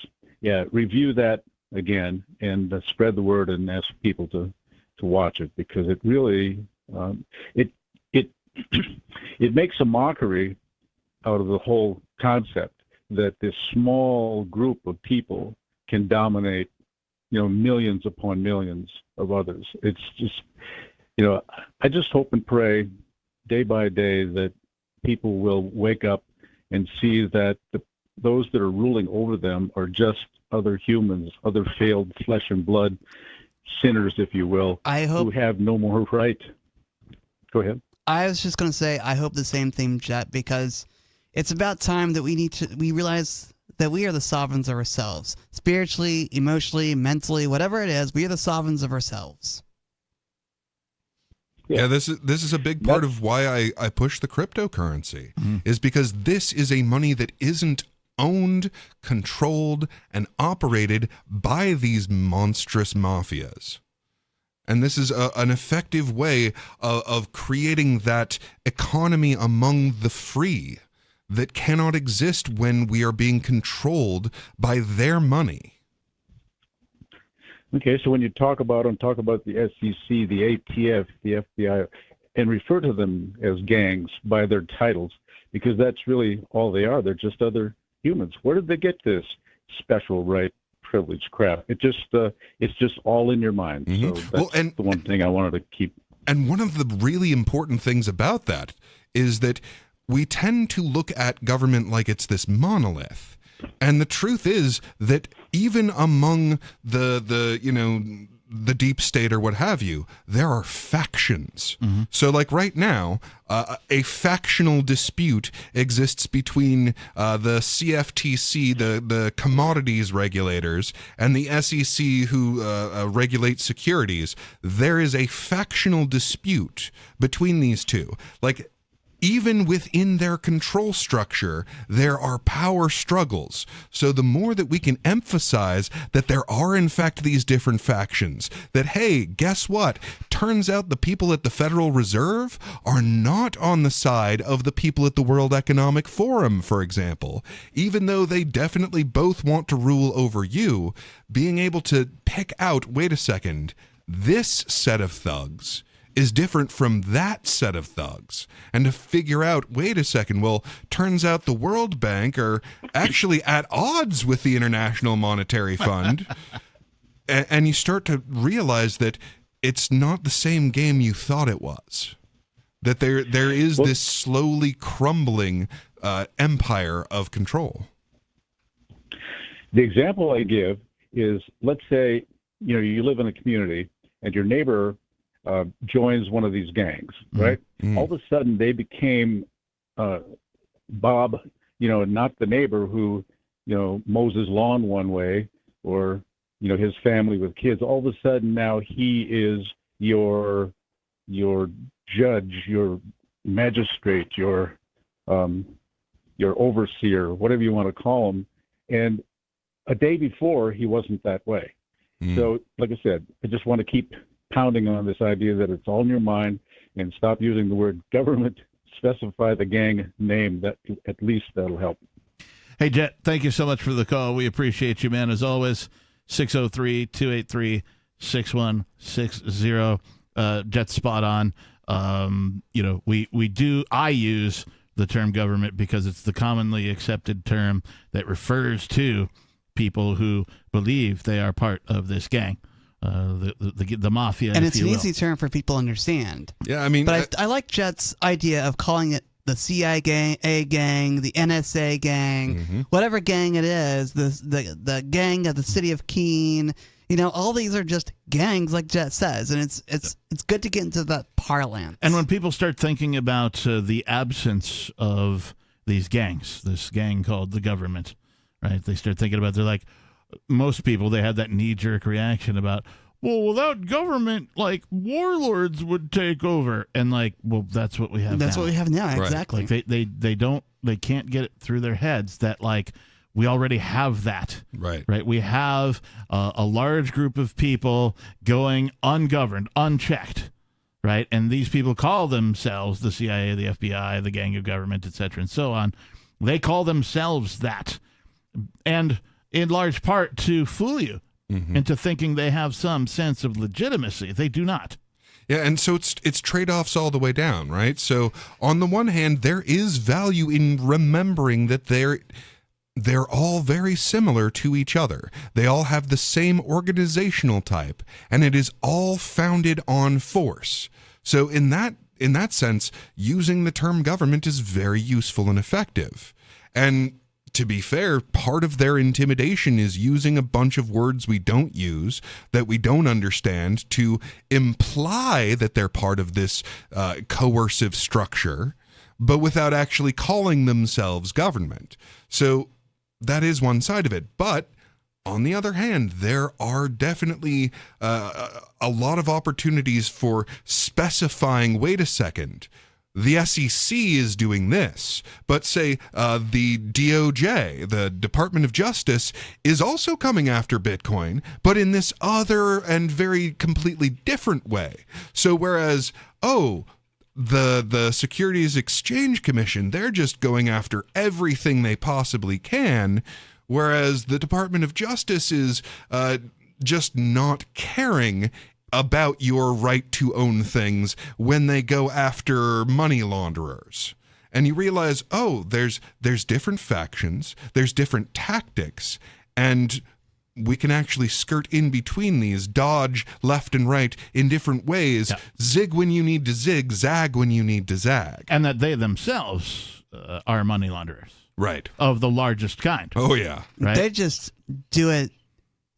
review that again and spread the word and ask people to watch it, because it really it makes a mockery out of the whole concept that this small group of people can dominate, millions upon millions of others. It's just, I just hope and pray day by day that people will wake up and see that those that are ruling over them are just other humans, other failed flesh and blood sinners, if you will, who have no more right. Go ahead. I was just going to say, I hope the same thing, Jet, because it's about time that we realize that we are the sovereigns of ourselves. Spiritually, emotionally, mentally, whatever it is, we are the sovereigns of ourselves. Yeah, this is a big part of why I push the cryptocurrency, is because this is a money that isn't owned, controlled, and operated by these monstrous mafias. And this is an effective way of creating that economy among the free that cannot exist when we are being controlled by their money. Okay, so when you talk about the SEC, the ATF, the FBI, and refer to them as gangs by their titles, because that's really all they are. They're just other humans. Where did they get this special right, privilege crap? It's just all in your mind. So that's the one thing I wanted to keep. And one of the really important things about that is that we tend to look at government like it's this monolith. And the truth is that even among the deep state or what have you, there are factions. So like right now, a factional dispute exists between the CFTC, the commodities regulators, and the SEC, who regulates securities. There is a factional dispute between these two. Like, even within their control structure, there are power struggles. So the more that we can emphasize that there are, in fact, these different factions, that, hey, guess what? Turns out the people at the Federal Reserve are not on the side of the people at the World Economic Forum, for example. Even though they definitely both want to rule over you, being able to pick out, wait a second, this set of thugs is different from that set of thugs, and to figure out, wait a second, well, turns out the World Bank are actually at odds with the International Monetary Fund, and you start to realize that it's not the same game you thought it was, that there is this slowly crumbling empire of control. The example I give is, let's say, you live in a community and your neighbor joins one of these gangs, right? All of a sudden they became Bob, not the neighbor who, mows his lawn one way, or, his family with kids. All of a sudden now he is your judge, your magistrate, your overseer, whatever you want to call him. And a day before he wasn't that way. So, like I said, I just want to keep pounding on this idea that it's all in your mind and stop using the word government. Specify the gang name. That at least that'll help. Hey, Jet, thank you so much for the call. We appreciate you, man. As always, 603-283-6160. Jet's spot on. I use the term government because it's the commonly accepted term that refers to people who believe they are part of this gang, the mafia, and if it's you an will. easy term for people to understand. Yeah, I mean, but I like Jet's idea of calling it the CIA gang, the NSA gang, whatever gang it is, the gang of the city of Keene. All these are just gangs, like Jet says, and it's good to get into that parlance. And when people start thinking about the absence of these gangs, this gang called the government, right? They start thinking about, they're like, most people, they have that knee-jerk reaction about, well, without government, like, warlords would take over. And well, that's what we have now. That's what we have now, exactly. Like they can't get it through their heads that, we already have that. Right. We have a large group of people going ungoverned, unchecked, right? And these people call themselves the CIA, the FBI, the gang of government, et cetera, and so on. They call themselves that. And in large part to fool you into thinking they have some sense of legitimacy. They do not. Yeah, and so it's trade-offs all the way down, right? So on the one hand, there is value in remembering that they're all very similar to each other. They all have the same organizational type, and it is all founded on force. So in that sense, using the term government is very useful and effective. And to be fair, part of their intimidation is using a bunch of words we don't use, that we don't understand, to imply that they're part of this coercive structure, but without actually calling themselves government. So that is one side of it. But on the other hand, there are definitely a lot of opportunities for specifying, wait a second, the SEC is doing this, but say the DOJ, the Department of Justice, is also coming after Bitcoin, but in this other and very completely different way. So whereas, the Securities Exchange Commission, they're just going after everything they possibly can, whereas the Department of Justice is just not caring about your right to own things when they go after money launderers. And you realize, there's different factions, there's different tactics, and we can actually skirt in between these, dodge left and right in different ways, zig when you need to zig, zag when you need to zag. And that they themselves are money launderers. Right. Of the largest kind. Oh, yeah. Right? They just do it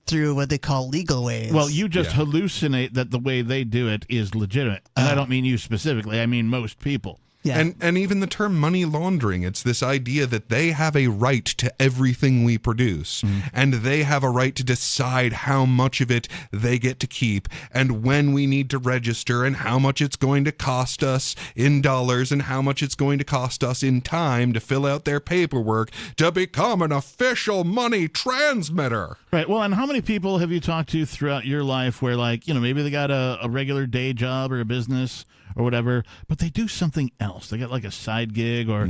through what they call legal ways. Well, you just hallucinate that the way they do it is legitimate. And I don't mean you specifically. I mean most people. Yeah. And even the term money laundering, it's this idea that they have a right to everything we produce, and they have a right to decide how much of it they get to keep, and when we need to register, and how much it's going to cost us in dollars, and how much it's going to cost us in time to fill out their paperwork to become an official money transmitter. Right. Well, and how many people have you talked to throughout your life where, maybe they got a regular day job or a business or whatever, but they do something else. They got a side gig or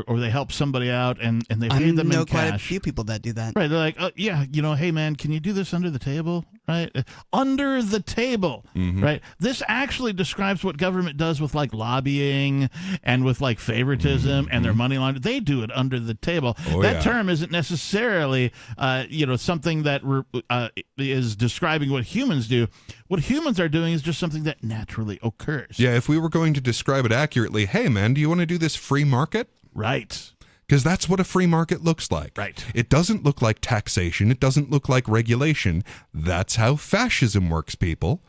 they help somebody out and they pay them in cash. Quite a few people that do that. Right. They're like, hey, man, can you do this under the table? Right. Under the table. Right. This actually describes what government does with lobbying and with favoritism and their money laundering. They do it under the table. That term isn't necessarily, something that is describing what humans do. What humans are doing is just something that naturally occurs. Yeah, if we were going to describe it accurately, hey, man, do you want to do this free market? Right. Because that's what a free market looks like. Right. It doesn't look like taxation. It doesn't look like regulation. That's how fascism works, people.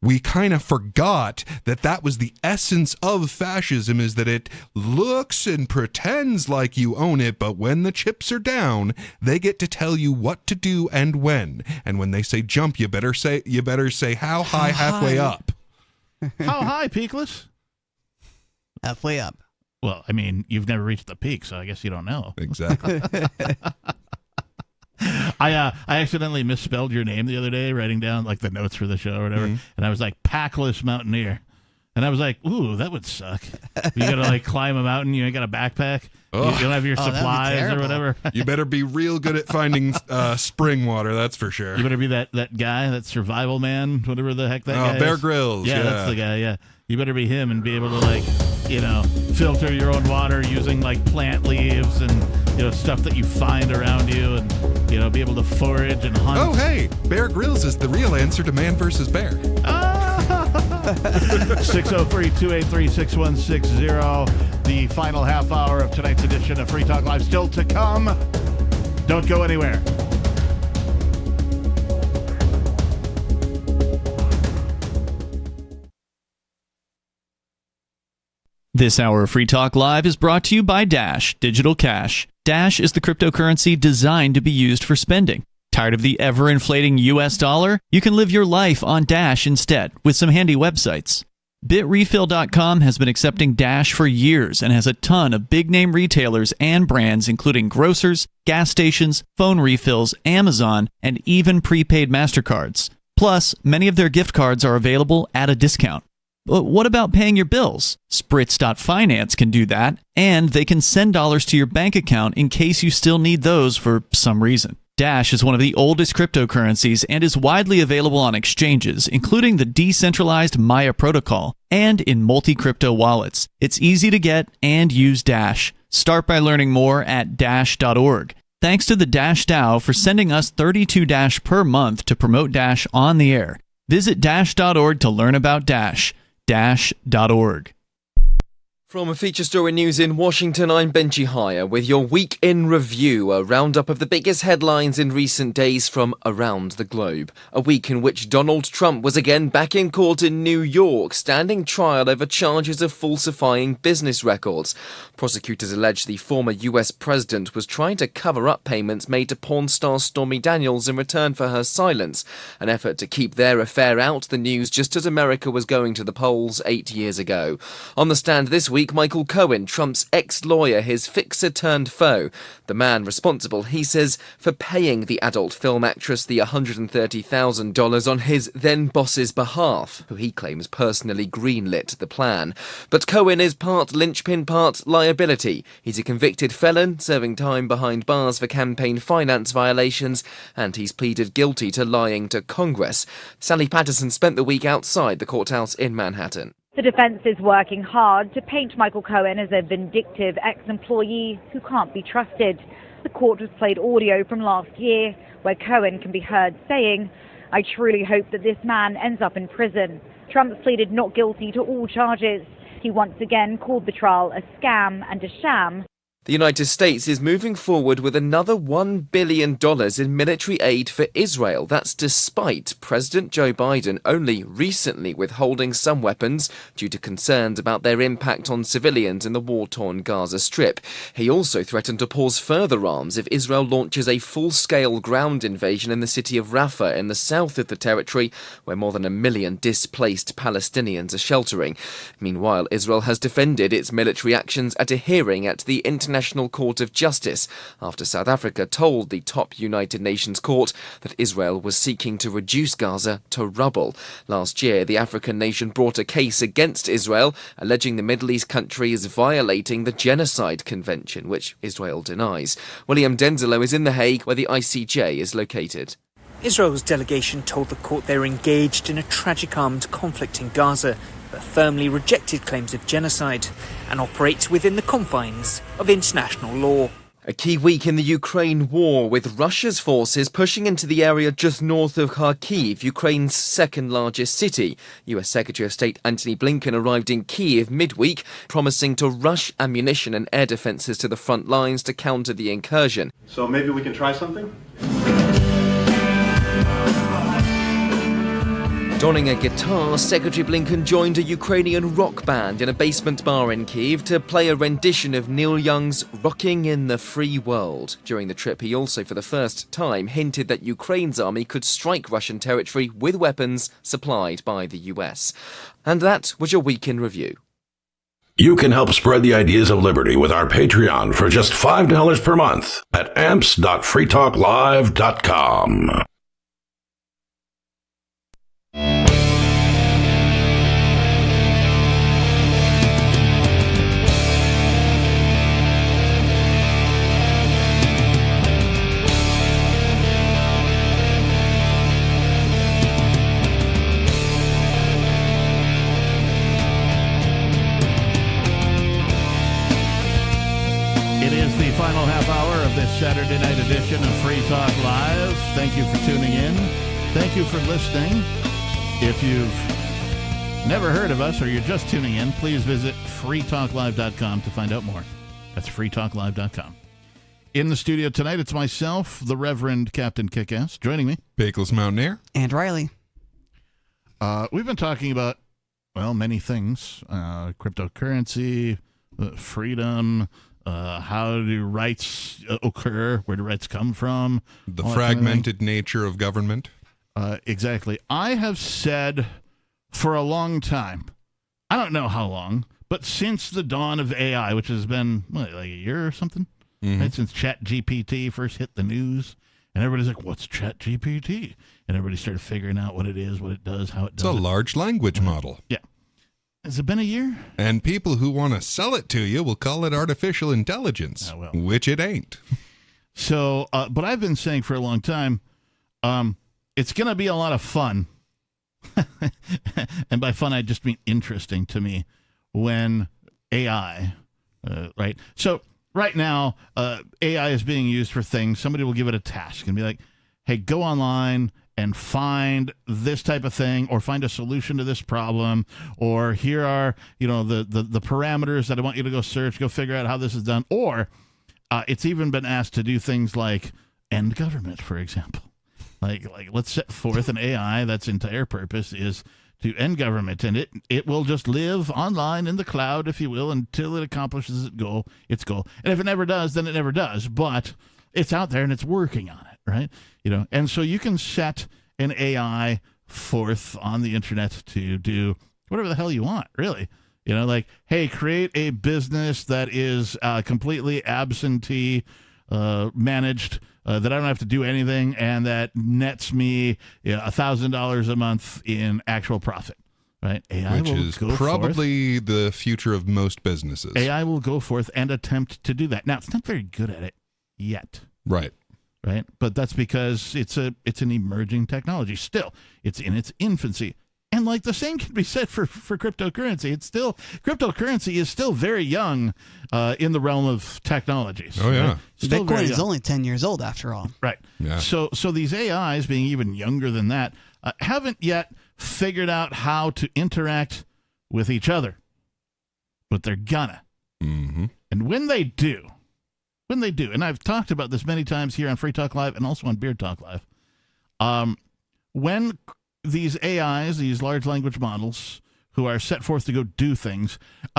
We kind of forgot that was the essence of fascism, is that it looks and pretends like you own it, but when the chips are down, they get to tell you what to do and when. And when they say jump, you better say how high, halfway up. How high, Peakless? Halfway up. Well, I mean, you've never reached the peak, so I guess you don't know. Exactly. I accidentally misspelled your name the other day, writing down like the notes for the show or whatever, and I was like Packless Mountaineer, and I was like, ooh, that would suck. You gotta like climb a mountain, you ain't got a backpack, you don't have your supplies or whatever. You better be real good at finding spring water, that's for sure. You better be that guy, that survival man, whatever the heck that guy is. Bear Grylls. Yeah, that's the guy. Yeah, you better be him and be able to like, filter your own water using like plant leaves and stuff that you find around you, and be able to forage and hunt. Oh, hey, Bear Grylls is the real answer to Man vs. Bear. 603-283-6160. The final half hour of tonight's edition of Free Talk Live still to come. Don't go anywhere. This hour of Free Talk Live is brought to you by Dash Digital Cash. Dash is the cryptocurrency designed to be used for spending. Tired of the ever-inflating US dollar? You can live your life on Dash instead with some handy websites. BitRefill.com has been accepting Dash for years and has a ton of big-name retailers and brands including grocers, gas stations, phone refills, Amazon, and even prepaid MasterCards. Plus, many of their gift cards are available at a discount. But what about paying your bills? Spritz.finance can do that, and they can send dollars to your bank account in case you still need those for some reason. Dash is one of the oldest cryptocurrencies and is widely available on exchanges, including the decentralized Maya protocol, and in multi-crypto wallets. It's easy to get and use Dash. Start by learning more at Dash.org. Thanks to the Dash DAO for sending us 32 Dash per month to promote Dash on the air. Visit Dash.org to learn about Dash. Dash.org. From Feature Story News in Washington, I'm Benji Hire with your Week in Review, a roundup of the biggest headlines in recent days from around the globe. A week in which Donald Trump was again back in court in New York, standing trial over charges of falsifying business records. Prosecutors allege the former US president was trying to cover up payments made to porn star Stormy Daniels in return for her silence, an effort to keep their affair out the news just as America was going to the polls 8 years ago. On the stand this week, Michael Cohen, Trump's ex-lawyer, his fixer-turned-foe. The man responsible, he says, for paying the adult film actress the $130,000 on his then-boss's behalf, who he claims personally greenlit the plan. But Cohen is part linchpin, part liability. He's a convicted felon, serving time behind bars for campaign finance violations, and he's pleaded guilty to lying to Congress. Sally Patterson spent the week outside the courthouse in Manhattan. The defense is working hard to paint Michael Cohen as a vindictive ex-employee who can't be trusted. The court has played audio from last year where Cohen can be heard saying, "I truly hope that this man ends up in prison." Trump pleaded not guilty to all charges. He once again called the trial a scam and a sham. The United States is moving forward with another $1 billion in military aid for Israel. That's despite President Joe Biden only recently withholding some weapons due to concerns about their impact on civilians in the war-torn Gaza Strip. He also threatened to pause further arms if Israel launches a full-scale ground invasion in the city of Rafah in the south of the territory, where more than 1 million displaced Palestinians are sheltering. Meanwhile, Israel has defended its military actions at a hearing at the International Court of Justice after South Africa told the top United Nations court that Israel was seeking to reduce Gaza to rubble. Last year, the African nation brought a case against Israel, alleging the Middle East country is violating the Genocide Convention, which Israel denies. William Denzelo is in The Hague, where the ICJ is located. Israel's delegation told the court they were engaged in a tragic armed conflict in Gaza, but firmly rejected claims of genocide and operates within the confines of international law. A key week in the Ukraine war, with Russia's forces pushing into the area just north of Kharkiv, Ukraine's second largest city. US Secretary of State Antony Blinken arrived in Kyiv midweek, promising to rush ammunition and air defences to the front lines to counter the incursion. So maybe we can try something? Donning a guitar, Secretary Blinken joined a Ukrainian rock band in a basement bar in Kyiv to play a rendition of Neil Young's Rocking in the Free World. During the trip, he also, for the first time, hinted that Ukraine's army could strike Russian territory with weapons supplied by the US. And that was your Week in Review. You can help spread the ideas of liberty with our Patreon for just $5 per month at amps.freetalklive.com. It is the final half hour of this Saturday night edition of Free Talk Live. Thank you for tuning in. Thank you for listening. If you've never heard of us or you're just tuning in, please visit freetalklive.com to find out more. That's freetalklive.com. In the studio tonight, it's myself, the Reverend Captain Kickass. Joining me, Bakeless Mountaineer. And Riley. We've been talking about, well, many things. Cryptocurrency, freedom, how do rights occur? Where do rights come from? The fragmented nature of government. Exactly. I have said for a long time, I don't know how long, but since the dawn of AI, which has been like a year or something, right? Since ChatGPT first hit the news, and everybody's like, what's ChatGPT? And everybody started figuring out what it is, what it does, how it does. It's a large language model. Yeah. Has it been a year? And people who want to sell it to you will call it artificial intelligence, which it ain't. So, but I've been saying for a long time, it's going to be a lot of fun. And by fun, I just mean interesting to me when AI, right? So right now, AI is being used for things. Somebody will give it a task and be like, hey, go online and find this type of thing, or find a solution to this problem, or here are, the parameters that I want you to go search, go figure out how this is done. Or it's even been asked to do things like end government, for example. Like let's set forth an AI that's entire purpose is to end government, and it will just live online in the cloud, if you will, until it accomplishes its goal. And if it never does, then it never does. But it's out there and it's working on it, right? And so you can set an AI forth on the internet to do whatever the hell you want, really. Like, hey, create a business that is completely absentee managed, that I don't have to do anything, and that nets me $1,000 a month in actual profit, right? AI Which is probably the future of most businesses. AI will go forth and attempt to do that. Now, it's not very good at it yet. Right. Right. But that's because it's an emerging technology. Still, it's in its infancy. And like the same can be said for cryptocurrency. Cryptocurrency is still very young in the realm of technologies. Oh, yeah. Right? Still Bitcoin is only 10 years old after all. Right. Yeah. So these AIs, being even younger than that, haven't yet figured out how to interact with each other. But they're gonna. Mm-hmm. And when they do, and I've talked about this many times here on Free Talk Live and also on Beard Talk Live, when these AIs, these large language models, who are set forth to go do things,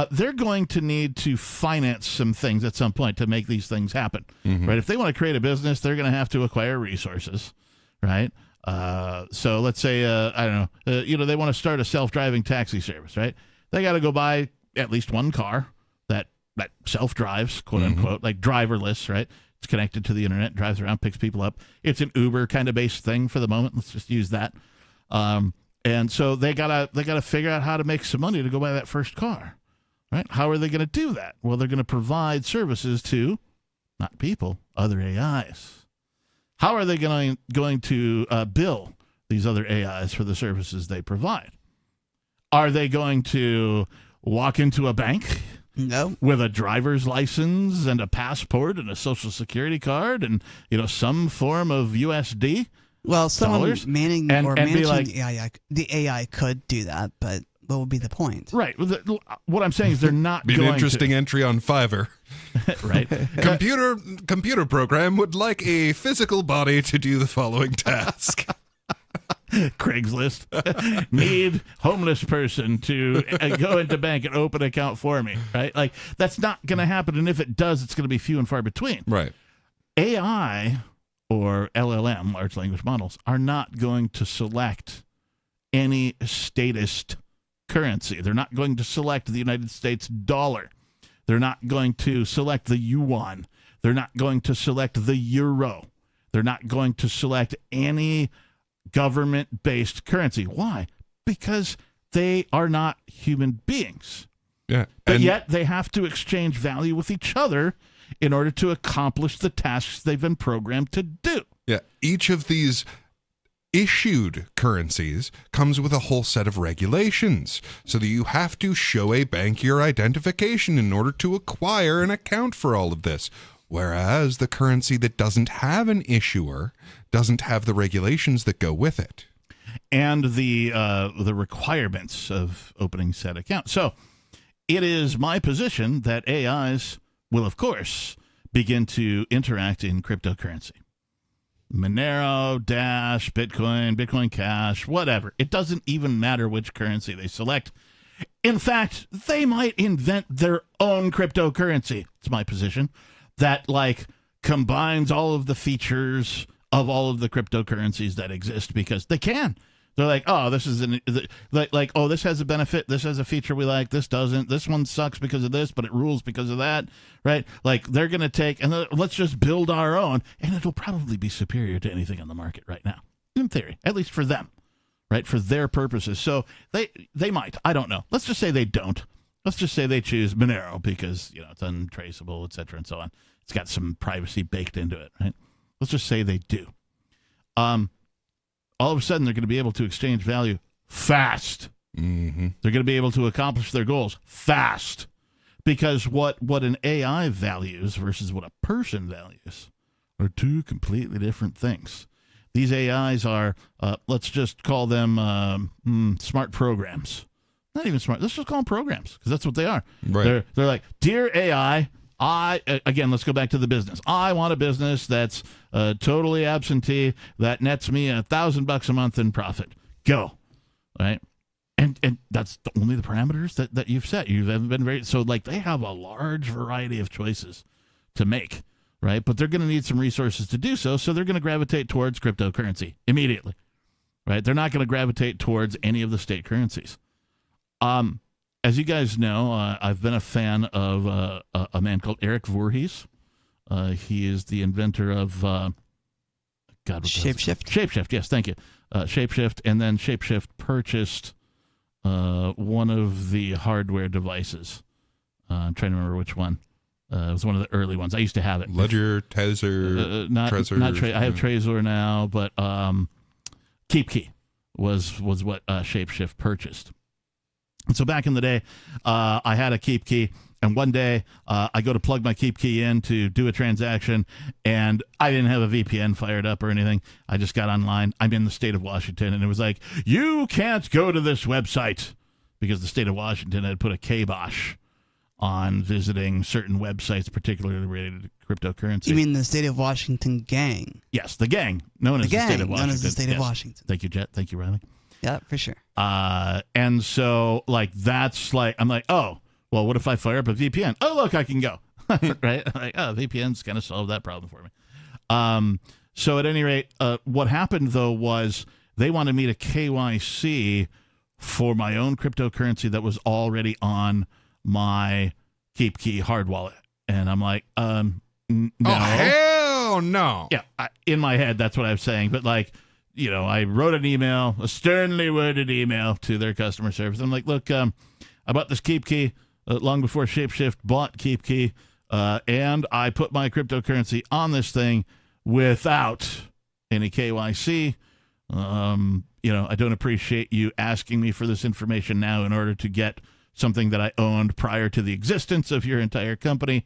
they're going to need to finance some things at some point to make these things happen, right? If they want to create a business, they're going to have to acquire resources, right? So let's say, I don't know, they want to start a self-driving taxi service, right? They got to go buy at least one car that self-drives, quote unquote, like driverless, right? It's connected to the internet, drives around, picks people up. It's an Uber kind of based thing for the moment. Let's just use that. And so they gotta figure out how to make some money to go buy that first car, right? How are they going to do that? Well, they're going to provide services to, not people, other AIs. How are they going to bill these other AIs for the services they provide? Are they going to walk into a bank? No. With a driver's license and a passport and a social security card and some form of USD? Well, someone dollars, managing the AI could do that, but what would be the point? Right. What I'm saying is they're not be going an interesting entry on Fiverr. Right. Computer program would like a physical body to do the following task. Craigslist. Need homeless person to go into bank and open an account for me, right? Like, that's not going to happen, and if it does, it's going to be few and far between. Right. AI, or LLM, large language models, are not going to select any statist currency. They're not going to select the United States dollar. They're not going to select the yuan. They're not going to select the euro. They're not going to select any government-based currency. Why? Because they are not human beings. Yeah. But yet they have to exchange value with each other in order to accomplish the tasks they've been programmed to do. Yeah. Each of these issued currencies comes with a whole set of regulations, so that you have to show a bank your identification in order to acquire an account for all of this. Whereas the currency that doesn't have an issuer doesn't have the regulations that go with it. And the requirements of opening said account. So it is my position that AIs will, of course, begin to interact in cryptocurrency. Monero, Dash, Bitcoin, Bitcoin Cash, whatever. It doesn't even matter which currency they select. In fact, they might invent their own cryptocurrency. It's my position that like combines all of the features of all of the cryptocurrencies that exist because they can. They're like, oh, this is oh, this has a benefit. This has a feature we like. This doesn't. This one sucks because of this, but it rules because of that, right? Like they're going to take and let's just build our own, and it'll probably be superior to anything on the market right now, in theory, at least for them, right? For their purposes. So they might. I don't know. Let's just say they don't. Let's just say they choose Monero because it's untraceable, et cetera, and so on. It's got some privacy baked into it, right? Let's just say they do. All of a sudden, they're going to be able to exchange value fast. Mm-hmm. They're going to be able to accomplish their goals fast. Because what an AI values versus what a person values are two completely different things. These AIs are, let's just call them smart programs. Not even smart. Let's just call them programs because that's what they are. Right. They're like, dear AI, again, let's go back to the business. I want a business that's totally absentee that nets me $1,000 a month in profit. Go, right? And that's only the parameters that you've set. You haven't been very so like they have a large variety of choices to make, right? But they're going to need some resources to do so. So they're going to gravitate towards cryptocurrency immediately, right? They're not going to gravitate towards any of the state currencies. As you guys know, I've been a fan of a man called Eric Voorhees. He is the inventor of Shapeshift. Shapeshift, yes, thank you. Shapeshift, and then Shapeshift purchased one of the hardware devices. I'm trying to remember which one. It was one of the early ones. I used to have it. Ledger, Trezor, Trezor. I have Trezor now, but KeepKey was what Shapeshift purchased. And so back in the day, I had a KeepKey, and one day I go to plug my KeepKey in to do a transaction, and I didn't have a VPN fired up or anything. I just got online. I'm in the state of Washington, and it was like, you can't go to this website because the state of Washington had put a kibosh on visiting certain websites, particularly related to cryptocurrency. You mean the state of Washington gang? Yes, the gang, known as the state of Washington. Known as the state of Washington. Thank you, Jet. Thank you, Riley. Yeah, for sure. And so, like, that's like, I'm like, oh, well, what if I fire up a VPN? Oh, look, I can go. Right? Like, oh, VPN's going to solve that problem for me. So at any rate, what happened, though, was they wanted me to KYC for my own cryptocurrency that was already on my KeepKey hard wallet. And I'm like, no. Oh, hell no. Yeah, in my head, that's what I'm saying. But, like, I wrote an email, a sternly worded email to their customer service. I'm like, look, I bought this KeepKey long before Shapeshift bought KeepKey, and I put my cryptocurrency on this thing without any KYC. I don't appreciate you asking me for this information now in order to get something that I owned prior to the existence of your entire company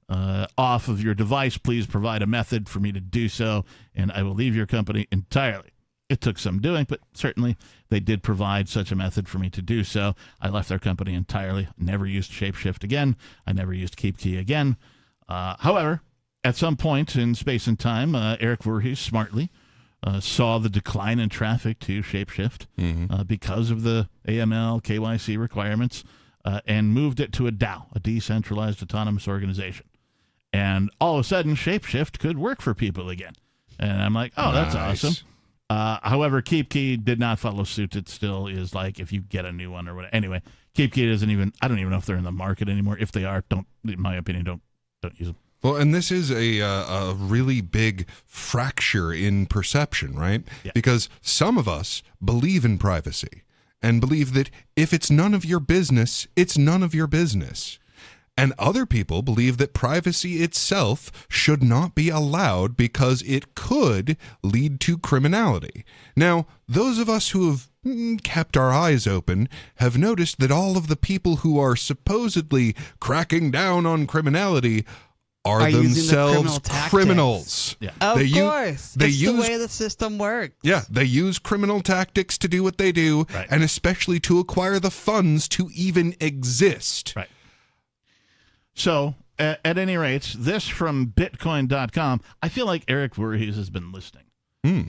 off of your device. Please provide a method for me to do so, and I will leave your company entirely. It took some doing, but certainly they did provide such a method for me to do so. I left their company entirely. Never used Shapeshift again. I never used KeepKey again. However, at some point in space and time, Eric Voorhees smartly saw the decline in traffic to Shapeshift because of the AML, KYC requirements, and moved it to a DAO, a decentralized autonomous organization. And all of a sudden, Shapeshift could work for people again. And I'm like, oh, that's awesome. However, KeepKey did not follow suit. It still is like if you get a new one or whatever. Anyway, KeepKey doesn't even. I don't even know if they're in the market anymore. If they are, don't. In my opinion, don't use them. Well, and this is a really big fracture in perception, right? Yeah. Because some of us believe in privacy and believe that if it's none of your business, it's none of your business. And other people believe that privacy itself should not be allowed because it could lead to criminality. Now, those of us who have kept our eyes open have noticed that all of the people who are supposedly cracking down on criminality are themselves criminals. Yeah. Of course. That's the way the system works. Yeah, they use criminal tactics to do what they do, Right. and especially to acquire the funds to even exist. Right. So, at any rate, this from Bitcoin.com. I feel like Eric Voorhees has been listening.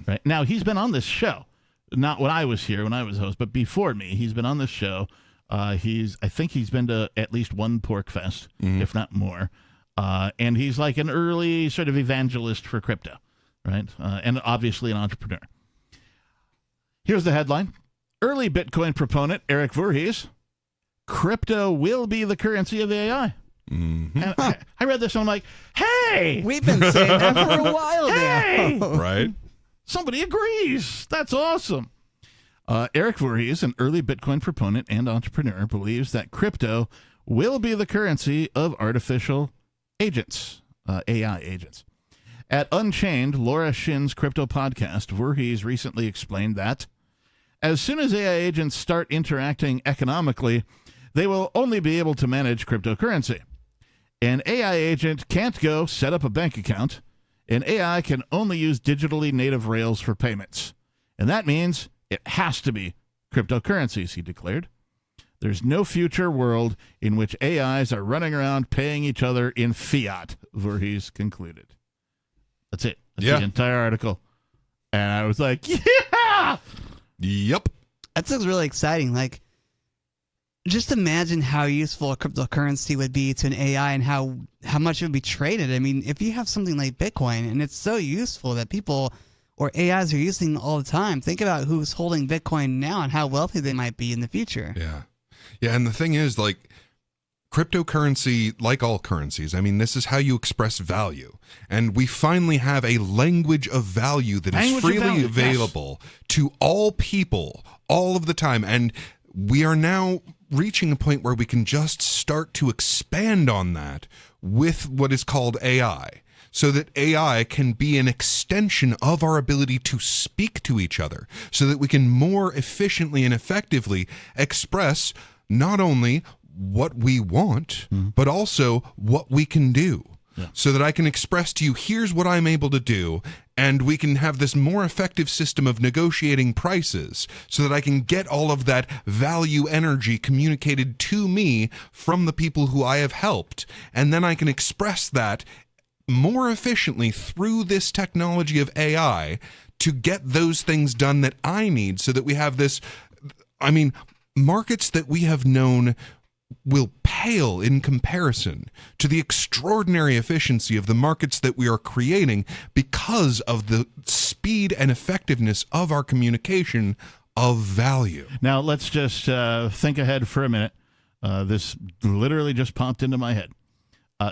Right now, he's been on this show. Not when I was here, when I was host, but before me, he's been on this show. I think he's been to at least one Pork Fest, if not more. And he's like an early sort of evangelist for crypto, right? And obviously an entrepreneur. Here's the headline. Early Bitcoin proponent Eric Voorhees. Crypto will be the currency of AI. And I read this and I'm like, hey! We've been saying that for a while hey! now. Right? Somebody agrees. That's awesome. Eric Voorhees, an early Bitcoin proponent and entrepreneur, believes that crypto will be the currency of artificial agents, AI agents. At Unchained, Laura Shin's crypto podcast, Voorhees recently explained that as soon as AI agents start interacting economically, they will only be able to manage cryptocurrency. An AI agent can't go set up a bank account. An AI can only use digitally native rails for payments. And that means it has to be cryptocurrencies, he declared. There's no future world in which AIs are running around paying each other in fiat, Voorhees concluded. That's it. That's the entire article. And I was like, yeah! Yep. That sounds really exciting. Like, just imagine how useful a cryptocurrency would be to an AI and how much it would be traded. I mean, if you have something like Bitcoin and it's so useful that people or AIs are using all the time, think about who's holding Bitcoin now and how wealthy they might be in the future. Yeah. Yeah, and the thing is, like, cryptocurrency, like all currencies, I mean, this is how you express value. And we finally have a language of value that is freely available to all people all of the time. And we are now reaching a point where we can just start to expand on that with what is called AI. So that AI can be an extension of our ability to speak to each other, so that we can more efficiently and effectively express not only what we want, but also what we can do. Yeah. So that I can express to you, here's what I'm able to do, and we can have this more effective system of negotiating prices so that I can get all of that value energy communicated to me from the people who I have helped. And then I can express that more efficiently through this technology of AI to get those things done that I need, so that we have this, I mean, markets that we have known will pale in comparison to the extraordinary efficiency of the markets that we are creating because of the speed and effectiveness of our communication of value. Now, let's just think ahead for a minute. This literally just popped into my head.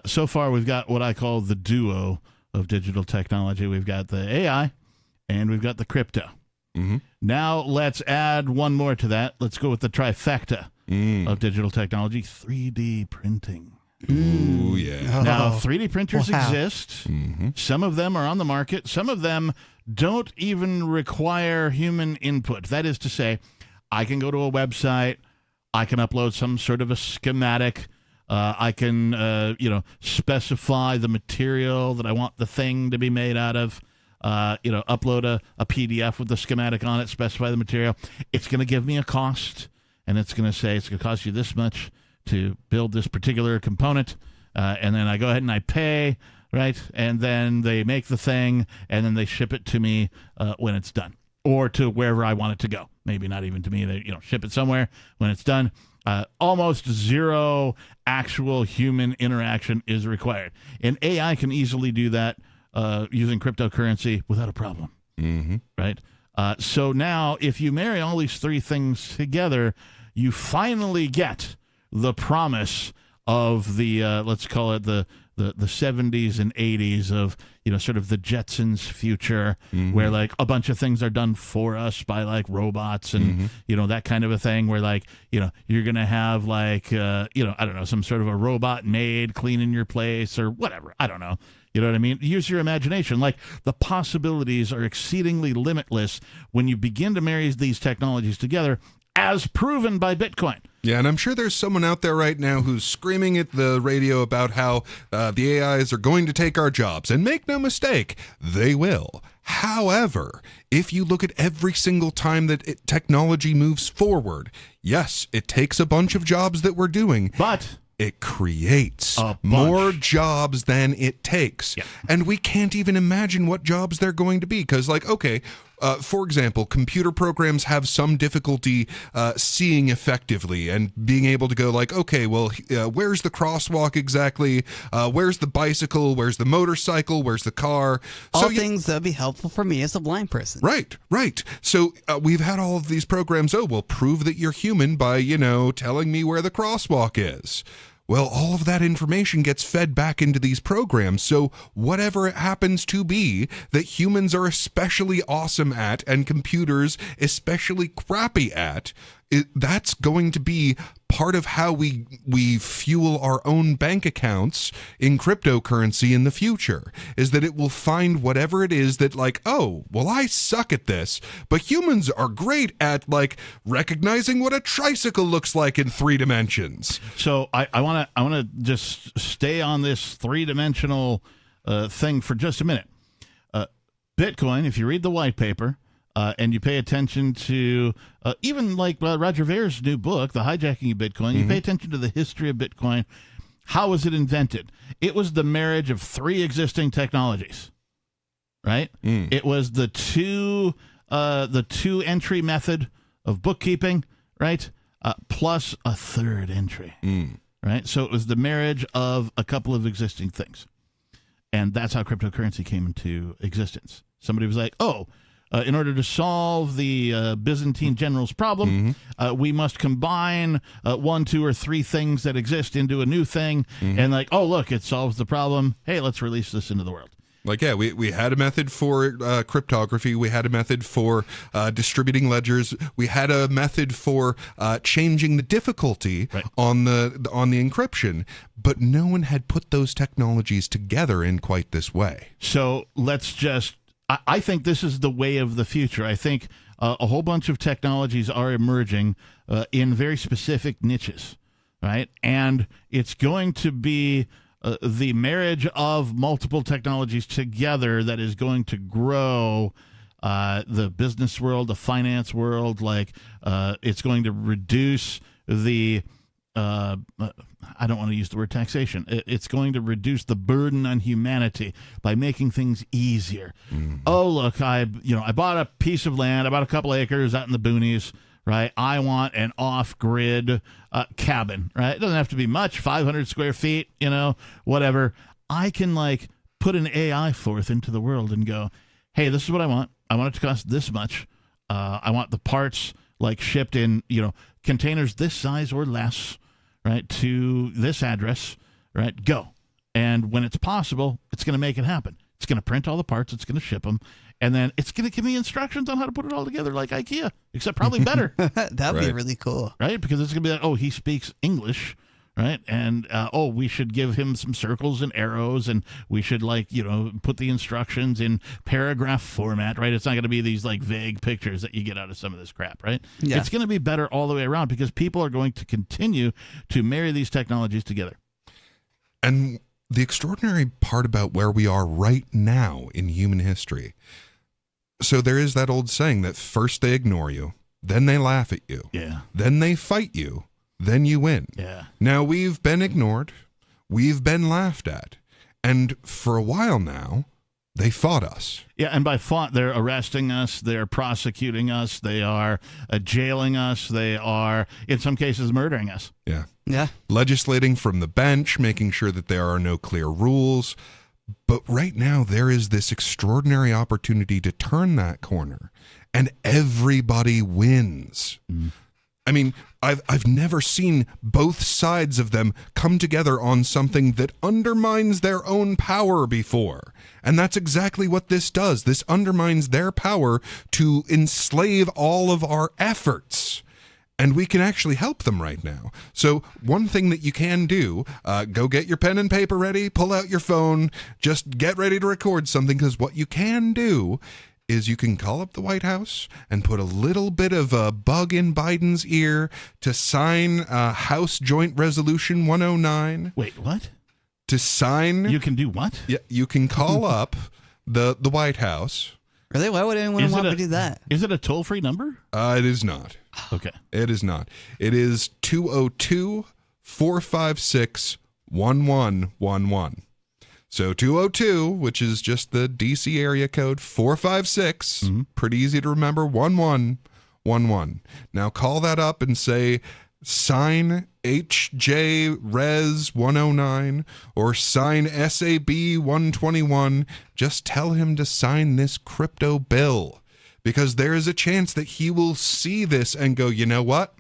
So far, we've got what I call the duo of digital technology. We've got the AI and we've got the crypto. Now, let's add one more to that. Let's go with the trifecta of digital technology, 3D printing. Ooh, yeah. Now, 3D printers exist. Some of them are on the market. Some of them don't even require human input. That is to say, I can go to a website. I can upload some sort of a schematic. I can, specify the material that I want the thing to be made out of. Upload a PDF with the schematic on it, specify the material. It's going to give me a cost, and it's going to say it's going to cost you this much to build this particular component. And then I go ahead and I pay, right? And then they make the thing, and then they ship it to me when it's done, or to wherever I want it to go. Maybe not even to me. They ship it somewhere when it's done. Almost zero actual human interaction is required. And AI can easily do that using cryptocurrency without a problem, right? So now, if you marry all these three things together, you finally get the promise of the let's call it the 70s and 80s of, sort of the Jetsons future, where like a bunch of things are done for us by like robots and that kind of a thing, where like you're gonna have like I don't know, some sort of a robot maid cleaning your place or whatever. I don't know. You know what I mean? Use your imagination. Like, the possibilities are exceedingly limitless when you begin to marry these technologies together, as proven by Bitcoin. Yeah, and I'm sure there's someone out there right now who's screaming at the radio about how the AIs are going to take our jobs. And make no mistake, they will. However, if you look at every single time that technology moves forward, yes, it takes a bunch of jobs that we're doing. But it creates more jobs than it takes. Yeah. And we can't even imagine what jobs they're going to be. Because, like, okay, for example, computer programs have some difficulty seeing effectively and being able to go like, okay, well, where's the crosswalk exactly? Where's the bicycle? Where's the motorcycle? Where's the car? All things that would be helpful for me as a blind person. Right. So we've had all of these programs. Oh, well, prove that you're human by, telling me where the crosswalk is. Well, all of that information gets fed back into these programs, so whatever it happens to be that humans are especially awesome at and computers especially crappy at, that's going to be part of how we fuel our own bank accounts in cryptocurrency in the future, is that it will find whatever it is that, like, oh, well, I suck at this, but humans are great at, like, recognizing what a tricycle looks like in 3 dimensions. So I want to just stay on this 3-dimensional thing for just a minute. Bitcoin, if you read the white paper, and you pay attention to even like Roger Ver's new book, The Hijacking of Bitcoin, you pay attention to the history of Bitcoin. How was it invented? It was the marriage of 3 existing technologies, right? It was the two entry method of bookkeeping, right? Plus a third entry, right? So it was the marriage of a couple of existing things. And that's how cryptocurrency came into existence. Somebody was like, in order to solve the Byzantine general's problem, we must combine 1, 2, or 3 things that exist into a new thing. And like, oh, look, it solves the problem. Hey, let's release this into the world. Like, yeah, we had a method for cryptography. We had a method for distributing ledgers. We had a method for changing the difficulty on the encryption. But no one had put those technologies together in quite this way. So let's just... I think this is the way of the future. I think a whole bunch of technologies are emerging in very specific niches, right? And it's going to be the marriage of multiple technologies together that is going to grow the business world, the finance world. Like, it's going to reduce the... I don't want to use the word taxation. It's going to reduce the burden on humanity by making things easier. Oh, look, I bought a piece of land. I bought a couple acres out in the boonies, right? I want an off-grid cabin, right? It doesn't have to be much, 500 square feet, whatever. I can, like, put an AI forth into the world and go, hey, this is what I want. I want it to cost this much. I want the parts, like, shipped in, containers this size or less, right, to this address, right, go. And when it's possible, it's going to make it happen. It's going to print all the parts, it's going to ship them, and then it's going to give me instructions on how to put it all together like IKEA, except probably better. That would be really cool. Right, because it's going to be like, oh, he speaks English, right, and, we should give him some circles and arrows, and we should, like, put the instructions in paragraph format, right? It's not going to be these, like, vague pictures that you get out of some of this crap, right? Yeah. It's going to be better all the way around because people are going to continue to marry these technologies together. And the extraordinary part about where we are right now in human history. So there is that old saying that first they ignore you, then they laugh at you, then they fight you, then you win. Yeah. Now, we've been ignored, we've been laughed at, and for a while now, they fought us. Yeah, and by fought, they're arresting us, they're prosecuting us, they are jailing us, they are, in some cases, murdering us. Yeah. Yeah. Legislating from the bench, making sure that there are no clear rules. But right now, there is this extraordinary opportunity to turn that corner, and everybody wins. I mean, I've never seen both sides of them come together on something that undermines their own power before. And that's exactly what this does. This undermines their power to enslave all of our efforts. And we can actually help them right now. So one thing that you can do, go get your pen and paper ready, pull out your phone, just get ready to record something, because what you can do is you can call up the White House and put a little bit of a bug in Biden's ear to sign House Joint Resolution 109. Wait, what? To sign... You can do what? Yeah, you can call up the White House. Really? Why would anyone want to do that? Is it a toll-free number? It is not. Okay. It is not. It is 202-456-1111. So 202, which is just the DC area code, 456, pretty easy to remember, 1111. Now call that up and say, sign HJ Res 109 or sign SAB 121. Just tell him to sign this crypto bill, because there is a chance that he will see this and go, you know what?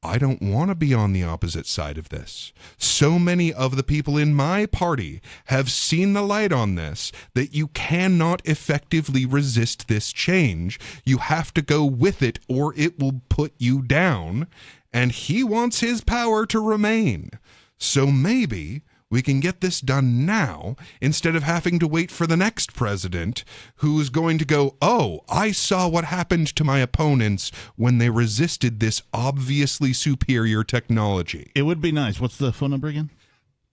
I don't want to be on the opposite side of this. So many of the people in my party have seen the light on this that you cannot effectively resist this change. You have to go with it or it will put you down. And he wants his power to remain. So maybe we can get this done now instead of having to wait for the next president who's going to go, oh, I saw what happened to my opponents when they resisted this obviously superior technology. It would be nice. What's the phone number again?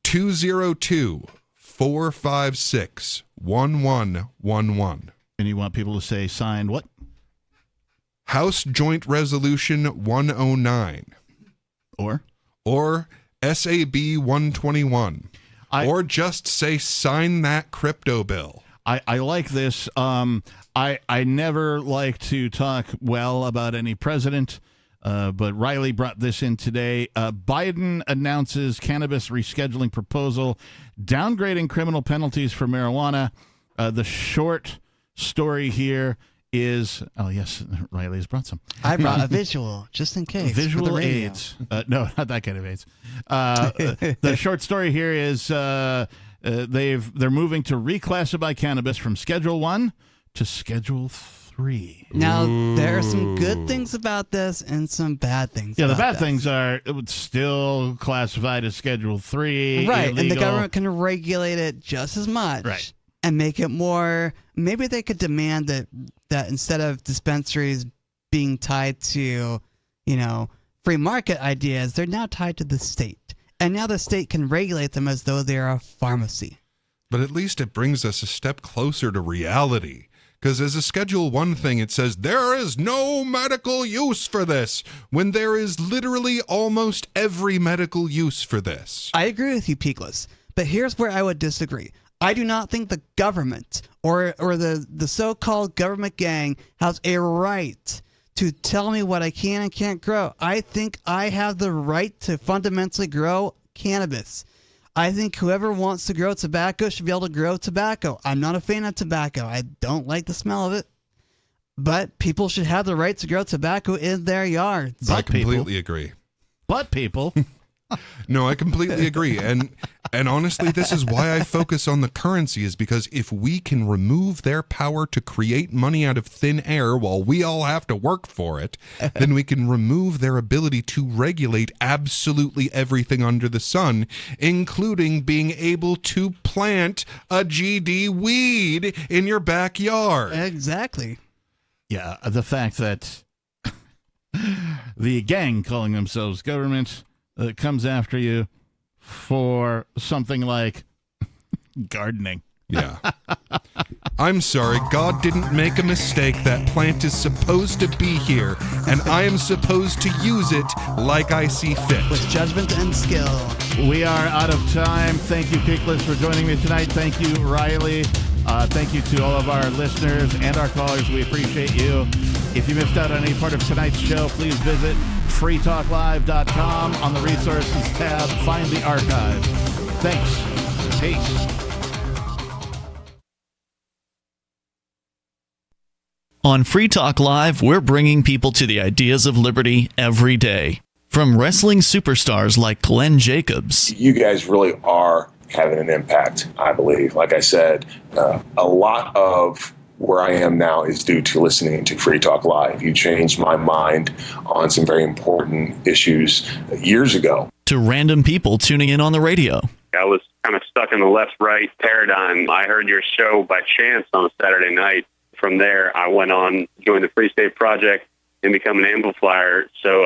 202-456-1111. And you want people to say sign what? House Joint Resolution 109. Or SAB 121. Or just say sign that crypto bill. I like this. I never like to talk well about any president, but Riley brought this in today. Biden announces cannabis rescheduling proposal, downgrading criminal penalties for marijuana. The short story here is, oh yes, Riley has brought some. I brought a visual just in case. Visual aids. No, not that kind of aids. The short story here is they're moving to reclassify cannabis from Schedule 1 to Schedule 3. Now, there are some good things about this and some bad things. Yeah, the about bad this. things are it's still classified as Schedule 3. Right, illegal. and the government can regulate it just as much. Right. And make it more, maybe they could demand that instead of dispensaries being tied to, free market ideas, they're now tied to the state. And now the state can regulate them as though they're a pharmacy. But at least it brings us a step closer to reality. Because as a Schedule 1 thing, it says there is no medical use for this, when there is literally almost every medical use for this. I agree with you, Peakless. But here's where I would disagree. I do not think the government or the so-called government gang has a right to tell me what I can and can't grow. I think I have the right to fundamentally grow cannabis. I think whoever wants to grow tobacco should be able to grow tobacco. I'm not a fan of tobacco. I don't like the smell of it. But people should have the right to grow tobacco in their yards. I completely agree. But people... No, I completely agree. And honestly, this is why I focus on the currency, is because if we can remove their power to create money out of thin air while we all have to work for it, then we can remove their ability to regulate absolutely everything under the sun, including being able to plant a GD weed in your backyard. Exactly. Yeah, the fact that the gang calling themselves government comes after you for something like gardening. Yeah. I'm sorry, God didn't make a mistake. That plant is supposed to be here, and I am supposed to use it like I see fit. With judgment and skill. We are out of time. Thank you, Peakless, for joining me tonight. Thank you, Riley. Thank you to all of our listeners and our callers. We appreciate you. If you missed out on any part of tonight's show, please visit freetalklive.com. On the resources tab, find the archive. Thanks. Peace. On Free Talk Live, we're bringing people to the ideas of liberty every day. From wrestling superstars like Glenn Jacobs. You guys really are having an impact, I believe. Like I said, a lot of where I am now is due to listening to Free Talk Live. You changed my mind on some very important issues years ago. To random people tuning in on the radio. I was kind of stuck in the left-right paradigm. I heard your show by chance on a Saturday night. From there, I went on, joined the Free State Project, and become an amplifier. So